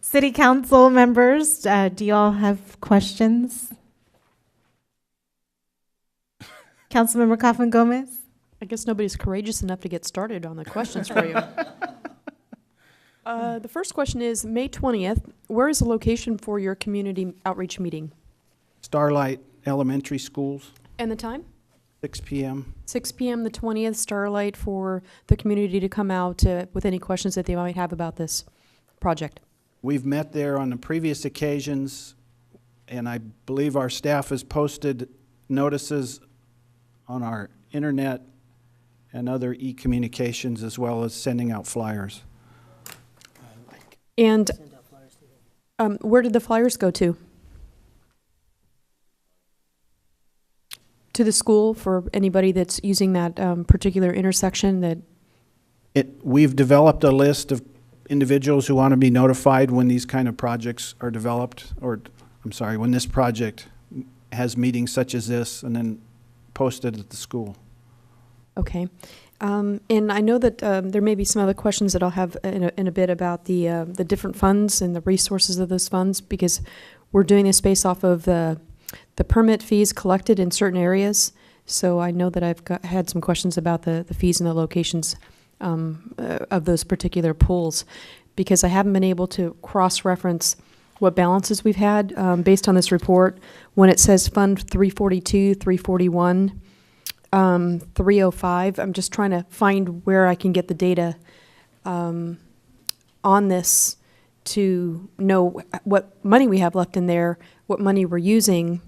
City Council members, do y'all have questions? Councilmember Coffin Gomez? I guess nobody's courageous enough to get started on the questions for you. The first question is, May 20th, where is the location for your community outreach meeting? Starlight Elementary Schools, And the time? 6 p.m. 6 p.m. the 20th, Starlight, for the community to come out with any questions that they might have about this project. We've met there on the previous occasions, and I believe our staff has posted notices on our internet and other e-communications, as well as sending out flyers. And where did the flyers go to? To the school for anybody that's using that particular intersection that... We've developed a list of individuals who want to be notified when these kind of projects are developed, or, I'm sorry, when this project has meetings such as this, and then posted at the school. Okay. And I know that there may be some other questions that I'll have in a bit about the different funds and the resources of those funds, because we're doing this based off of the permit fees collected in certain areas. So I know that I've had some questions about the fees and the locations of those particular pools, because I haven't been able to cross-reference what balances we've had based on this report. When it says Fund 342, 341, 305, I'm just trying to find where I can get the data on this to know what money we have left in there, what money we're using,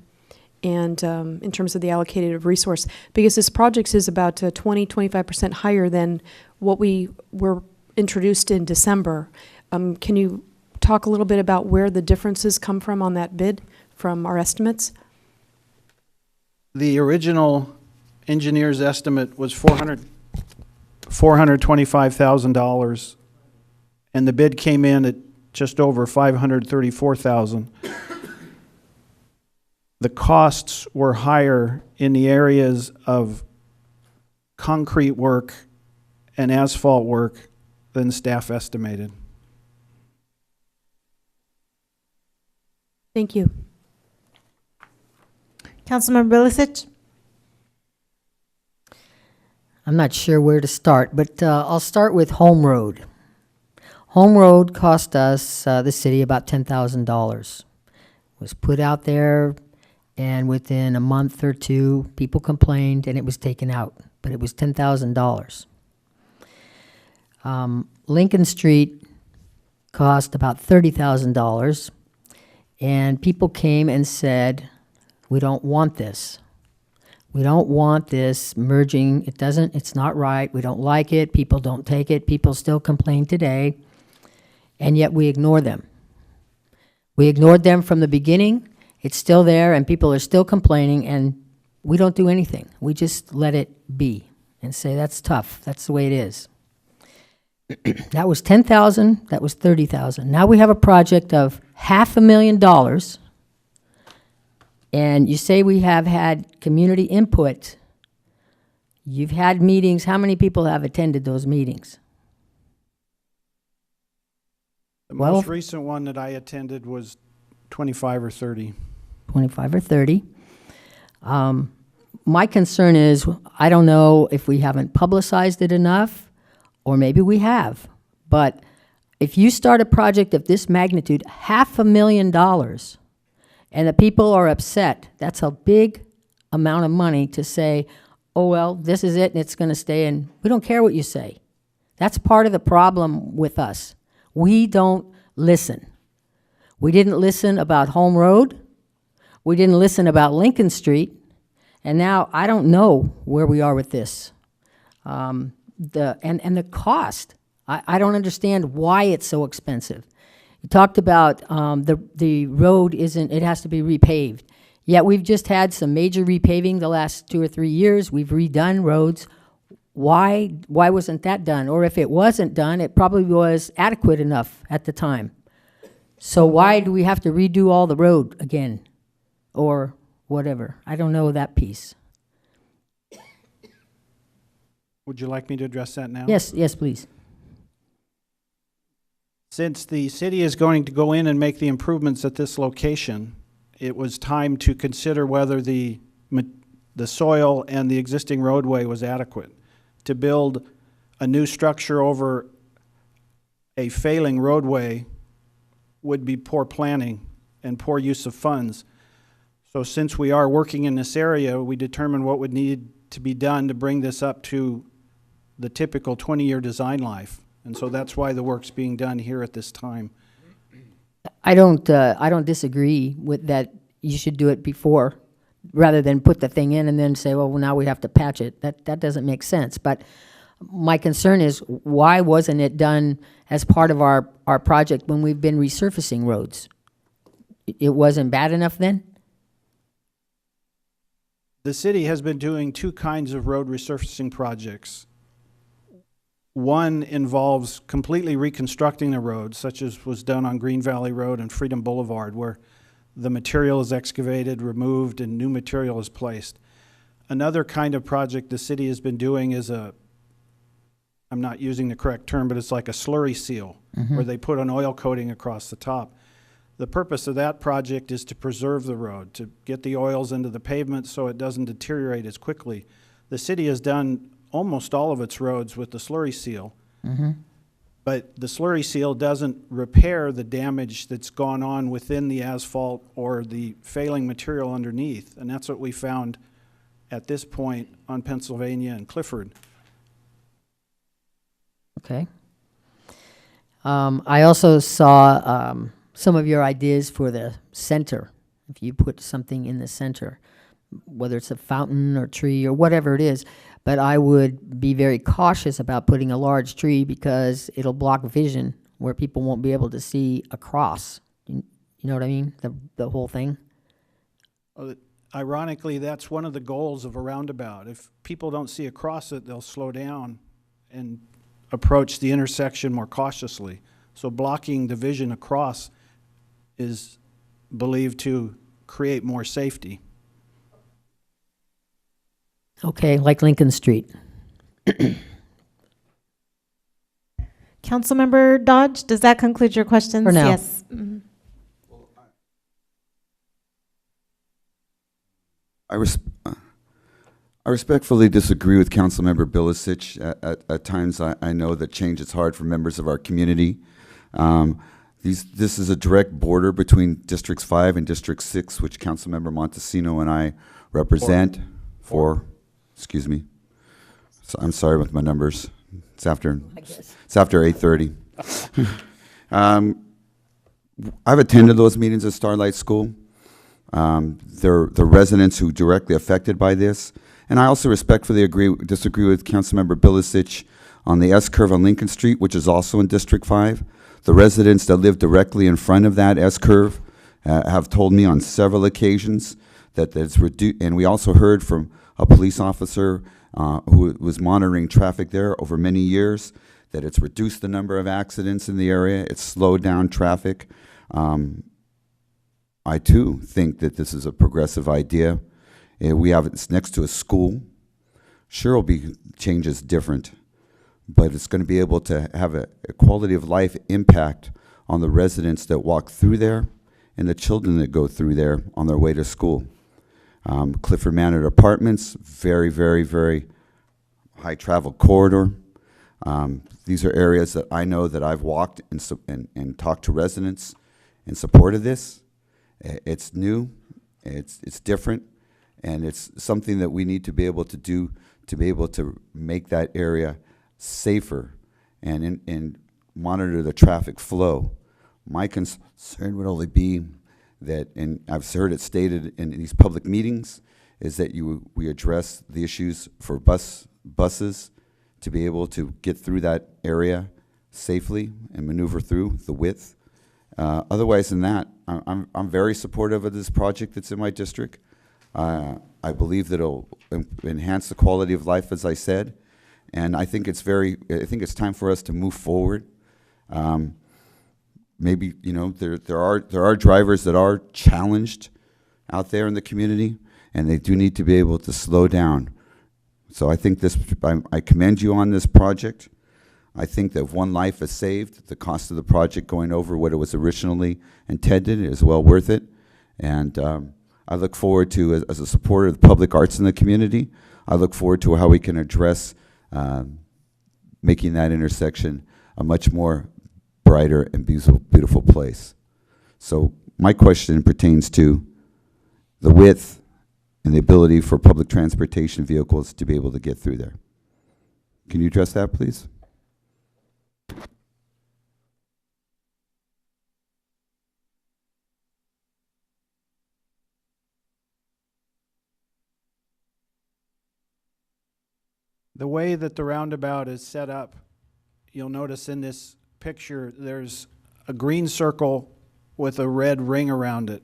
and in terms of the allocated resource, because this project is about 20-25% higher than what we were introduced in December. Can you talk a little bit about where the differences come from on that bid from our estimates? The original engineer's estimate was $425,000, and the bid came in at just over $534,000. The costs were higher in the areas of concrete work and asphalt work than staff estimated. Thank you. Councilmember Bilicic? I'm not sure where to start, but I'll start with Home Road. Home Road cost us, the city, about $10,000. Was put out there, and within a month or two, people complained, and it was taken out. But it was $10,000. Lincoln Street cost about $30,000, and people came and said, "We don't want this. We don't want this merging. It's not right. We don't like it. People don't take it." People still complain today, and yet we ignore them. We ignored them from the beginning. It's still there, and people are still complaining, and we don't do anything. We just let it be and say, that's tough. That's the way it is. That was $10,000. That was $30,000. Now we have a project of $500,000, and you say we have had community input. You've had meetings. How many people have attended those meetings? The most recent one that I attended was 25 or 30. 25 or 30. My concern is, I don't know if we haven't publicized it enough, or maybe we have, but if you start a project of this magnitude, $500,000, and the people are upset, that's a big amount of money to say, oh, well, this is it, and it's going to stay, and we don't care what you say. That's part of the problem with us. We don't listen. We didn't listen about Home Road. We didn't listen about Lincoln Street. And now I don't know where we are with this. And the cost, I don't understand why it's so expensive. You talked about the road it has to be repaved. Yet we've just had some major repaving the last 2 or 3 years. We've redone roads. Why wasn't that done? Or if it wasn't done, it probably was adequate enough at the time. So why do we have to redo all the road again? Or whatever. I don't know that piece. Would you like me to address that now? Yes, please. Since the city is going to go in and make the improvements at this location, it was time to consider whether the soil and the existing roadway was adequate. To build a new structure over a failing roadway would be poor planning and poor use of funds. So since we are working in this area, we determined what would need to be done to bring this up to the typical 20-year design life. And so that's why the work's being done here at this time. I don't disagree with that. You should do it before, rather than put the thing in and then say, well, now we have to patch it. That doesn't make sense. But my concern is, why wasn't it done as part of our project when we've been resurfacing roads? It wasn't bad enough then? The city has been doing 2 kinds of road resurfacing projects. One involves completely reconstructing the road, such as was done on Green Valley Road and Freedom Boulevard, where the material is excavated, removed, and new material is placed. Another kind of project the city has been doing is I'm not using the correct term, but it's like a slurry seal, where they put an oil coating across the top. The purpose of that project is to preserve the road, to get the oils into the pavement so it doesn't deteriorate as quickly. The city has done almost all of its roads with the slurry seal, but the slurry seal doesn't repair the damage that's gone on within the asphalt or the failing material underneath, and that's what we found at this point on Pennsylvania and Clifford. Okay. I also saw some of your ideas for the center. If you put something in the center, whether it's a fountain or tree or whatever it is, but I would be very cautious about putting a large tree because it'll block vision where people won't be able to see across. You know what I mean? The whole thing. Ironically, that's one of the goals of a roundabout. If people don't see across it, they'll slow down and approach the intersection more cautiously. So blocking the vision across is believed to create more safety. Okay, like Lincoln Street. Councilmember Dodge, does that conclude your questions? For now. Yes. I respectfully disagree with Councilmember Bilicic. At times, I know that change is hard for members of our community. This is a direct border between Districts 5 and District 6, which Councilmember Montesino and I represent. Excuse me. So I'm sorry with my numbers. It's after 8:30. I've attended those meetings at Starlight School. They're the residents who are directly affected by this. And I also respectfully disagree with Councilmember Bilicic on the S-curve on Lincoln Street, which is also in District 5. The residents that live directly in front of that S-curve have told me on several occasions that it's reduced. And we also heard from a police officer who was monitoring traffic there over many years that it's reduced the number of accidents in the area. It's slowed down traffic. I too think that this is a progressive idea. It's next to a school. Sure, it'll be changes different, but it's going to be able to have a quality of life impact on the residents that walk through there and the children that go through there on their way to school. Clifford Manor Apartments, very, very, very high travel corridor. These are areas that I know that I've walked and talked to residents in support of this. It's new, it's different, and it's something that we need to be able to do to be able to make that area safer and monitor the traffic flow. My concern would only be that, and I've heard it stated in these public meetings, is that we address the issues for buses to be able to get through that area safely and maneuver through the width. Otherwise than that, I'm very supportive of this project that's in my district. I believe that it'll enhance the quality of life, as I said, and I think it's time for us to move forward. Maybe, you know, there are drivers that are challenged out there in the community, and they do need to be able to slow down. So I think I commend you on this project. I think that if one life is saved, the cost of the project going over what it was originally intended is well worth it. And I look forward to, as a supporter of the public arts in the community, I look forward to how we can address making that intersection a much more brighter and beautiful place. So my question pertains to the width and the ability for public transportation vehicles to be able to get through there. Can you address that, please? The way that the roundabout is set up, you'll notice in this picture, there's a green circle with a red ring around it.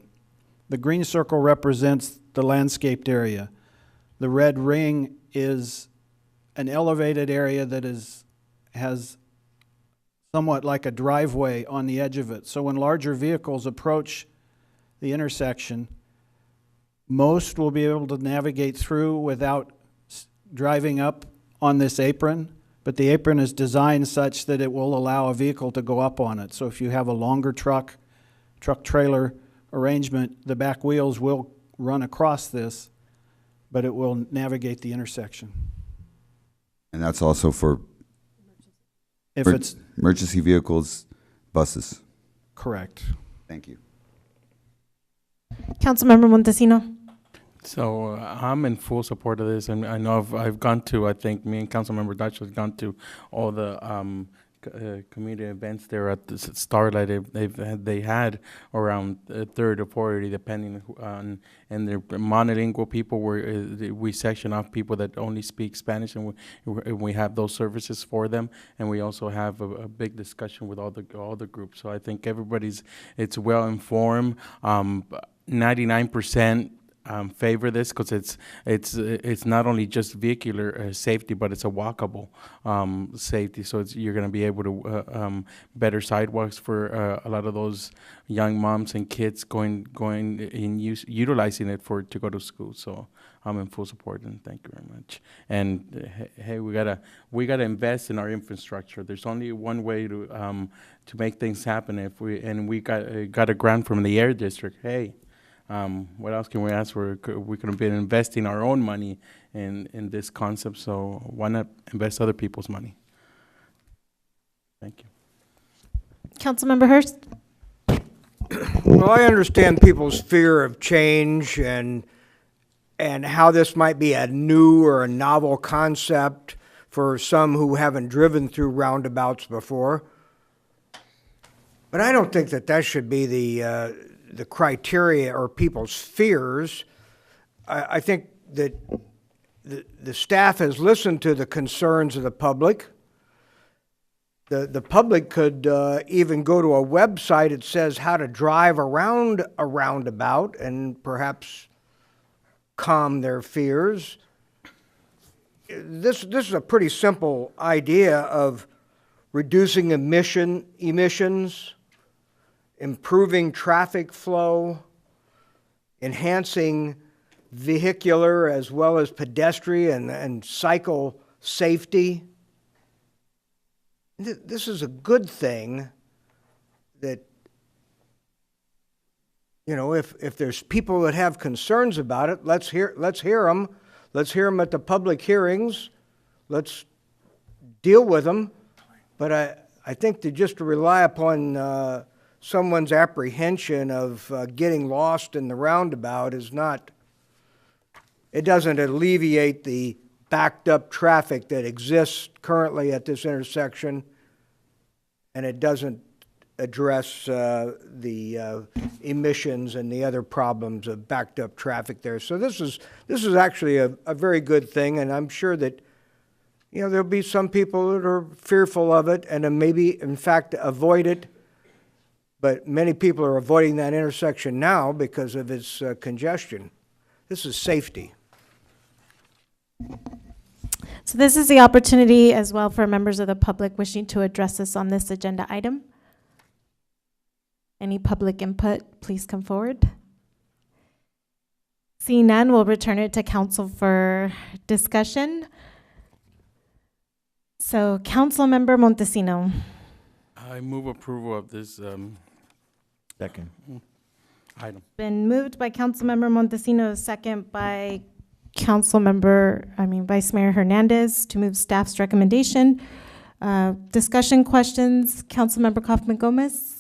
The green circle represents the landscaped area. The red ring is an elevated area that has somewhat like a driveway on the edge of it. So when larger vehicles approach the intersection, most will be able to navigate through without driving up on this apron, but the apron is designed such that it will allow a vehicle to go up on it. So if you have a longer truck trailer arrangement, the back wheels will run across this, but it will navigate the intersection. And that's also for If it's emergency vehicles, buses. correct. Thank you. Councilmember Montesino. So I'm in full support of this, and I know I've gone to, I think me and Councilmember Dutch has gone to all the community events there at the Starlight. They had around 30 or 40, depending on, and they're monolingual people where we section off people that only speak Spanish, and we have those services for them, and we also have a big discussion with all the groups. So I think it's well informed. 99% favor this because it's not only just vehicular safety, but it's a walkable safety. So you're going to be able to better sidewalks for a lot of those young moms and kids going in utilizing it to go to school. So I'm in full support, and thank you very much. And hey, we gotta invest in our infrastructure. There's only one way to make things happen. We got a grant from the Air District. Hey. What else can we ask for? We could have been investing our own money in this concept, so why not invest other people's money? Thank you. Councilmember Hurst. Well, I understand people's fear of change and how this might be a new or a novel concept for some who haven't driven through roundabouts before. But I don't think that should be the criteria or people's fears. I think that the staff has listened to the concerns of the public. The public could even go to a website that says how to drive around a roundabout and perhaps calm their fears. This is a pretty simple idea of reducing emissions, improving traffic flow, enhancing vehicular as well as pedestrian and cycle safety. This is a good thing that You know, if there's people that have concerns about it, let's hear them. Let's hear them at the public hearings. Let's deal with them. But I think to just rely upon someone's apprehension of getting lost in the roundabout is not, it doesn't alleviate the backed up traffic that exists currently at this intersection, and it doesn't address the emissions and the other problems of backed up traffic there. So this is actually a very good thing, and I'm sure that, you know, there'll be some people that are fearful of it and then maybe, in fact, avoid it. But many people are avoiding that intersection now because of its congestion. This is safety. So this is the opportunity as well for members of the public wishing to address us on this agenda item. Any public input, please come forward. Seeing none, we'll return it to council for discussion. So, Councilmember Montesino. I move approval of this Second. item. Been moved by Councilmember Montesino, second by Vice Mayor Hernandez to move staff's recommendation. Discussion questions, Councilmember Kaufman Gomez.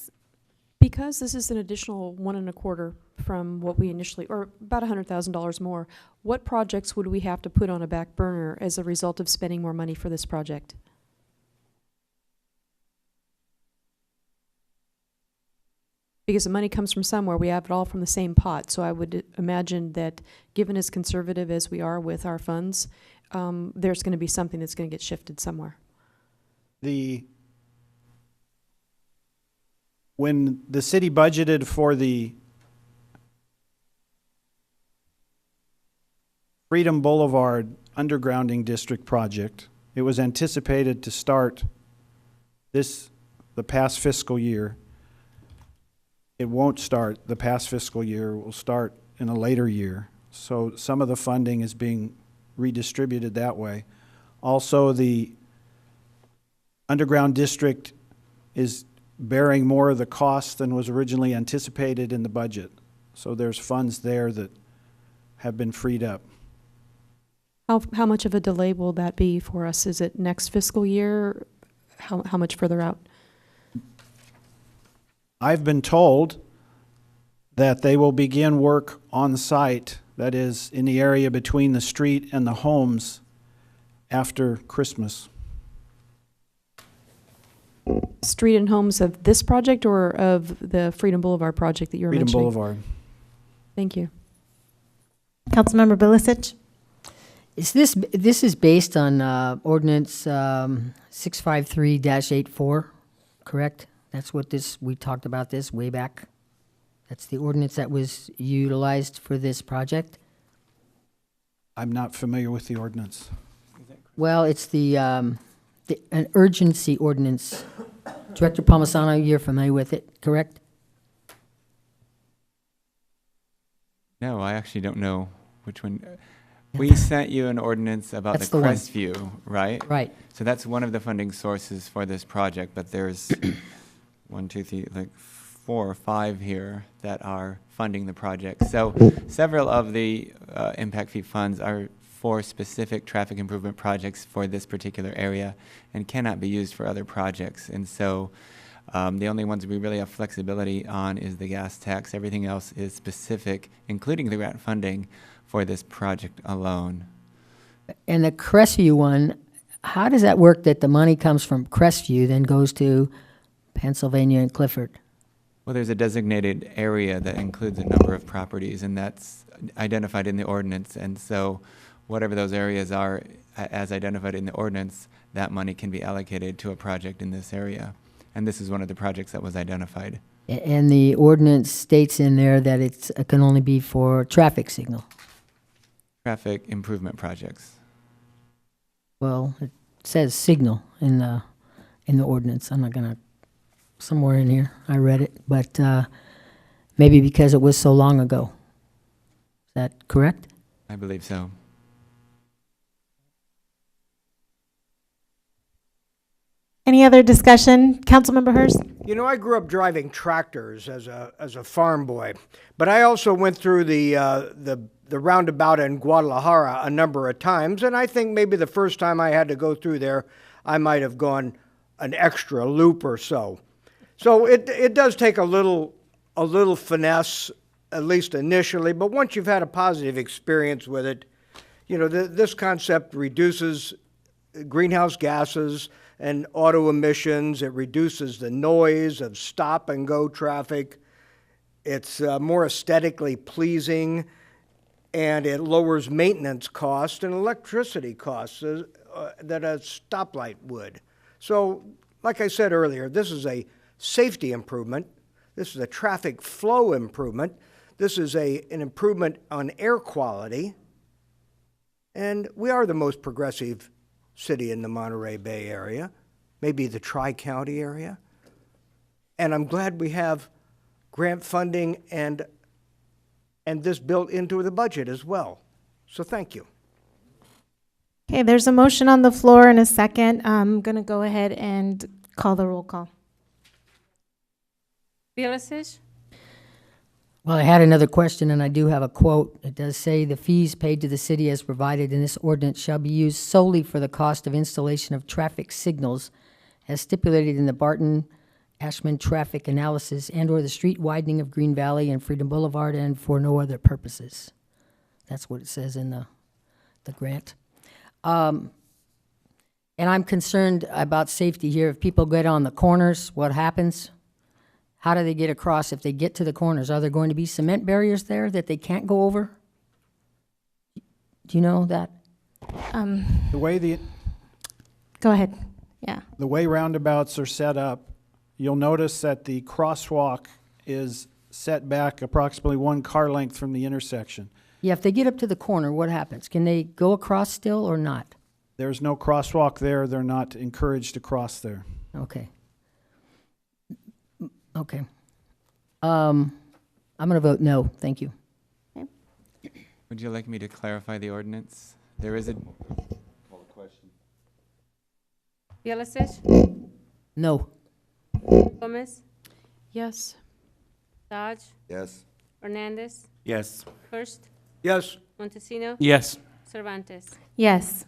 Because this is an additional 1.25 from what we initially, or about $100,000 more, what projects would we have to put on a back burner as a result of spending more money for this project? Because the money comes from somewhere, we have it all from the same pot. So I would imagine that given as conservative as we are with our funds, there's going to be something that's going to get shifted somewhere. When the city budgeted for the Freedom Boulevard undergrounding district project, it was anticipated to start the past fiscal year. It won't start the past fiscal year. It will start in a later year. So some of the funding is being redistributed that way. Also, the underground district is bearing more of the cost than was originally anticipated in the budget. So there's funds there that have been freed up. How much of a delay will that be for us? Is it next fiscal year? How much further out? I've been told that they will begin work on site, that is, in the area between the street and the homes, after Christmas. Street and homes of this project or of the Freedom Boulevard project that you were Freedom mentioning? Boulevard. Thank you. Councilmember Bilicic. This is based on ordinance 653-84, correct? That's what we talked about this way back. That's the ordinance that was utilized for this project? I'm not familiar with the ordinance. Well, it's an urgency ordinance. Director Palmisano, you're familiar with it, correct? No, I actually don't know which one. We sent you an ordinance about the Crestview, right? Right. So that's one of the funding sources for this project, but there's 1, 2, 3, like 4 or 5 here that are funding the project. So several of the impact fee funds are for specific traffic improvement projects for this particular area and cannot be used for other projects. And so the only ones we really have flexibility on is the gas tax. Everything else is specific, including the grant funding for this project alone. And the Crestview one, how does that work that the money comes from Crestview then goes to Pennsylvania and Clifford? Well, there's a designated area that includes a number of properties, and that's identified in the ordinance. And so whatever those areas are, as identified in the ordinance, that money can be allocated to a project in this area. And this is one of the projects that was identified. And the ordinance states in there that it can only be for traffic signal. Traffic improvement projects. Well, it says signal in the ordinance. I'm not gonna, somewhere in here, I read it, but maybe because it was so long ago. Is that correct? I believe so. Any other discussion? Councilmember Hurst? You know, I grew up driving tractors as a farm boy, but I also went through the roundabout in Guadalajara a number of times, and I think maybe the first time I had to go through there, I might have gone an extra loop or so. So it does take a little finesse, at least initially, but once you've had a positive experience with it, you know, this concept reduces greenhouse gases and auto emissions. It reduces the noise of stop and go traffic. It's more aesthetically pleasing, and it lowers maintenance costs and electricity costs that a stoplight would. So, like I said earlier, this is a safety improvement. This is a traffic flow improvement. This is an improvement on air quality. And we are the most progressive city in the Monterey Bay area, maybe the Tri-County area. And I'm glad we have grant funding and this built into the budget as well. So thank you. Okay, there's a motion on the floor and a second. I'm going to go ahead and call the roll call. Bielesic, Well, I had another question, and I do have a quote. It does say, "The fees paid to the city as provided in this ordinance shall be used solely for the cost of installation of traffic signals as stipulated in the Barton-Ashman traffic analysis and/or the street widening of Green Valley and Freedom Boulevard, and for no other purposes." That's what it says in the grant. And I'm concerned about safety here. If people get on the corners, what happens? How do they get across if they get to the corners? Are there going to be cement barriers there that they can't go over? Do you know that? The way Go ahead. Yeah. the way roundabouts are set up, you'll notice that the crosswalk is set back approximately 1 car length from the intersection. Yeah, if they get up to the corner, what happens? Can they go across still or not? There's no crosswalk there. They're not encouraged to cross there. Okay. Okay. I'm going to vote no. Thank you. Would you like me to clarify the ordinance? There is a Bielesic, No. Gomez, Yes. Dodge, Yes. Hernandez, Yes. Hurst, Yes. Montesino, Yes. Cervantes. Yes.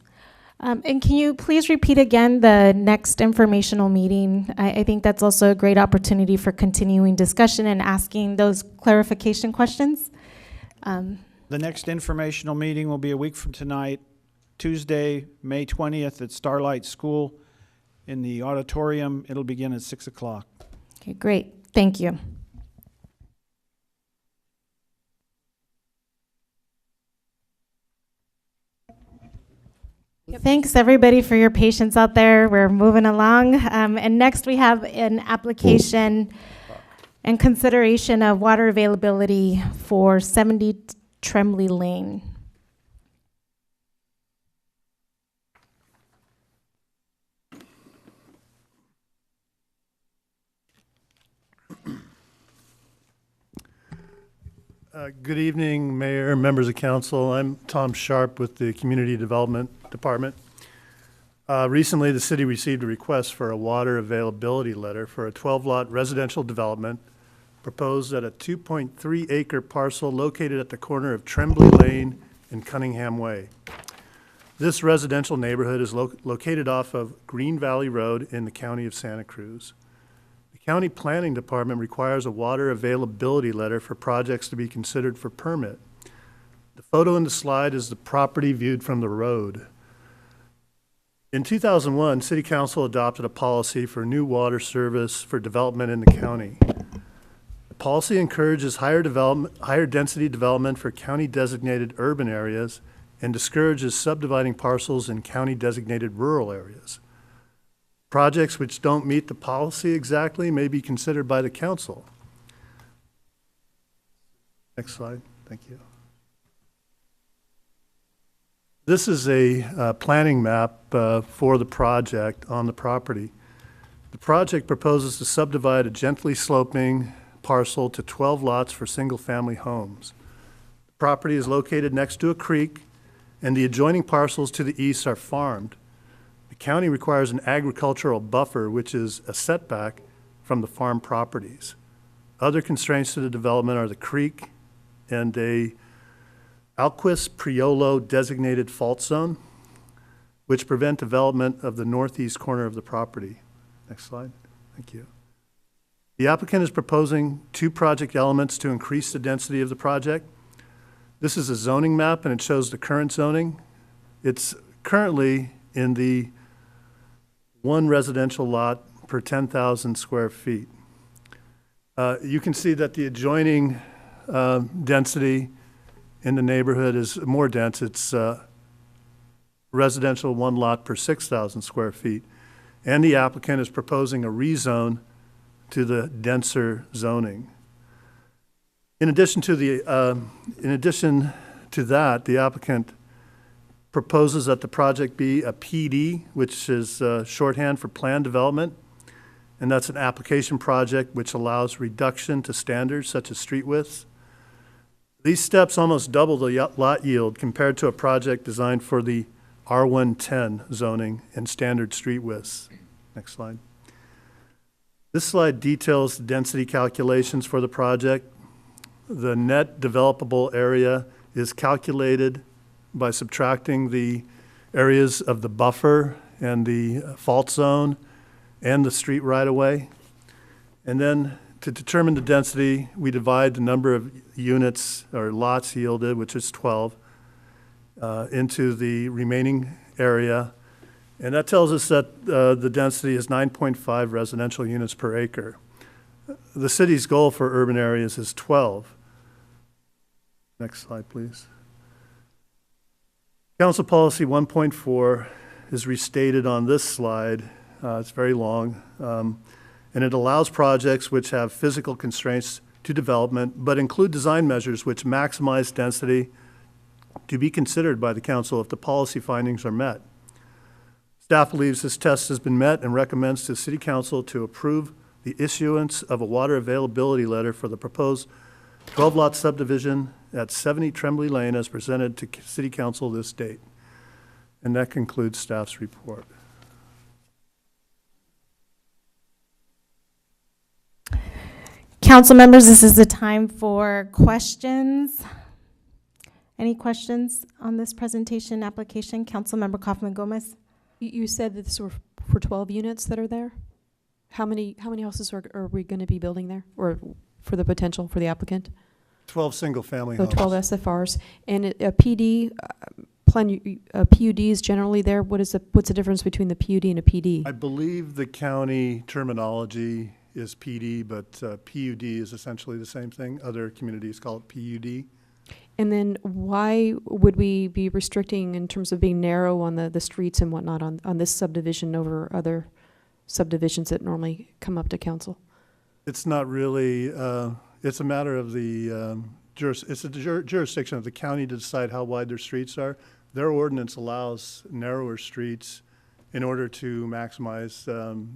And can you please repeat again the next informational meeting? I think that's also a great opportunity for continuing discussion and asking those clarification questions. The next informational meeting will be a week from tonight, Tuesday, May 20th at Starlight School in the auditorium. It'll begin at 6 o'clock. Okay, great. Thank you. Thanks, everybody, for your patience out there. We're moving along. And next, we have an application and consideration of water availability for 70 Tremblay Lane. Good evening, Mayor, members of council. I'm Tom Sharp with the Community Development Department. Recently, the city received a request for a water availability letter for a 12-lot residential development proposed at a 2.3-acre parcel located at the corner of Tremblay Lane and Cunningham Way. This residential neighborhood is located off of Green Valley Road in the county of Santa Cruz. County Planning Department requires a water availability letter for projects to be considered for permit. The photo in the slide is the property viewed from the road. In 2001, City Council adopted a policy for new water service for development in the county. The policy encourages higher density development for county-designated urban areas and discourages subdividing parcels in county-designated rural areas. Projects which don't meet the policy exactly may be considered by the council. Next slide, thank you. This is a planning map for the project on the property. The project proposes to subdivide a gently sloping parcel to 12 lots for single-family homes. The property is located next to a creek, and the adjoining parcels to the east are farmed. The county requires an agricultural buffer, which is a setback from the farm properties. Other constraints to the development are the creek and a Alquist Priolo designated fault zone, which prevent development of the northeast corner of the property. Next slide. Thank you. The applicant is proposing 2 project elements to increase the density of the project. This is a zoning map, and it shows the current zoning. It's currently in the 1 residential lot per 10,000 square feet. You can see that the adjoining density in the neighborhood is more dense. It's residential 1 lot per 6,000 square feet. And the applicant is proposing a rezone to the denser zoning. In addition to that, the applicant proposes that the project be a PD, which is shorthand for planned development, and that's an application project which allows reduction to standards such as street widths. These steps almost double the lot yield compared to a project designed for the R110 zoning and standard street widths. Next slide. This slide details the density calculations for the project. The net developable area is calculated by subtracting the areas of the buffer and the fault zone and the street right-of-way. And then to determine the density, we divide the number of units or lots yielded, which is 12, into the remaining area. And that tells us that the density is 9.5 residential units per acre. The city's goal for urban areas is 12. Next slide, please. Council Policy 1.4 is restated on this slide. It's very long. And it allows projects which have physical constraints to development, but include design measures which maximize density to be considered by the council if the policy findings are met. Staff believes this test has been met and recommends to City Council to approve the issuance of a water availability letter for the proposed 12-lot subdivision at 70 Tremblay Lane as presented to City Council this date. And that concludes staff's report. Council members, this is the time for questions. Any questions on this presentation application? Councilmember Kaufman Gomez. You said that this were for 12 units that are there? How many houses are we going to be building there, or for the potential for the applicant? 12 single-family So homes. 12 SFRs. And a PD, PUDs generally there, what's the difference between the PUD and a PD? I believe the county terminology is PD, but PUD is essentially the same thing. Other communities call it PUD. And then why would we be restricting in terms of being narrow on the streets and whatnot on this subdivision over other subdivisions that normally come up to council? It's not really, it's a matter of the jurisdiction of the county to decide how wide their streets are. Their ordinance allows narrower streets in order to maximize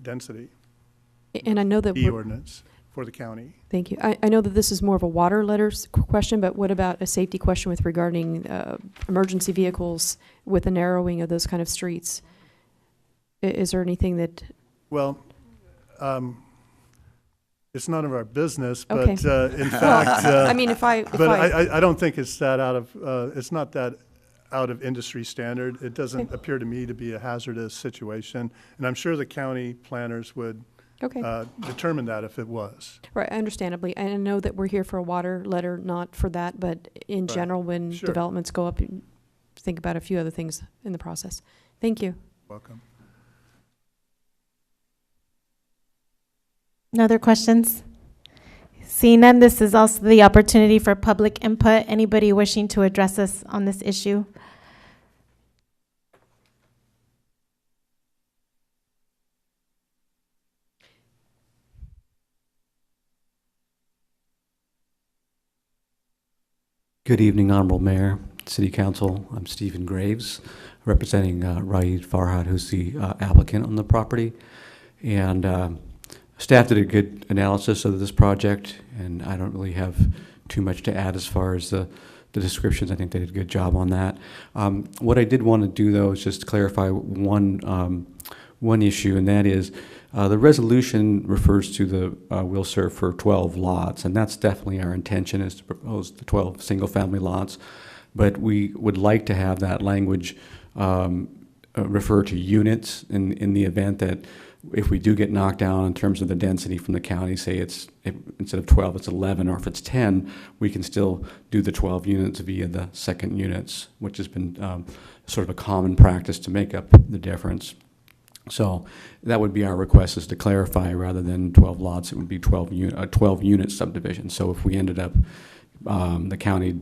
density. And I know that The ordinance for the county. Thank you. I know that this is more of a water letters question, but what about a safety question with regarding emergency vehicles with the narrowing of those kind of streets? Is there anything that? Well, it's none of our business, but Okay. in fact, I mean, I don't think it's that out of, it's not that out of industry standard. It doesn't appear to me to be a hazardous situation, and I'm sure the county planners would determine that if it was. Right, understandably. And I know that we're here for a water letter, not for that, but in general, when developments go up, think about a few other things in the process. Thank you. Welcome. No other questions? Seeing none, this is also the opportunity for public input. Anybody wishing to address us on this issue? Good evening, Honorable Mayor, City Council. I'm Stephen Graves, representing Raid Farhad, who's the applicant on the property. And staff did a good analysis of this project, and I don't really have too much to add as far as the the descriptions. I think they did a good job on that. What I did want to do, though, is just clarify one issue, and that is the resolution refers to the will serve for 12 lots, and that's definitely our intention, is to propose the 12 single-family lots. But we would like to have that language refer to units in the event that if we do get knocked down in terms of the density from the county, say instead of 12, it's 11, or if it's 10, we can still do the 12 units via the second units, which has been sort of a common practice to make up the difference. So that would be our request, is to clarify, rather than 12 lots, it would be 12 unit subdivision. So if we ended up, the county,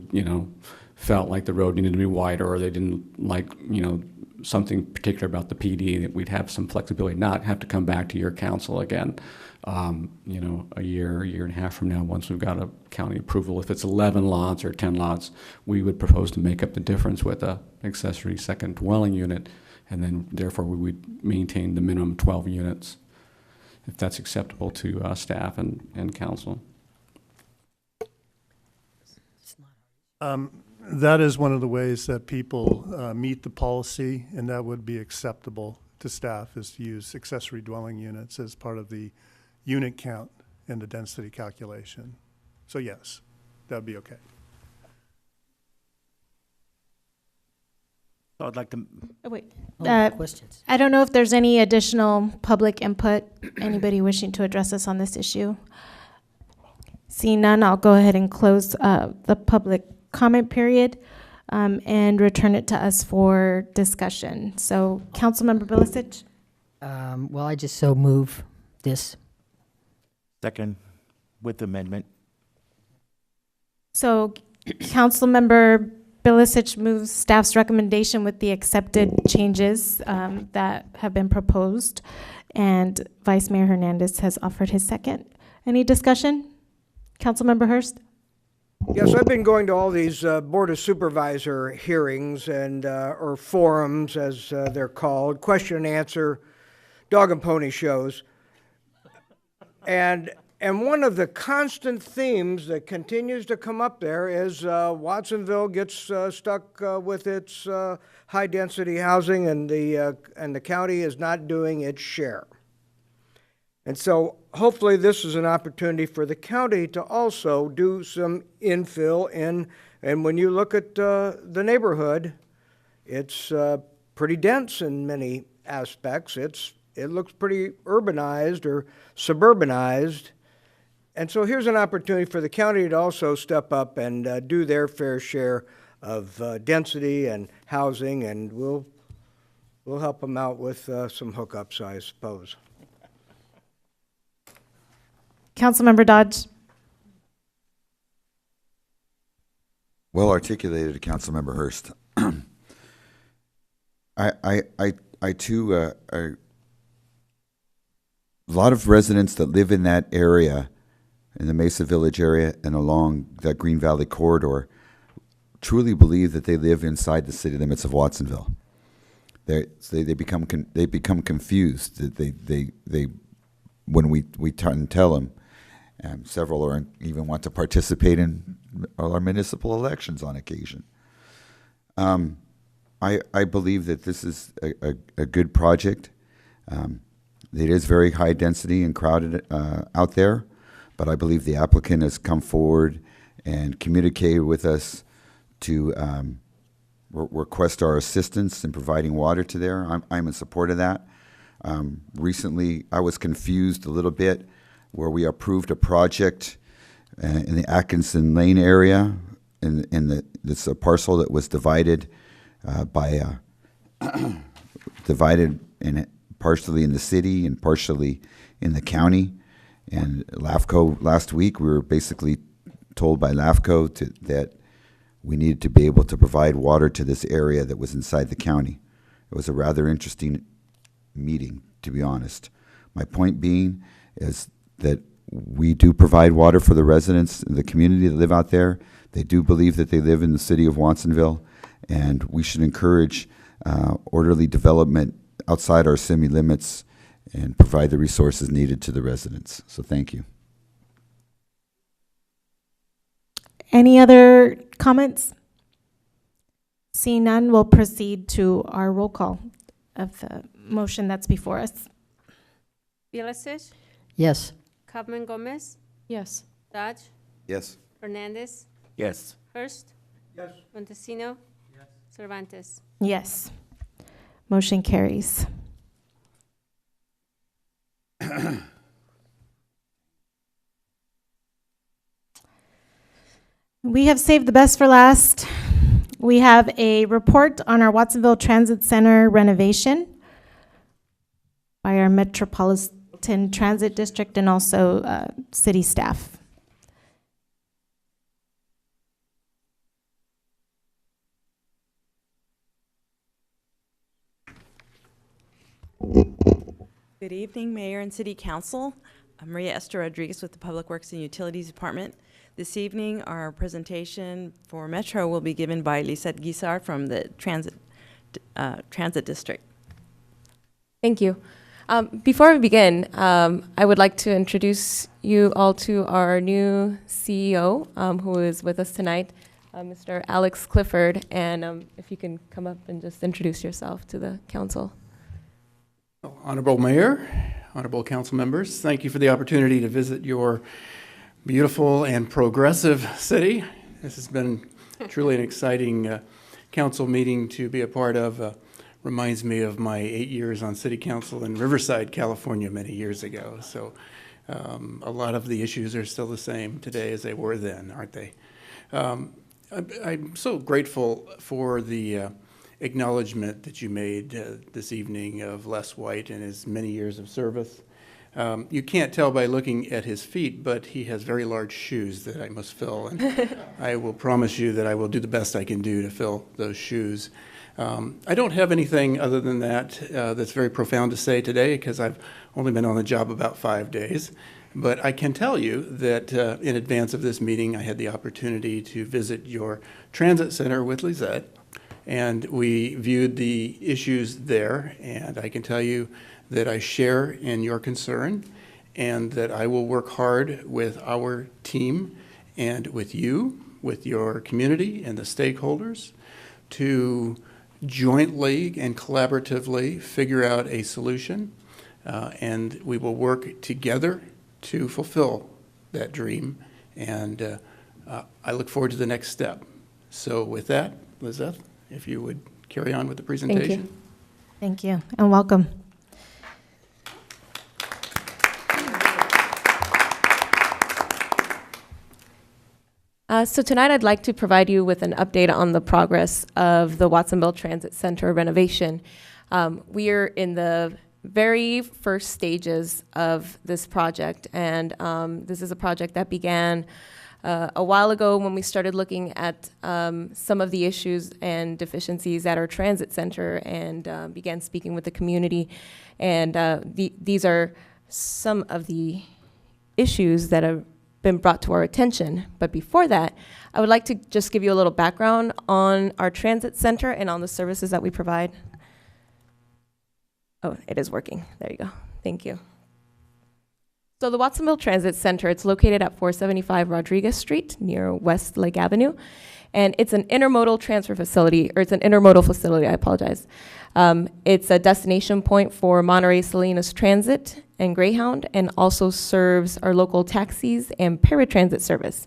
felt like the road needed to be wider, or they didn't like, something particular about the PD, that we'd have some flexibility, not have to come back to your council again, a year and a half from now, once we've got a county approval. If it's 11 lots or 10 lots, we would propose to make up the difference with a accessory second dwelling unit, and then therefore we would maintain the minimum 12 units, if that's acceptable to staff and council. That is one of the ways that people meet the policy, and that would be acceptable to staff, is to use accessory dwelling units as part of the unit count in the density calculation. So yes, that would be okay. I'd like to. Oh, wait. Questions? I don't know if there's any additional public input. Anybody wishing to address us on this issue? Seeing none, I'll go ahead and close the public comment period and return it to us for discussion. So, Councilmember Bilicic? Well, I just so move this. Second, with amendment. So, Councilmember Bilicic moves staff's recommendation with the accepted changes that have been proposed, and Vice Mayor Hernandez has offered his second. Any discussion? Councilmember Hurst? Yes, I've been going to all these Board of Supervisor hearings and or forums, as they're called, question and answer, dog and pony shows. And one of the constant themes that continues to come up there is Watsonville gets stuck with its high-density housing, and the county is not doing its share. And so hopefully this is an opportunity for the county to also do some infill in, and when you look at the neighborhood, it's pretty dense in many aspects. It looks pretty urbanized or suburbanized. And so here's an opportunity for the county to also step up and do their fair share of density and housing, and we'll help them out with some hookups, I suppose. Councilmember Dodge? Well articulated, Councilmember Hurst. I too, a lot of residents that live in that area, in the Mesa Village area and along that Green Valley corridor, truly believe that they live inside the city limits of Watsonville. They become confused. That when we tell them, several even want to participate in our municipal elections on occasion. I believe that this is a good project. It is very high density and crowded out there, but I believe the applicant has come forward and communicated with us to request our assistance in providing water to there. I'm in support of that. Recently, I was confused a little bit where we approved a project in the Atkinson Lane area, this a parcel that was divided divided partially in the city and partially in the county. And LAFCO, last week, we were basically told by LAFCO that we needed to be able to provide water to this area that was inside the county. It was a rather interesting meeting, to be honest. My point being is that we do provide water for the residents in the community that live out there. They do believe that they live in the city of Watsonville, and we should encourage orderly development outside our city limits and provide the resources needed to the residents. So thank you. Any other comments? Seeing none, we'll proceed to our roll call of the motion that's before us. Villasis, Yes. Kaufman Gomez, Yes. Dodge, Yes. Fernandez, Yes. Hurst. Yes. Montesino. Yes. Cervantes. Yes. Motion carries. We have saved the best for last. We have a report on our Watsonville Transit Center renovation by our Metropolitan Transit District and also city staff. Good evening, Mayor and City Council. I'm Maria Esther Rodriguez with the Public Works and Utilities Department. This evening, our presentation for Metro will be given by Lisette Guisar from the Transit District. Thank you. Before we begin, I would like to introduce you all to our new CEO, who is with us tonight, Mr. Alex Clifford. And if you can come up and just introduce yourself to the council. Honorable Mayor, honorable council members, thank you for the opportunity to visit your beautiful and progressive city. This has been truly an exciting council meeting to be a part of. Reminds me of my 8 years on city council in Riverside, California many years ago. So a lot of the issues are still the same today as they were then, aren't they? I'm so grateful for the acknowledgement that you made this evening of Les White and his many years of service. You can't tell by looking at his feet, but he has very large shoes that I must fill, and I will promise you that I will do the best I can do to fill those shoes. I don't have anything other than that that's very profound to say today, because I've only been on the job about 5 days. But I can tell you that in advance of this meeting, I had the opportunity to visit your transit center with Lisette, and we viewed the issues there, and I can tell you that I share in your concern and that I will work hard with our team and with you, with your community and the stakeholders to jointly and collaboratively figure out a solution, and we will work together to fulfill that dream, and I look forward to the next step. So with that, Lizette, if you would carry on with the presentation. Thank you, and welcome. So tonight I'd like to provide you with an update on the progress of the Watsonville Transit Center renovation. We are in the very first stages of this project, and this is a project that began a while ago when we started looking at some of the issues and deficiencies at our transit center and began speaking with the community. And these are some of the issues that have been brought to our attention. But before that, I would like to just give you a little background on our transit center and on the services that we provide. Oh, it is working. There you go. Thank you. So the Watsonville Transit Center, it's located at 475 Rodriguez Street near West Lake Avenue. And it's an intermodal transfer facility, or it's an intermodal facility, I apologize. It's a destination point for Monterey Salinas Transit and Greyhound, and also serves our local taxis and paratransit service.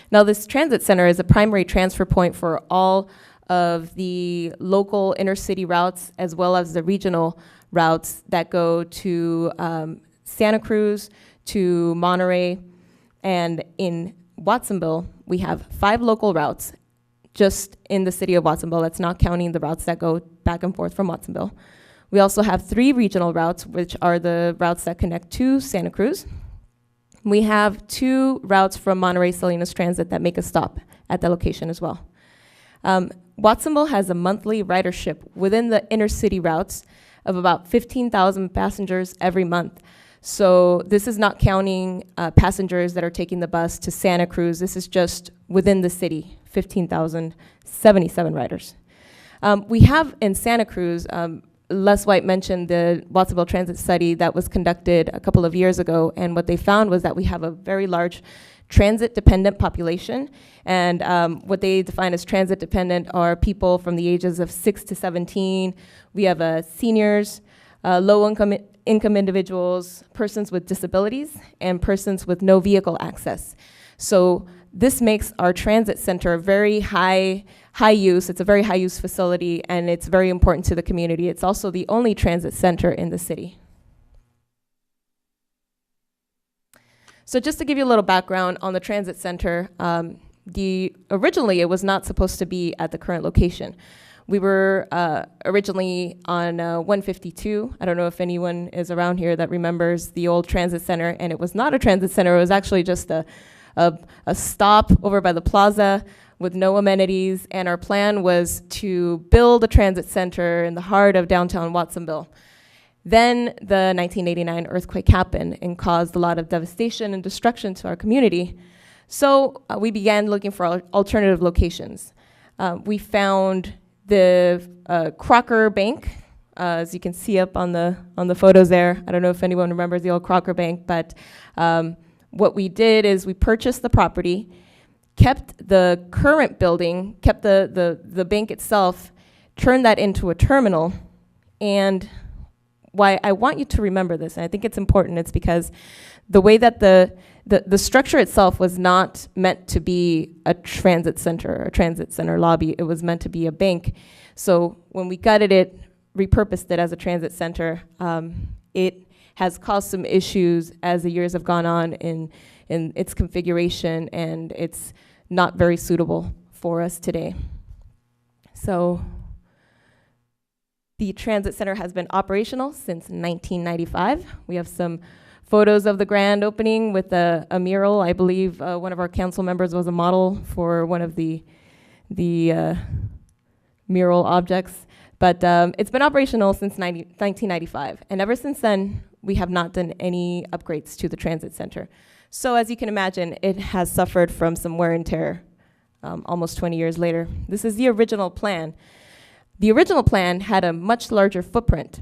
Now, this transit center is a primary transfer point for all of the local intercity routes, as well as the regional routes that go to Santa Cruz, to Monterey, and in Watsonville, we have 5 local routes just in the city of Watsonville. That's not counting the routes that go back and forth from Watsonville. We also have 3 regional routes, which are the routes that connect to Santa Cruz. We have 2 routes from Monterey Salinas Transit that make a stop at the location as well. Watsonville has a monthly ridership within the intercity routes of about 15,000 passengers every month. So this is not counting passengers that are taking the bus to Santa Cruz. This is just within the city, 15,077 riders. We have in Santa Cruz, Les White mentioned the Watsonville Transit study that was conducted a couple of years ago, and what they found was that we have a very large transit-dependent population. And what they define as transit-dependent are people from the ages of 6 to 17. We have seniors, low-income individuals, persons with disabilities, and persons with no vehicle access. So this makes our transit center very high use. It's a very high use facility, and it's very important to the community. It's also the only transit center in the city. So just to give you a little background on the transit center, originally it was not supposed to be at the current location. We were originally on 152. I don't know if anyone is around here that remembers the old transit center, and it was not a transit center. It was actually just a stop over by the plaza with no amenities, and our plan was to build a transit center in the heart of downtown Watsonville. Then the 1989 earthquake happened and caused a lot of devastation and destruction to our community. So we began looking for alternative locations. We found the Crocker Bank, as you can see up on the photos there. I don't know if anyone remembers the old Crocker Bank, but what we did is we purchased the property, kept the current building, kept the bank itself, turned that into a terminal. And why I want you to remember this, and I think it's important, it's because the way that the structure itself was not meant to be a transit center or transit center lobby. It was meant to be a bank. So when we gutted it, repurposed it as a transit center, it has caused some issues as the years have gone on in its configuration, and it's not very suitable for us today. So the transit center has been operational since 1995. We have some photos of the grand opening with a mural. I believe one of our council members was a model for one of the mural objects. But it's been operational since 1995. And ever since then, we have not done any upgrades to the transit center. So as you can imagine, it has suffered from some wear and tear almost 20 years later. This is the original plan. The original plan had a much larger footprint.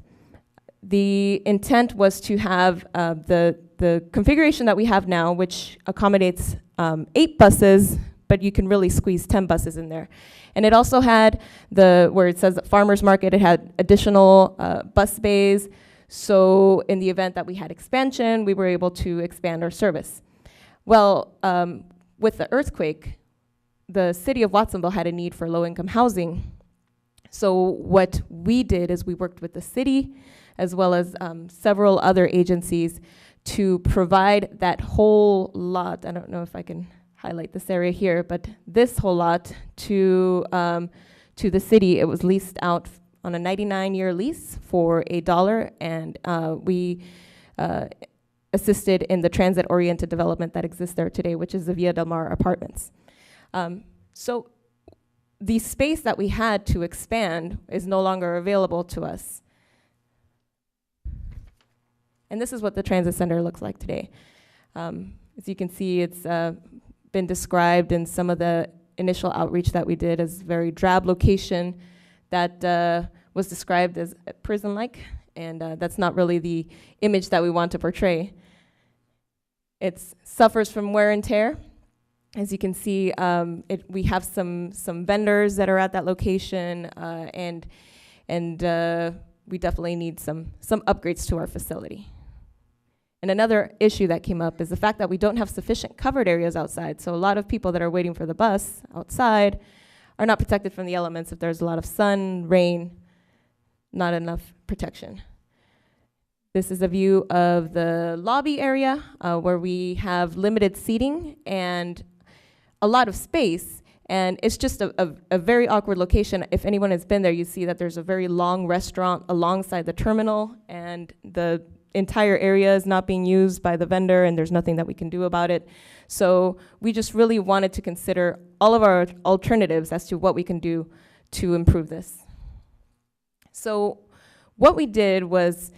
The intent was to have the configuration that we have now, which accommodates 8 buses, but you can really squeeze 10 buses in there. And it also had where it says farmers market, it had additional bus bays. So in the event that we had expansion, we were able to expand our service. Well, with the earthquake, the city of Watsonville had a need for low-income housing. So what we did is we worked with the city as well as several other agencies to provide that whole lot. I don't know if I can highlight this area here, but this whole lot to the city. It was leased out on a 99-year lease for $1, and we assisted in the transit-oriented development that exists there today, which is the Villa Del Mar Apartments. So the space that we had to expand is no longer available to us. And this is what the transit center looks like today. As you can see, it's been described in some of the initial outreach that we did as very drab location that was described as prison-like, and that's not really the image that we want to portray. It suffers from wear and tear. As you can see, we have some vendors that are at that location, and we definitely need some upgrades to our facility. And another issue that came up is the fact that we don't have sufficient covered areas outside. So a lot of people that are waiting for the bus outside are not protected from the elements. If there's a lot of sun, rain, not enough protection. This is a view of the lobby area where we have limited seating and a lot of space. And it's just a very awkward location. If anyone has been there, you see that there's a very long restaurant alongside the terminal, and the entire area is not being used by the vendor, and there's nothing that we can do about it. So we just really wanted to consider all of our alternatives as to what we can do to improve this. So what we did was,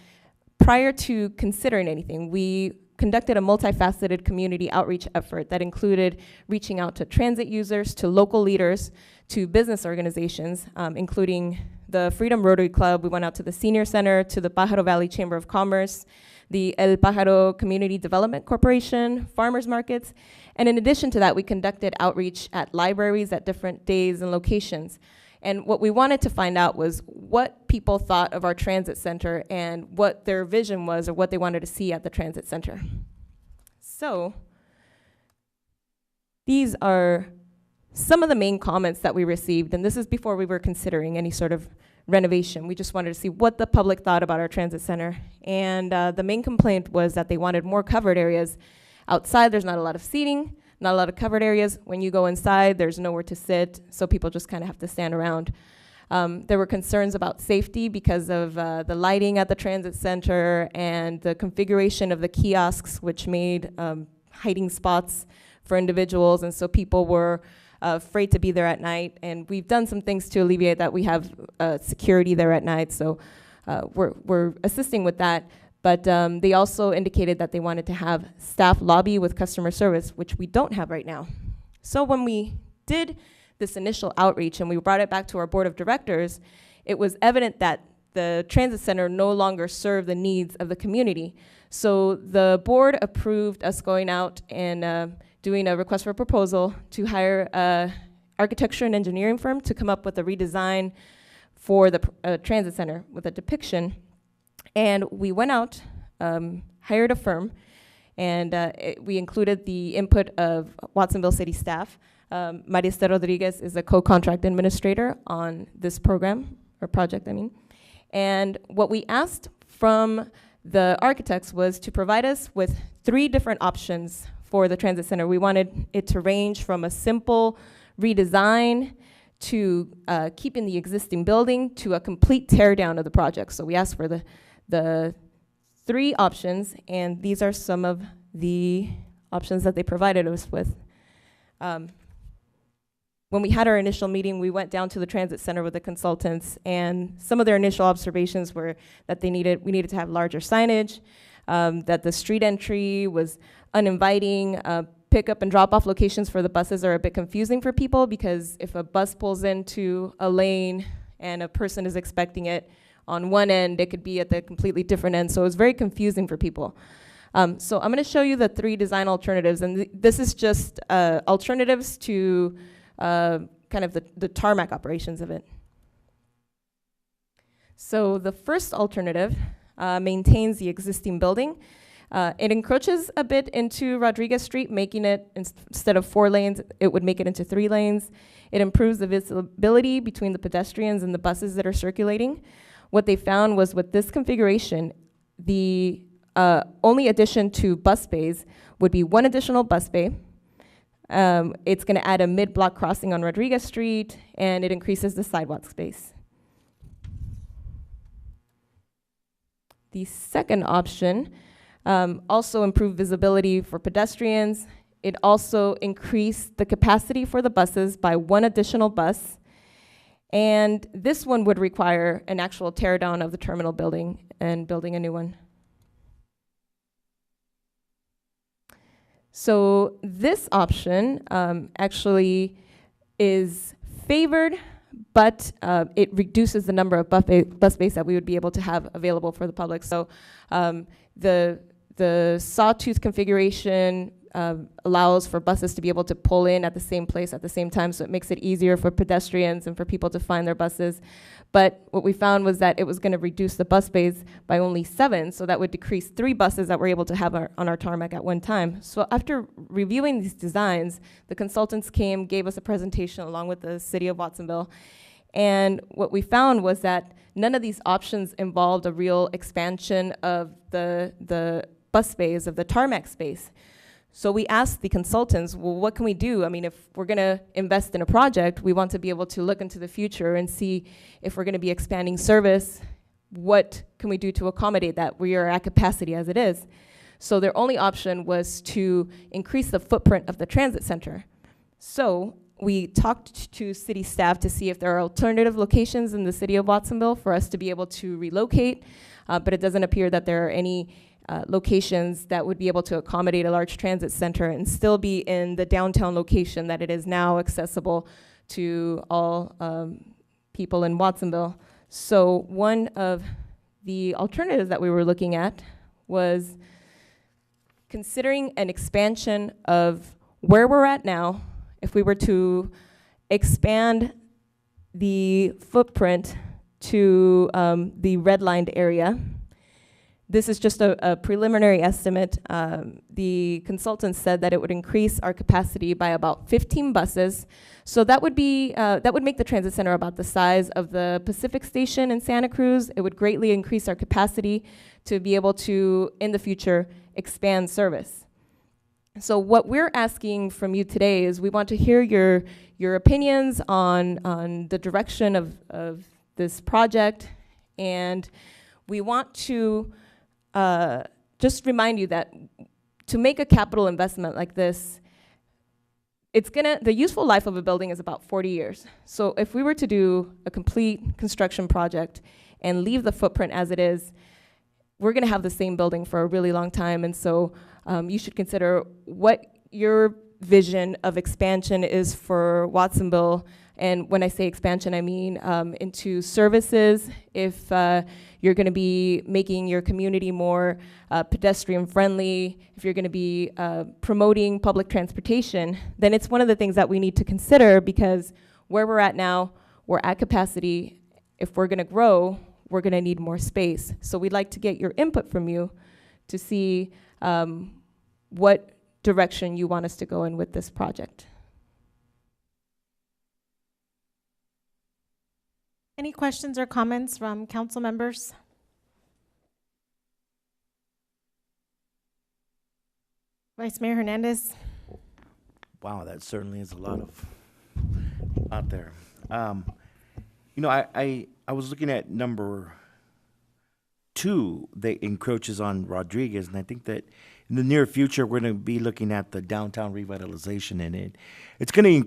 prior to considering anything, we conducted a multifaceted community outreach effort that included reaching out to transit users, to local leaders, to business organizations, including the Freedom Rotary Club. We went out to the Senior Center, to the Pajaro Valley Chamber of Commerce, the El Pajaro Community Development Corporation, farmers markets, And in addition to that, we conducted outreach at libraries at different days and locations. And what we wanted to find out was what people thought of our transit center and what their vision was or what they wanted to see at the transit center. So these are some of the main comments that we received, and this is before we were considering any sort of renovation. We just wanted to see what the public thought about our transit center. And the main complaint was that they wanted more covered areas. Outside, there's not a lot of seating, not a lot of covered areas. When you go inside, there's nowhere to sit, so people just kind of have to stand around. There were concerns about safety because of the lighting at the transit center and the configuration of the kiosks, which made hiding spots for individuals, and so people were afraid to be there at night. And we've done some things to alleviate that. We have security there at night, so we're assisting with that. But they also indicated that they wanted to have staff lobby with customer service, which we don't have right now. So when we did this initial outreach and we brought it back to our board of directors, it was evident that the transit center no longer served the needs of the community. So the board approved us going out and doing a request for proposal to hire an architecture and engineering firm to come up with a redesign for the transit center with a depiction. And we went out, hired a firm, and we included the input of Watsonville City staff. Maria Esther Rodriguez is a co-contract administrator on this program, or project, I mean. And what we asked from the architects was to provide us with 3 different options for the transit center. We wanted it to range from a simple redesign to keeping the existing building to a complete tear down of the project. So we asked for the 3 options, and these are some of the options that they provided us with. When we had our initial meeting, we went down to the transit center with the consultants, and some of their initial observations were that we needed to have larger signage, that the street entry was uninviting, pickup and drop-off locations for the buses are a bit confusing for people, because if a bus pulls into a lane and a person is expecting it on one end, it could be at the completely different end, so it was very confusing for people. So I'm gonna show you the 3 design alternatives, and this is just alternatives to kind of the tarmac operations of it. So the first alternative maintains the existing building. It encroaches a bit into Rodriguez Street, making it, instead of 4 lanes, it would make it into 3 lanes. It improves the visibility between the pedestrians and the buses that are circulating. What they found was with this configuration, the only addition to bus bays would be 1 additional bus bay. It's going to add a mid-block crossing on Rodriguez Street, and it increases the sidewalk space. The second option also improved visibility for pedestrians. It also increased the capacity for the buses by 1 additional bus. And this one would require an actual tear down of the terminal building and building a new one. So this option actually is favored, but it reduces the number of bus bays that we would be able to have available for the public. So the sawtooth configuration allows for buses to be able to pull in at the same place at the same time, so it makes it easier for pedestrians and for people to find their buses. But what we found was that it was going to reduce the bus bays by only 7, so that would decrease 3 buses that we're able to have on our tarmac at one time. So after reviewing these designs, the consultants came, gave us a presentation along with the city of Watsonville, and what we found was that none of these options involved a real expansion of the bus bays, of the tarmac space. So we asked the consultants, well, what can we do? I mean, if we're gonna invest in a project, we want to be able to look into the future and see if we're gonna be expanding service, what can we do to accommodate that? We are at capacity as it is. So their only option was to increase the footprint of the transit center. So we talked to city staff to see if there are alternative locations in the city of Watsonville for us to be able to relocate, but it doesn't appear that there are any locations that would be able to accommodate a large transit center and still be in the downtown location that it is now accessible to all people in Watsonville. So one of the alternatives that we were looking at was considering an expansion of where we're at now, if we were to expand the footprint to the redlined area, this is just a preliminary estimate. The consultant said that it would increase our capacity by about 15 buses. So that would be that would make the transit center about the size of the Pacific Station in Santa Cruz. It would greatly increase our capacity to be able to, in the future, expand service. So what we're asking from you today is we want to hear your opinions on the direction of this project, and we want to just remind you that to make a capital investment like this, the useful life of a building is about 40 years. So if we were to do a complete construction project and leave the footprint as it is, we're gonna have the same building for a really long time. And so you should consider what your vision of expansion is for Watsonville. And when I say expansion, I mean into services. If you're going to be making your community more pedestrian friendly, if you're going to be promoting public transportation, then it's one of the things that we need to consider, because where we're at now, we're at capacity. If we're going to grow, we're going to need more space. So we'd like to get your input from you to see what direction you want us to go in with this project. Any questions or comments from council members? Vice Mayor Hernandez. Wow, that certainly is a lot of out there. You know, I was looking at number 2 that encroaches on Rodriguez, and I think that in the near future we're going to be looking at the downtown revitalization in it. It's going to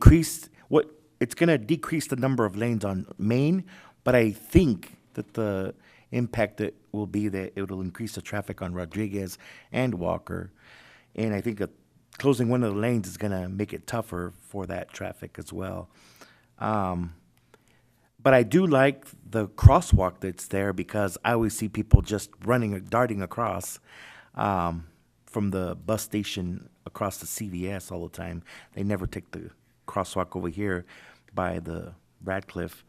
decrease the number of lanes on Main, but I think that the impact that will be that it will increase the traffic on Rodriguez and Walker, and I think closing one of the lanes is going to make it tougher for that traffic as well. But I do like the crosswalk that's there, because I always see people just darting across from the bus station across the CVS all the time. They never take the crosswalk over here by the Radcliffe.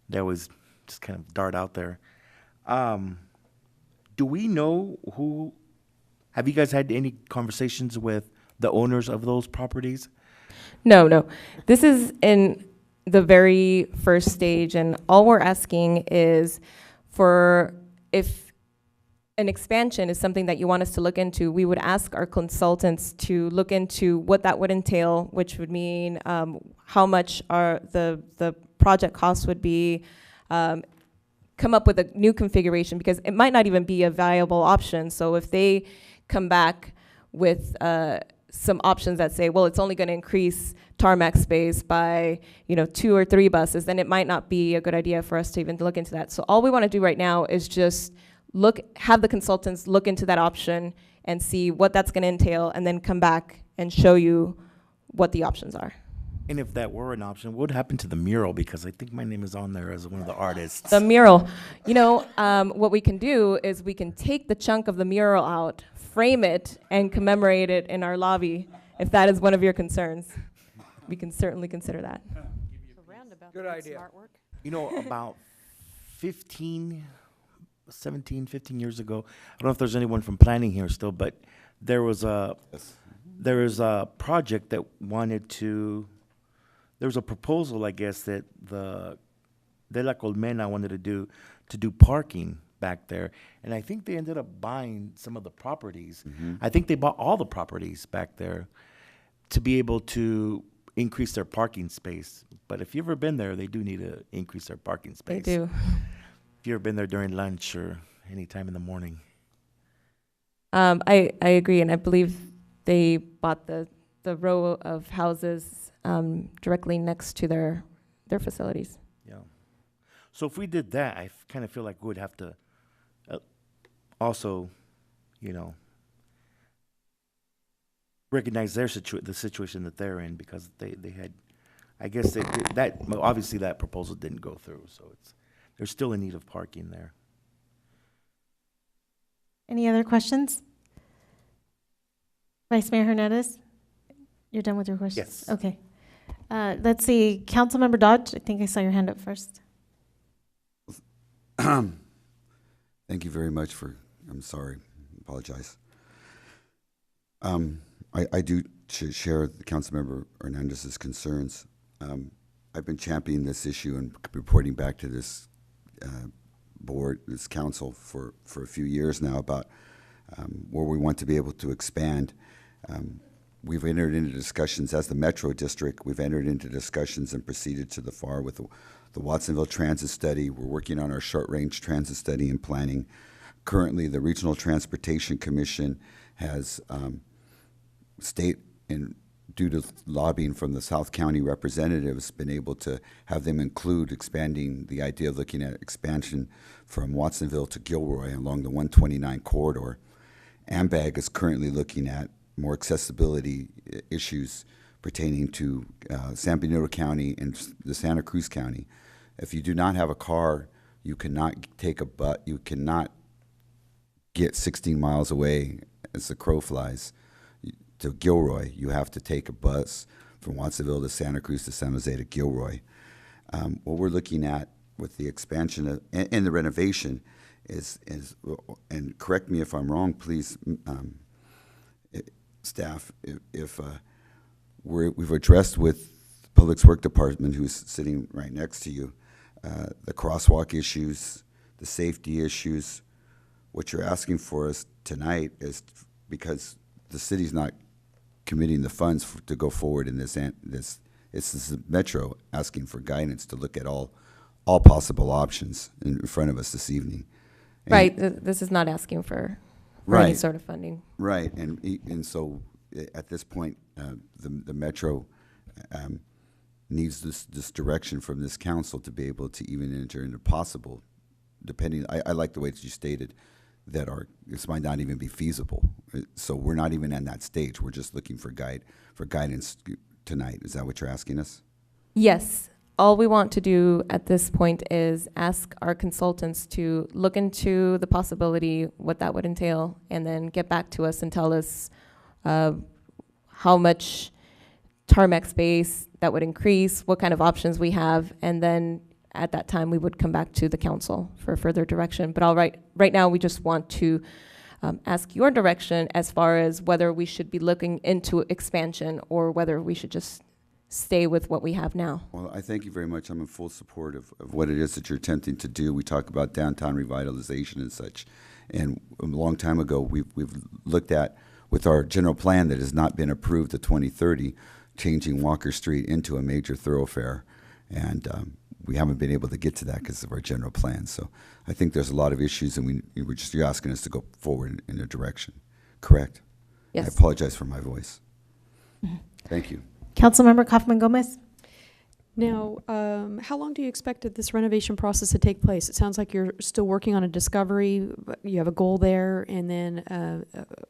They always just kind of dart out there. Do we know have you guys had any conversations with the owners of those properties? No. This is in the very first stage, and all we're asking is for, if an expansion is something that you want us to look into, we would ask our consultants to look into what that would entail, which would mean how much the project costs would be, come up with a new configuration, because it might not even be a viable option. So if they come back with some options that say, well, it's only going to increase tarmac space by 2 or 3 buses, then it might not be a good idea for us to even look into that. So all we want to do right now is just have the consultants look into that option and see what that's going to entail, and then come back and show you what the options are. And if that were an option, what would happen to the mural? Because I think my name is on there as one of the artists. The mural. What we can do is we can take the chunk of the mural out, frame it, and commemorate it in our lobby. If that is one of your concerns, we can certainly consider that. Good idea. About 15 years ago, I don't know if there's anyone from planning here still, but there was a project that there was a proposal, I guess, that the De La Colmena wanted to do parking back there, and I think they ended up buying some of the properties. Mm-hmm. I think they bought all the properties back there to be able to increase their parking space. But if you've ever been there, they do need to increase their parking space. They do. If you've ever been there during lunch or any time in the morning. I agree, and I believe they bought the row of houses directly next to their facilities. Yeah. So if we did that, I kind of feel like we would have to also, recognize the situation that they're in, because they had, I guess obviously that proposal didn't go through, so they're still in need of parking there. Any other questions? Vice Mayor Hernandez? You're done with your questions? Yes. Okay. Let's see, Councilmember Dodge, I think I saw your hand up first. Thank you very much for, I'm sorry, apologize. I do share the Councilmember Hernandez's concerns. I've been championing this issue and reporting back to this board, this council for a few years now about where we want to be able to expand. We've entered into discussions as the Metro District. We've entered into discussions and proceeded to the FAR with the Watsonville Transit Study. We're working on our short-range transit study and planning. Currently, the Regional Transportation Commission has due to lobbying from the South County representatives, been able to have them include expanding the idea of looking at expansion from Watsonville to Gilroy along the 129 corridor. AMBAG is currently looking at more accessibility issues pertaining to San Benito County and the Santa Cruz County. If you do not have a car, you cannot take a bus. You cannot get 16 miles away as the crow flies to Gilroy. You have to take a bus from Watsonville to Santa Cruz to San Jose to Gilroy. What we're looking at with the expansion and the renovation is, and correct me if I'm wrong, please, staff, if we've addressed with the Public Works Department, who's sitting right next to you, the crosswalk issues, the safety issues. What you're asking for us tonight is because the city's not committing the funds to go forward in this is Metro asking for guidance to look at all possible options in front of us this evening. And Right, this is not asking for any sort of funding. Right, and so at this point, the Metro needs this direction from this council to be able to even enter into possible, depending, I like the way that you stated that this might not even be feasible. So we're not even in that stage. We're just looking for guidance tonight. Is that what you're asking us? Yes. All we want to do at this point is ask our consultants to look into the possibility, what that would entail, and then get back to us and tell us how much tarmac space that would increase, what kind of options we have, and then at that time we would come back to the council for further direction. But right now we just want to ask your direction as far as whether we should be looking into expansion or whether we should just stay with what we have now. Well, I thank you very much. I'm in full support of what it is that you're attempting to do. We talk about downtown revitalization and such. And a long time ago, we've looked at, with our general plan that has not been approved to 2030, changing Walker Street into a major thoroughfare. And we haven't been able to get to that because of our general plan. So I think there's a lot of issues, and you're asking us to go forward in a direction. Correct? Yes. I apologize for my voice. Thank you. Councilmember Kaufman Gomez. Now, how long do you expect this renovation process to take place? It sounds like you're still working on a discovery. You have a goal there, and then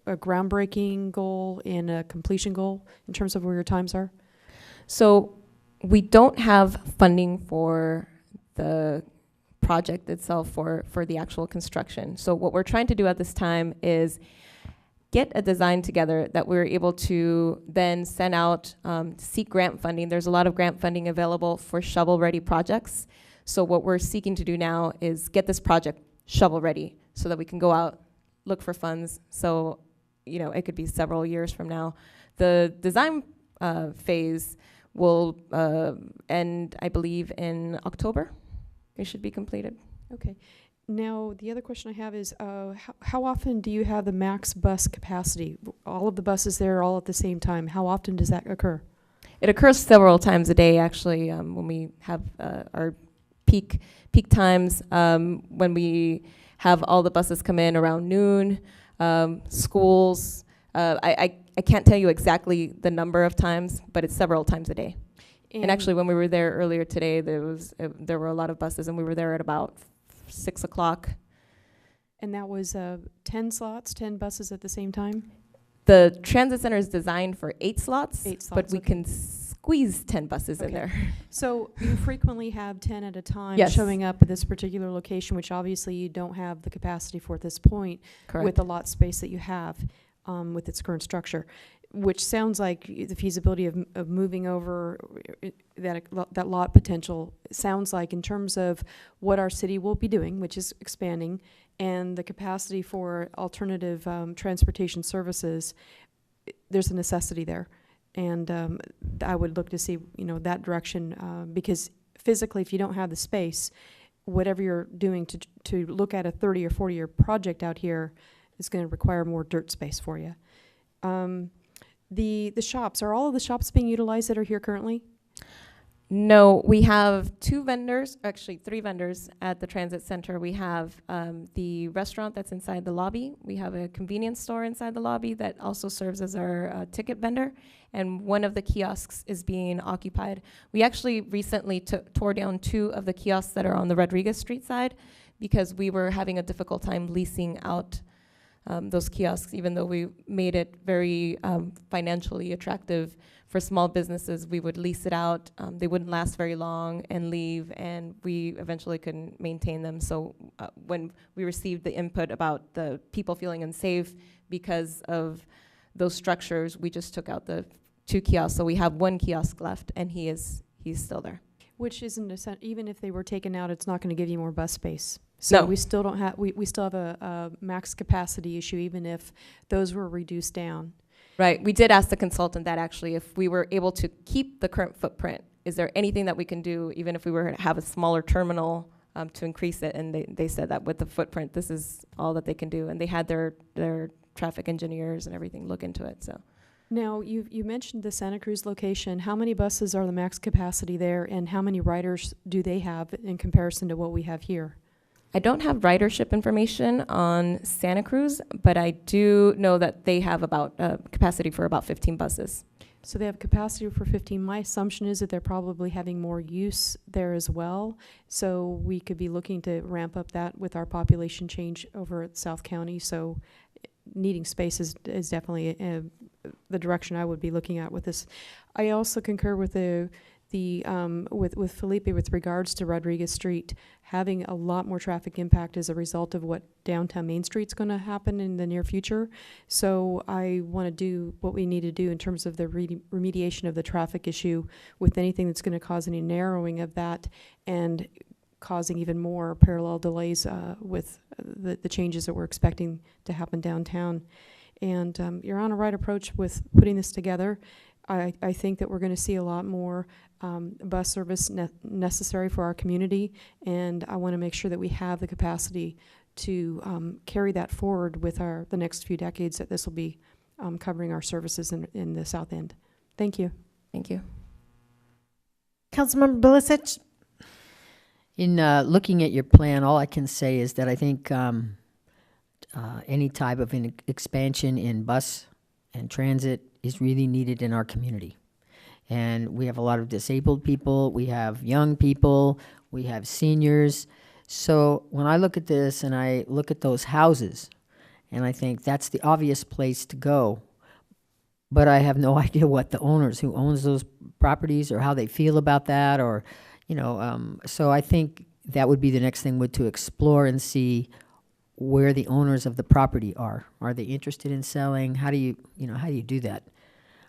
a groundbreaking goal and a completion goal in terms of where your times are? So we don't have funding for the project itself for the actual construction. So what we're trying to do at this time is get a design together that we're able to then send out, seek grant funding. There's a lot of grant funding available for shovel-ready projects. So what we're seeking to do now is get this project shovel-ready so that we can go out, look for funds. So, it could be several years from now. The design phase will end, I believe, in October. It should be completed. Okay. Now, the other question I have is, how often do you have the max bus capacity? All of the buses there all at the same time. How often does that occur? It occurs several times a day, actually, when we have our peak times, when we have all the buses come in around noon, schools. I can't tell you exactly the number of times, but it's several times a day. And actually, when we were there earlier today, there were a lot of buses, and we were there at about 6 o'clock. And that was 10 slots, 10 buses at the same time? The transit center is designed for 8 slots, but we okay. can squeeze 10 buses in there. So you frequently have 10 at a time Yes. showing up at this particular location, which obviously you don't have the capacity for at this point. Correct. With the lot space that you have with its current structure. which sounds like the feasibility of moving over that lot potential. Sounds like in terms of what our city will be doing, which is expanding, and the capacity for alternative transportation services, there's a necessity there. And I would look to see, that direction, because physically, if you don't have the space, whatever you're doing to look at a 30 or 40-year project out here is going to require more dirt space for you. The shops, are all of the shops being utilized that are here currently? No, we have 2 vendors, actually 3 vendors at the transit center. We have the restaurant that's inside the lobby. We have a convenience store inside the lobby that also serves as our ticket vendor. And one of the kiosks is being occupied. We actually recently tore down 2 of the kiosks that are on the Rodriguez Street side because we were having a difficult time leasing out those kiosks, even though we made it very financially attractive for small businesses. We would lease it out. They wouldn't last very long and leave, and we eventually couldn't maintain them. So when we received the input about the people feeling unsafe because of those structures, we just took out the 2 kiosks. So we have 1 kiosk left, and he's still there. Which isn't even if they were taken out, it's not going to give you more bus space. So No. we still don't have we still have a max capacity issue, even if those were reduced down. Right. We did ask the consultant that actually if we were able to keep the current footprint, is there anything that we can do, even if we were to have a smaller terminal, to increase it? And they said that with the footprint, this is all that they can do. And they had their traffic engineers and everything look into it. So. Now, you mentioned the Santa Cruz location. How many buses are the max capacity there, and how many riders do they have in comparison to what we have here? I don't have ridership information on Santa Cruz, but I do know that they have about capacity for about 15 buses. So they have capacity for 15. My assumption is that they're probably having more use there as well. So we could be looking to ramp up that with our population change over at South County. So needing space is definitely the direction I would be looking at with this. I also concur with with Felipe with regards to Rodriguez Street having a lot more traffic impact as a result of what downtown Main Street's going to happen in the near future. So I want to do what we need to do in terms of the remediation of the traffic issue with anything that's going to cause any narrowing of that and causing even more parallel delays with the changes that we're expecting to happen downtown. And you're on a right approach with putting this together. I think that we're going to see a lot more bus service necessary for our community, and I want to make sure that we have the capacity to carry that forward with the next few decades, that this will be covering our services in the South End. Thank you. Thank you. Councilmember Bilicic? In looking at your plan, all I can say is that I think any type of an expansion in bus and transit is really needed in our community. And we have a lot of disabled people, we have young people, we have seniors. So when I look at this and I look at those houses, and I think that's the obvious place to go, but I have no idea what the owners, who owns those properties, or how they feel about that, or, so I think that would be the next thing to explore and see where the owners of the property are. Are they interested in selling? How do you do that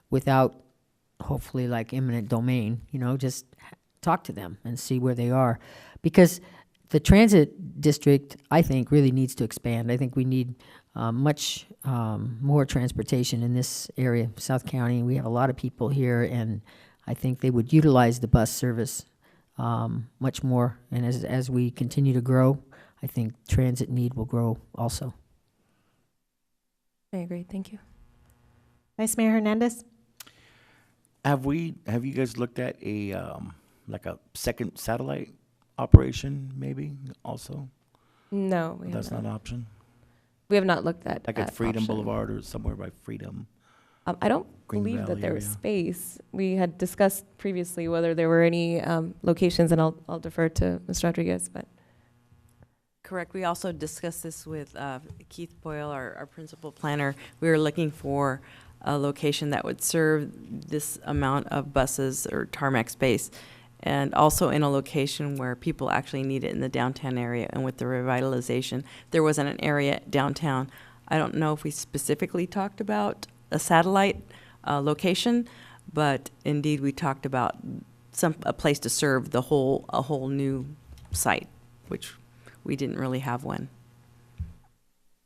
without hopefully like eminent domain? Just talk to them and see where they are, because the transit district, I think, really needs to expand. I think we need much more transportation in this area, South County. We have a lot of people here, and I think they would utilize the bus service much more. And as we continue to grow, I think transit need will grow also. I agree. Thank you. Vice Mayor Hernandez? Have you guys looked at a like a second satellite operation maybe also? No, That's not an option? We have not looked at like at Freedom option. Boulevard or somewhere by Freedom? I don't Green believe Valley that there is area. space. We had discussed previously whether there were any locations, and I'll defer to Ms. Rodriguez, but. Correct. We also discussed this with Keith Boyle, our principal planner. We were looking for a location that would serve this amount of buses or tarmac space, and also in a location where people actually need it in the downtown area. And with the revitalization, there wasn't an area downtown. I don't know if we specifically talked about a satellite location, but indeed we talked about a place to serve a whole new site, which we didn't really have one.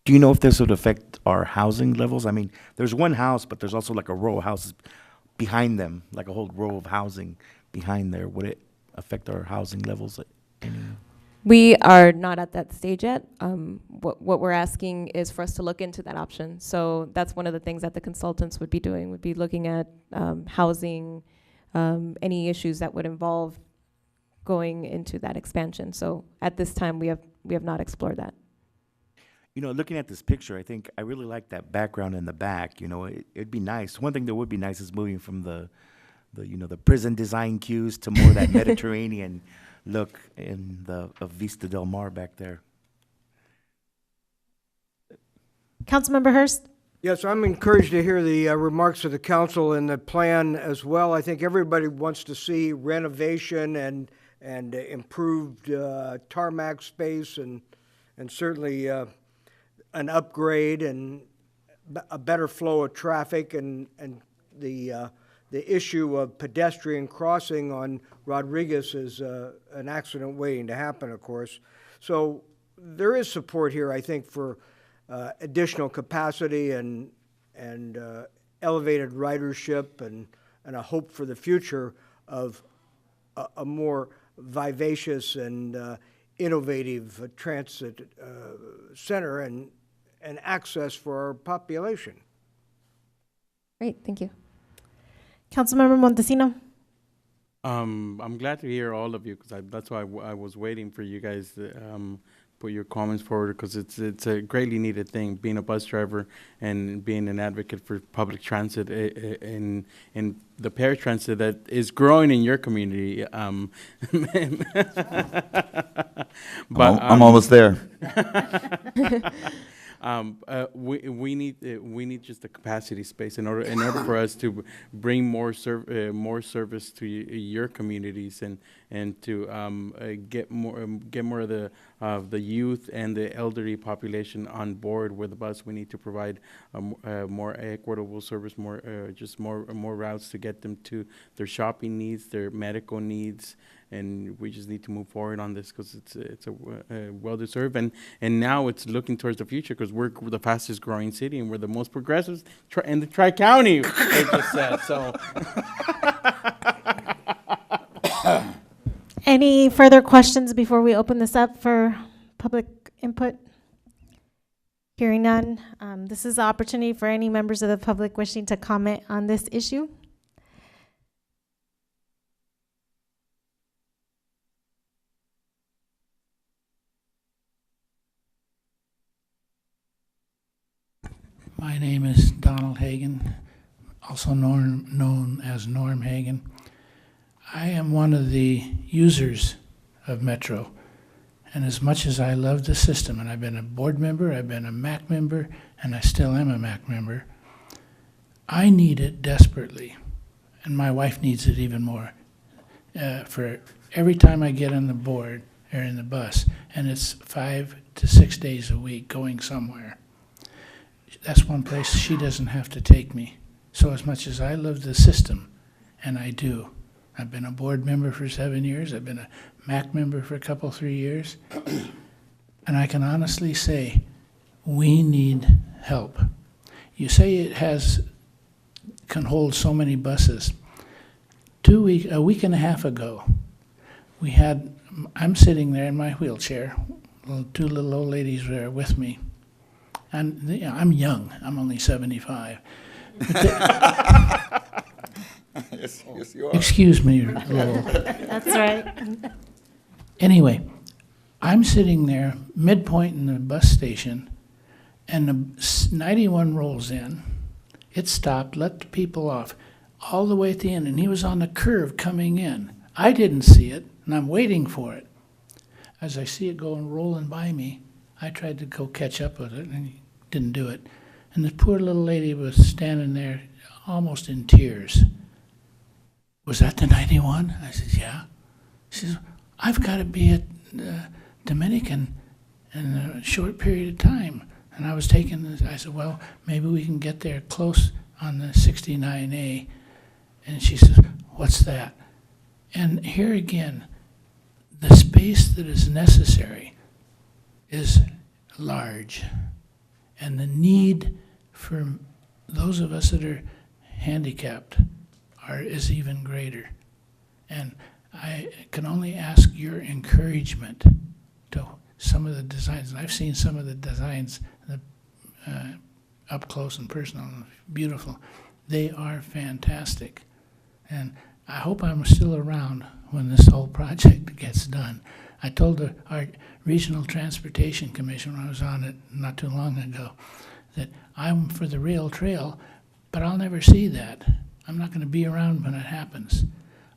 Do you know if this would affect our housing levels? I mean, there's one house, but there's also like a row of houses behind them, like a whole row of housing behind there. Would it affect our housing levels? We are not at that stage yet. What we're asking is for us to look into that option. So that's one of the things that the consultants would be doing, would be looking at housing, any issues that would involve going into that expansion. So at this time, we have not explored that. You know, looking at this picture, I think I really like that background in the back. You know, it'd be nice. One thing that would be nice is moving from the prison design cues to more of that Mediterranean look in of Vista Del Mar back there. Councilmember Hurst? Yes, I'm encouraged to hear the remarks of the council and the plan as well. I think everybody wants to see renovation and improved tarmac space and certainly an upgrade and a better flow of traffic and the issue of pedestrian crossing on Rodriguez is an accident waiting to happen, of course. So there is support here, I think, for additional capacity and elevated ridership and a hope for the future of a more vivacious and innovative transit center and access for our population. Great, thank you. Councilmember Montesino? I'm glad to hear all of you, because that's why I was waiting for you guys to put your comments forward, because it's a greatly needed thing, being a bus driver and being an advocate for public transit in the paratransit that is growing in your community. But I'm almost there. We need just the capacity space in order for us to bring more service to your communities and to get more of the youth and the elderly population on board with the bus. We need to provide more equitable service, more routes to get them to their shopping needs, their medical needs. And we just need to move forward on this, because it's a well-deserved, and now it's looking towards the future, because we're the fastest growing city and we're the most progressive in the Tri-County, they just said. So, Any further questions before we open this up for public input? Hearing none, this is the opportunity for any members of the public wishing to comment on this issue. My name is Donald Hagan, also known as Norm Hagan. I am one of the users of Metro, and as much as I love the system, and I've been a board member, I've been a MAC member, and I still am a MAC member, I need it desperately, and my wife needs it even more. For every time I get on the board or in the bus, and it's 5 to 6 days a week going somewhere, that's one place she doesn't have to take me. So as much as I love the system, and I do, I've been a board member for 7 years, I've been a MAC member for a couple, 3 years, and I can honestly say, we need help. You say it can hold so many buses. A week and a half ago, I'm sitting there in my wheelchair, two little old ladies were with me. And I'm young. I'm only 75. Yes, you are. Excuse me, little. That's right. Anyway, I'm sitting there, midpoint in the bus station, and the 91 rolls in. It stopped, let the people off, all the way at the end, and he was on the curve coming in. I didn't see it, and I'm waiting for it. As I see it going rolling by me, I tried to go catch up with it, and didn't do it. And the poor little lady was standing there almost in tears. Was that the 91? I said, yeah. She says, I've got to be at Dominican in a short period of time. And I was taking this, I said, well, maybe we can get there close on the 69A, and she says, "What's that?" And here again, the space that is necessary is large, and the need for those of us that are handicapped is even greater. And I can only ask your encouragement to some of the designs. And I've seen some of the designs up close and personal, and beautiful. They are fantastic. And I hope I'm still around when this whole project gets done. I told our Regional Transportation Commission when I was on it not too long ago that I'm for the rail trail, but I'll never see that. I'm not going to be around when it happens.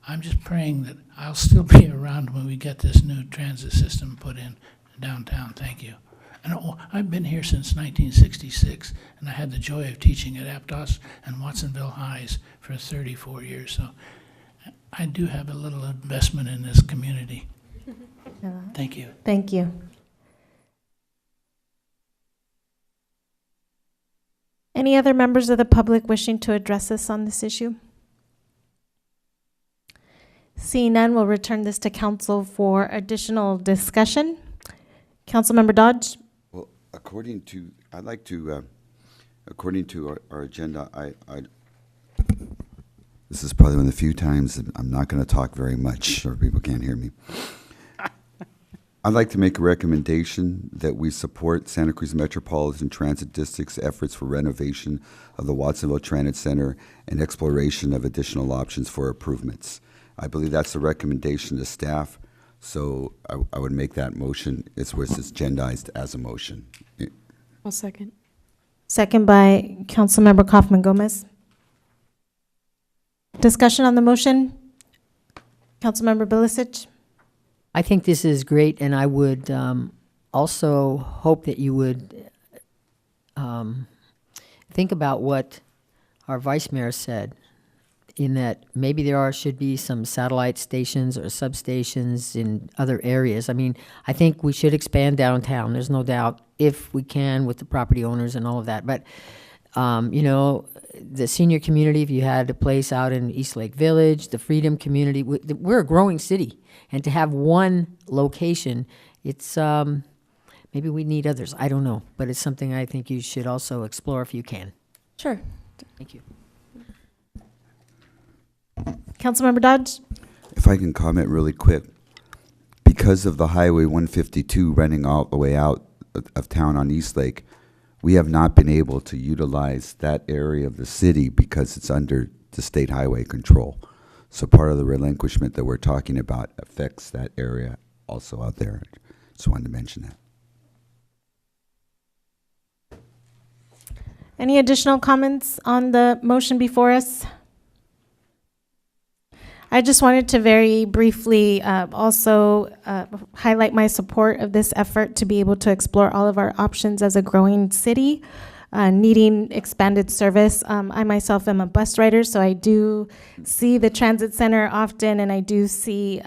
I'm just praying that I'll still be around when we get this new transit system put in downtown. Thank you. And I've been here since 1966, and I had the joy of teaching at Aptos and Watsonville Highs for 34 years. So I do have a little investment in this community. Thank you. Thank you. Any other members of the public wishing to address us on this issue? Seeing none, we'll return this to council for additional discussion. Councilmember Dodge? Well, according to our agenda, this is probably one of the few times that I'm not going to talk very much, or people can't hear me. I'd like to make a recommendation that we support Santa Cruz Metropolitan Transit District's efforts for renovation of the Watsonville Transit Center and exploration of additional options for improvements. I believe that's the recommendation to staff, so I would make that motion. It's agendized as a motion. I'll second. Second by Councilmember Kaufman Gomez. Discussion on the motion? Councilmember Bilicic? I think this is great, and I would also hope that you would think about what our vice mayor said, in that maybe there should be some satellite stations or substations in other areas. I mean, I think we should expand downtown. There's no doubt, if we can, with the property owners and all of that. But you know, the senior community, if you had a place out in East Lake Village, the Freedom community, we're a growing city. And to have one location, it's, maybe we need others. I don't know. But it's something I think you should also explore if you can. Sure. Thank you. Councilmember Dodge? If I can comment really quick, because of the Highway 152 running all the way out of town on East Lake, we have not been able to utilize that area of the city because it's under the state highway control. So part of the relinquishment that we're talking about affects that area also out there. Just wanted to mention that. Any additional comments on the motion before us? I just wanted to very briefly also highlight my support of this effort to be able to explore all of our options as a growing city, needing expanded service. I myself am a bus rider, so I do see the transit center often, and I do see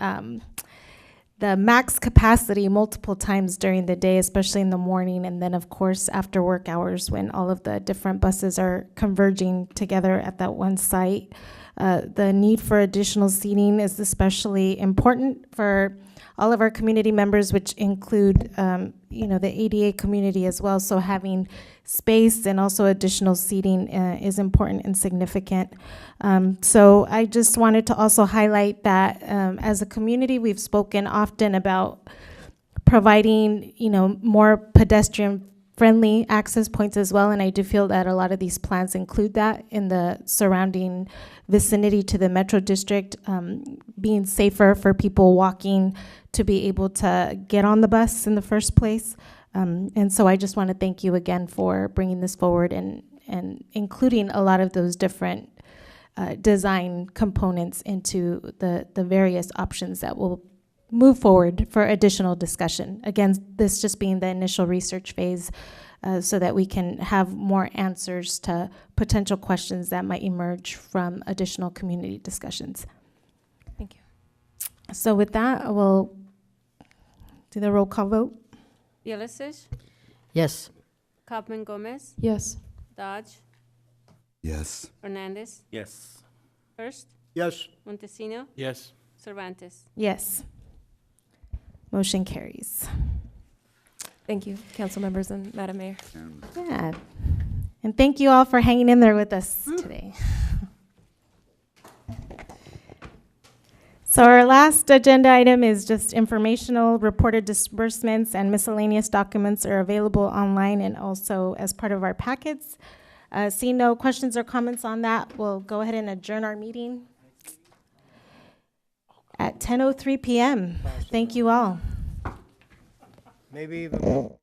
the max capacity multiple times during the day, especially in the morning, and then of course after work hours when all of the different buses are converging together at that one site. The need for additional seating is especially important for all of our community members, which include, you know, the ADA community as well. So having space and also additional seating is important and significant. So I just wanted to also highlight that as a community, we've spoken often about providing, you know, more pedestrian-friendly access points as well, and I do feel that a lot of these plans include that in the surrounding vicinity to the Metro District, being safer for people walking to be able to get on the bus in the first place. And so I just want to thank you again for bringing this forward and including a lot of those different design components into the various options that will move forward for additional discussion. Again, this just being the initial research phase, so that we can have more answers to potential questions that might emerge from additional community discussions. Thank you. So with that, I will do the roll call vote. Bilicic? Yes. Kaufman Gomez? Yes. Dodge? Yes. Hernandez, Yes. Hurst, Yes. Montesino, Yes. Cervantes. Yes. Motion carries. Thank you, council members and Madam Mayor. Yeah. And thank you all for hanging in there with us today. So our last agenda item is just informational. Reported disbursements and miscellaneous documents are available online and also as part of our packets. Seeing no questions or comments on that, we'll go ahead and adjourn our meeting at 10:03 p.m. Thank you all. Maybe even.